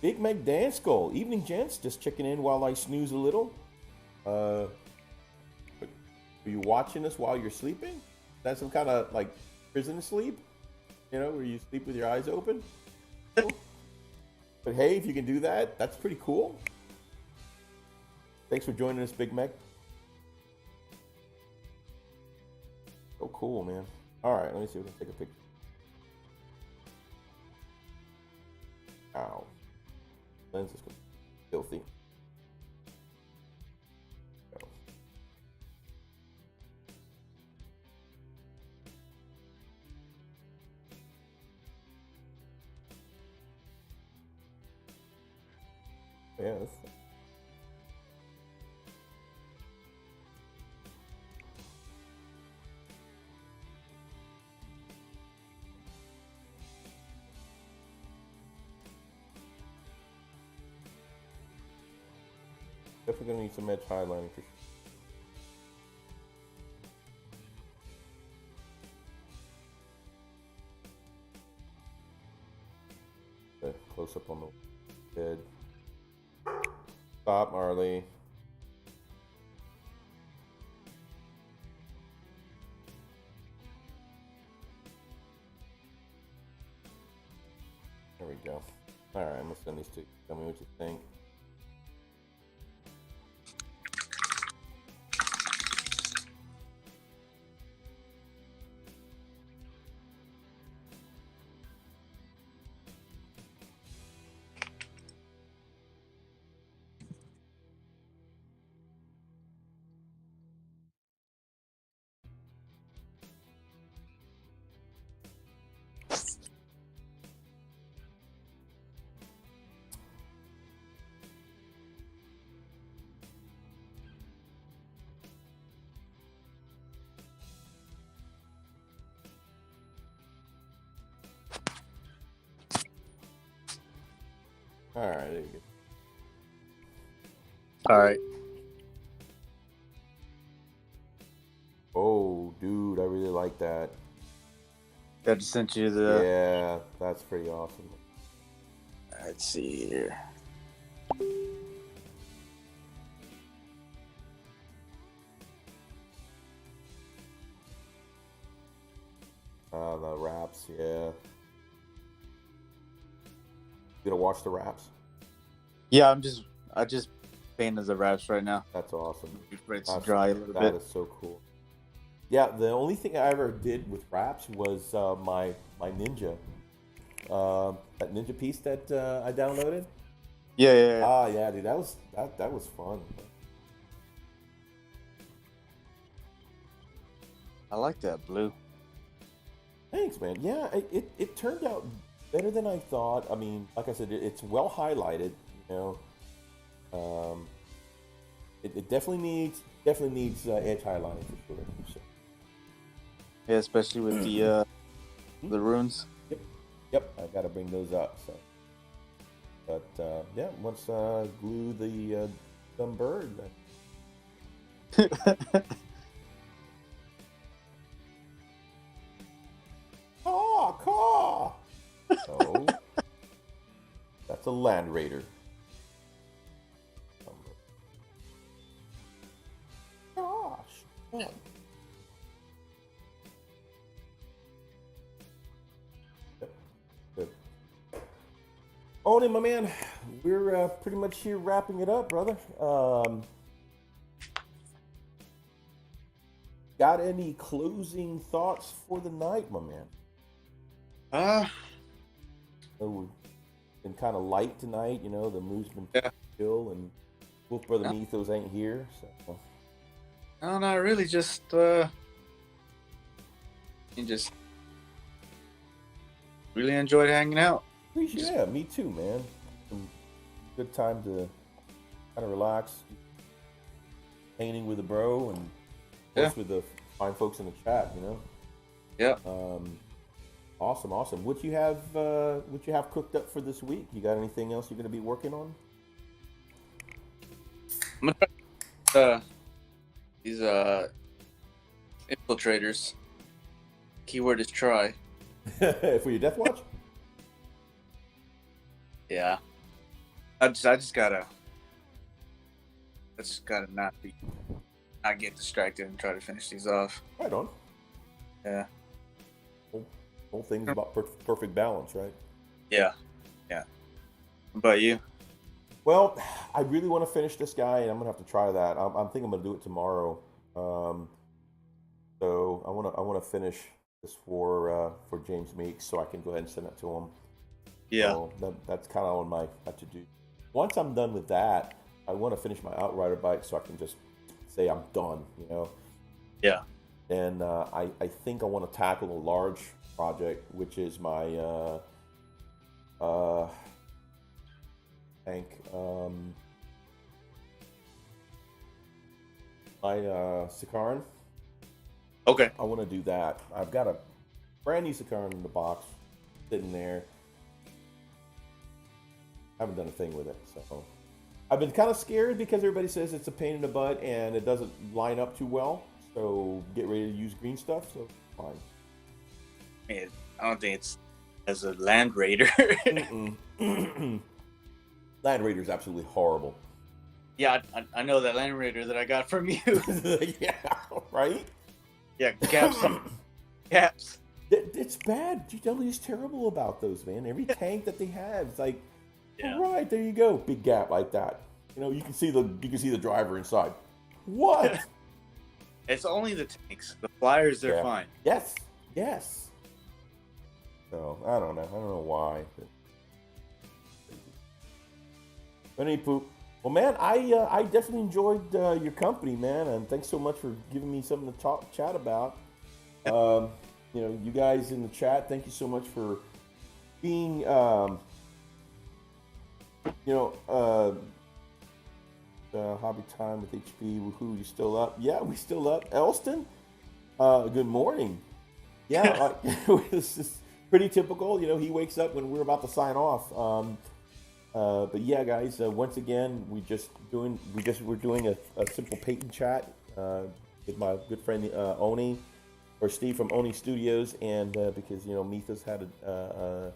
Big Meg Dance Skull. Evening, gents. Just checking in while I snooze a little. Are you watching us while you're sleeping? That's some kind of like prison sleep? You know, where you sleep with your eyes open? But hey, if you can do that, that's pretty cool. Thanks for joining us, Big Meg. So cool, man. All right, let me see if we can take a picture. Ow. Lens is filthy. Go. Yeah, that's... Definitely gonna need some edge highlighting for sure. Close up on the head. Stop, Marley. There we go. All right, I'm gonna send these two. Tell me what you think. All right, there you go. All right. Oh, dude, I really like that. I just sent you the. Yeah, that's pretty awesome. Let's see here. The wraps, yeah. You gonna watch the wraps? Yeah, I just painted the wraps right now. That's awesome. For it to dry a little bit. That is so cool. Yeah, the only thing I ever did with wraps was my ninja. That ninja piece that I downloaded. Yeah, yeah, yeah. Ah, yeah, dude, that was fun. I like that blue. Thanks, man. Yeah, it turned out better than I thought. I mean, like I said, it's well highlighted. You know, um, it definitely needs edge highlighting for sure. So, Yeah, especially with the runes. yep, yep, I got to bring those up. So, but yeah, once glue the dumb bird. Caw. Oh, that's a Land Raider. Gosh. Man. Good. Owen, my man, we're pretty much here wrapping it up, brother. Got any closing thoughts for the night, my man? Oh, we've been kind of light tonight. You know, the mood's been Yeah. chill, and Wolf Brother Yeah. Mythos ain't here, so. No, not really. Just you just really enjoyed hanging out. Yeah, me too, man. Some good time to kind of relax, painting with a bro, and of course with the fine folks in the chat. You know. Yeah. Awesome. What you have cooked up for this week? You got anything else you're going to be working on? I'm gonna try these infiltrators. Keyword is try. For your Death Watch? Yeah. I just gotta not get distracted and try to finish these off. Right on. Yeah. Whole thing's about perfect balance, right? Yeah. Yeah. What about you? Well, I really want to finish this guy, and I'm gonna have to try that. I'm thinking I'm gonna do it tomorrow. So I want to finish this for James Meeks, so I can go ahead and send it to him. Yeah. So that's kind of on my to do. Once I'm done with that, I want to finish my Outrider bike, so I can just say I'm done. You know. Yeah. And I think I want to tackle a large project, which is my tank. My Sikaran. Okay. I want to do that. I've got a brand new Sikaran in the box sitting there. Haven't done a thing with it, so I've been kind of scared because everybody says it's a pain in the butt and it doesn't line up too well. So get ready to use green stuff. So fine. Man, I don't think it's as a Land Raider. Land Raider is absolutely horrible. Yeah, I know that Land Raider that I got from you. Yeah, right? Yeah, gaps. Gaps. It's bad. GW is terrible about those, man. Every tank that they have, it's like, all right, there you go, big gap like that. You know, you can see the driver inside. What? It's only the tanks. The flyers, they're fine. Yes. So I don't know why. But any poop. Well, man, I definitely enjoyed your company, man, and thanks so much for giving me something to chat about. You know, you guys in the chat, thank you so much for being, hobby time with HP. Woohoo! You still up? Yeah, we still up. Elston, good morning. Yeah, this is pretty typical. You know, he wakes up when we're about to sign off. But yeah, guys, once again, we're doing a simple paint chat with my good friend Oni, or Steve from Oni Studios, and because Mythos had a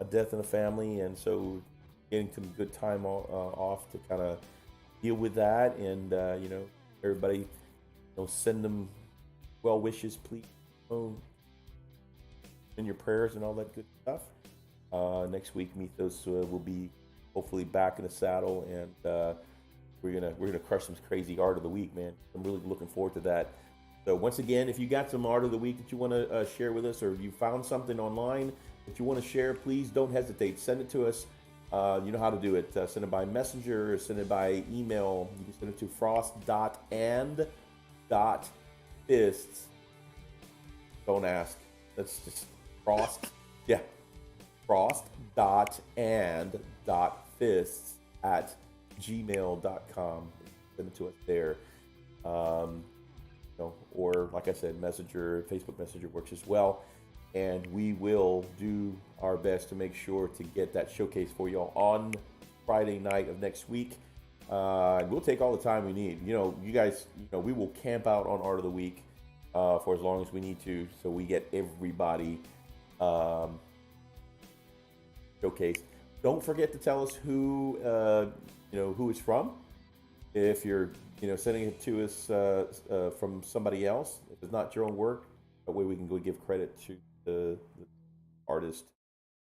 death in the family, and so getting some good time off to kind of deal with that, and everybody, send them well wishes, please, in your prayers and all that good stuff. Next week, Mythos will be hopefully back in the saddle, and we're gonna crush some crazy art of the week, man. I'm really looking forward to that. So once again, if you got some art of the week that you want to share with us, or you found something online that you want to share, please don't hesitate. Send it to us. You know how to do it. Send it by messenger, send it by email. You can send it to frost.and.fists. Don't ask. That's just frost. Yeah. frost.and.fists@gmail.com. Send it to us there. Or like I said, Messenger, Facebook Messenger works as well. And we will do our best to make sure to get that showcase for y'all on Friday night of next week. We'll take all the time we need. You guys, we will camp out on Art of the Week for as long as we need to, so we get everybody showcased. Don't forget to tell us who it's from. If you're sending it to us from somebody else, if it's not your own work, that way we can go give credit to the artist.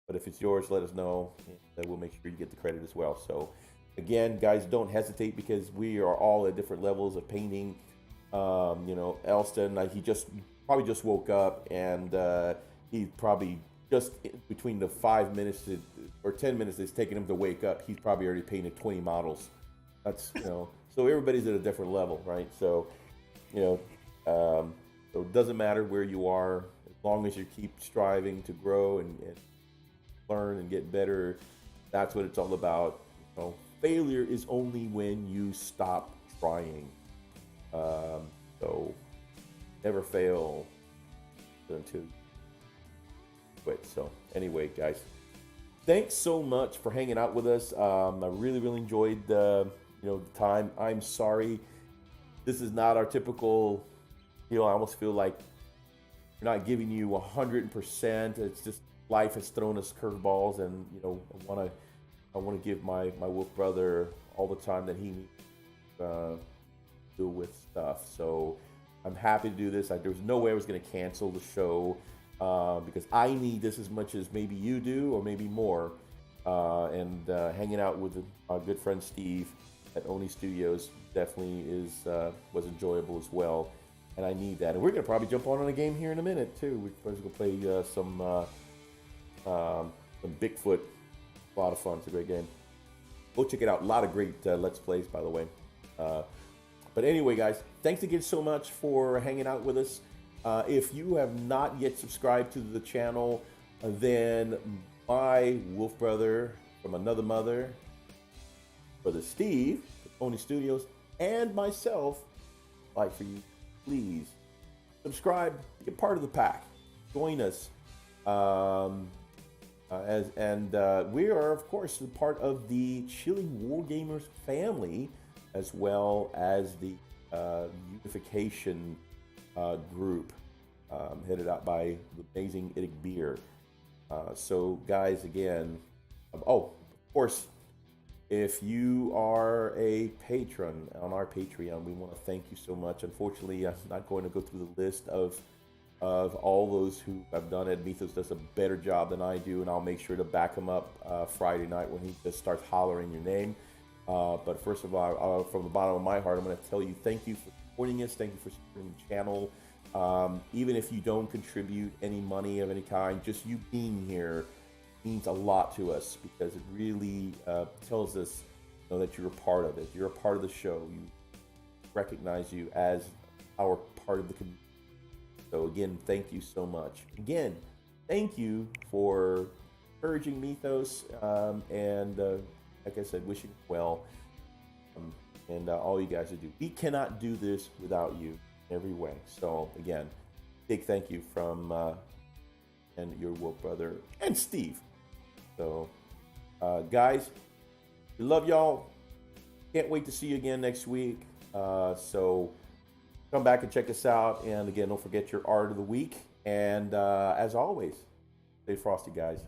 But if it's yours, let us know, and we'll make sure you get the credit as well. So again, guys, don't hesitate, because we are all at different levels of painting. Elston, he probably just woke up, and he probably just between the 5 minutes or 10 minutes it's taking him to wake up, he's probably already painted 20 models. That's so everybody's at a different level, right? So so it doesn't matter where you are, as long as you keep striving to grow and learn and get better. That's what it's all about. Failure is only when you stop trying. So never fail until you quit. So anyway, guys, thanks so much for hanging out with us. I really enjoyed the time. I'm sorry, this is not our typical. I almost feel like we're not giving you 100%. It's just life has thrown us curveballs, and I want to give my wolf brother all the time that he needs to deal with stuff. So I'm happy to do this. There was no way I was going to cancel the show because I need this as much as maybe you do, or maybe more. And hanging out with our good friend Steve at Oni Studios definitely was enjoyable as well. And I need that. And we're going to probably jump on a game here in a minute, too. We're going to play some Bigfoot. A lot of fun. It's a great game. Go check it out. A lot of great Let's Plays, by the way. But anyway, guys, thanks again so much for hanging out with us. If you have not yet subscribed to the channel, then my wolf brother from another mother, Brother Steve, Oni Studios, and myself, like for you, please subscribe, be a part of the pack, join us. We are, of course, part of the Chili Wargamers family, as well as the Unification group, headed out by the amazing IDICBeer. So, guys, again, of course, if you are a patron on our Patreon, we want to thank you so much. Unfortunately, I'm not going to go through the list of all those who have done it. Mythos does a better job than I do, and I'll make sure to back him up Friday night when he just starts hollering your name. But first of all, from the bottom of my heart, I'm going to tell you thank you for supporting us. Thank you for supporting the channel. Even if you don't contribute any money of any kind, just you being here means a lot to us, because it really tells us that you're a part of it. You're a part of the show. You recognize you as our part of the community. So again, thank you so much. Again, thank you for encouraging Mythos, and like I said, wishing well, and all you guys do. We cannot do this without you in every way. So again, big thank you from and your wolf brother and Steve. So guys, we love y'all. Can't wait to see you again next week. So come back and check us out. And again, don't forget your Art of the Week. And as always, stay frosty, guys.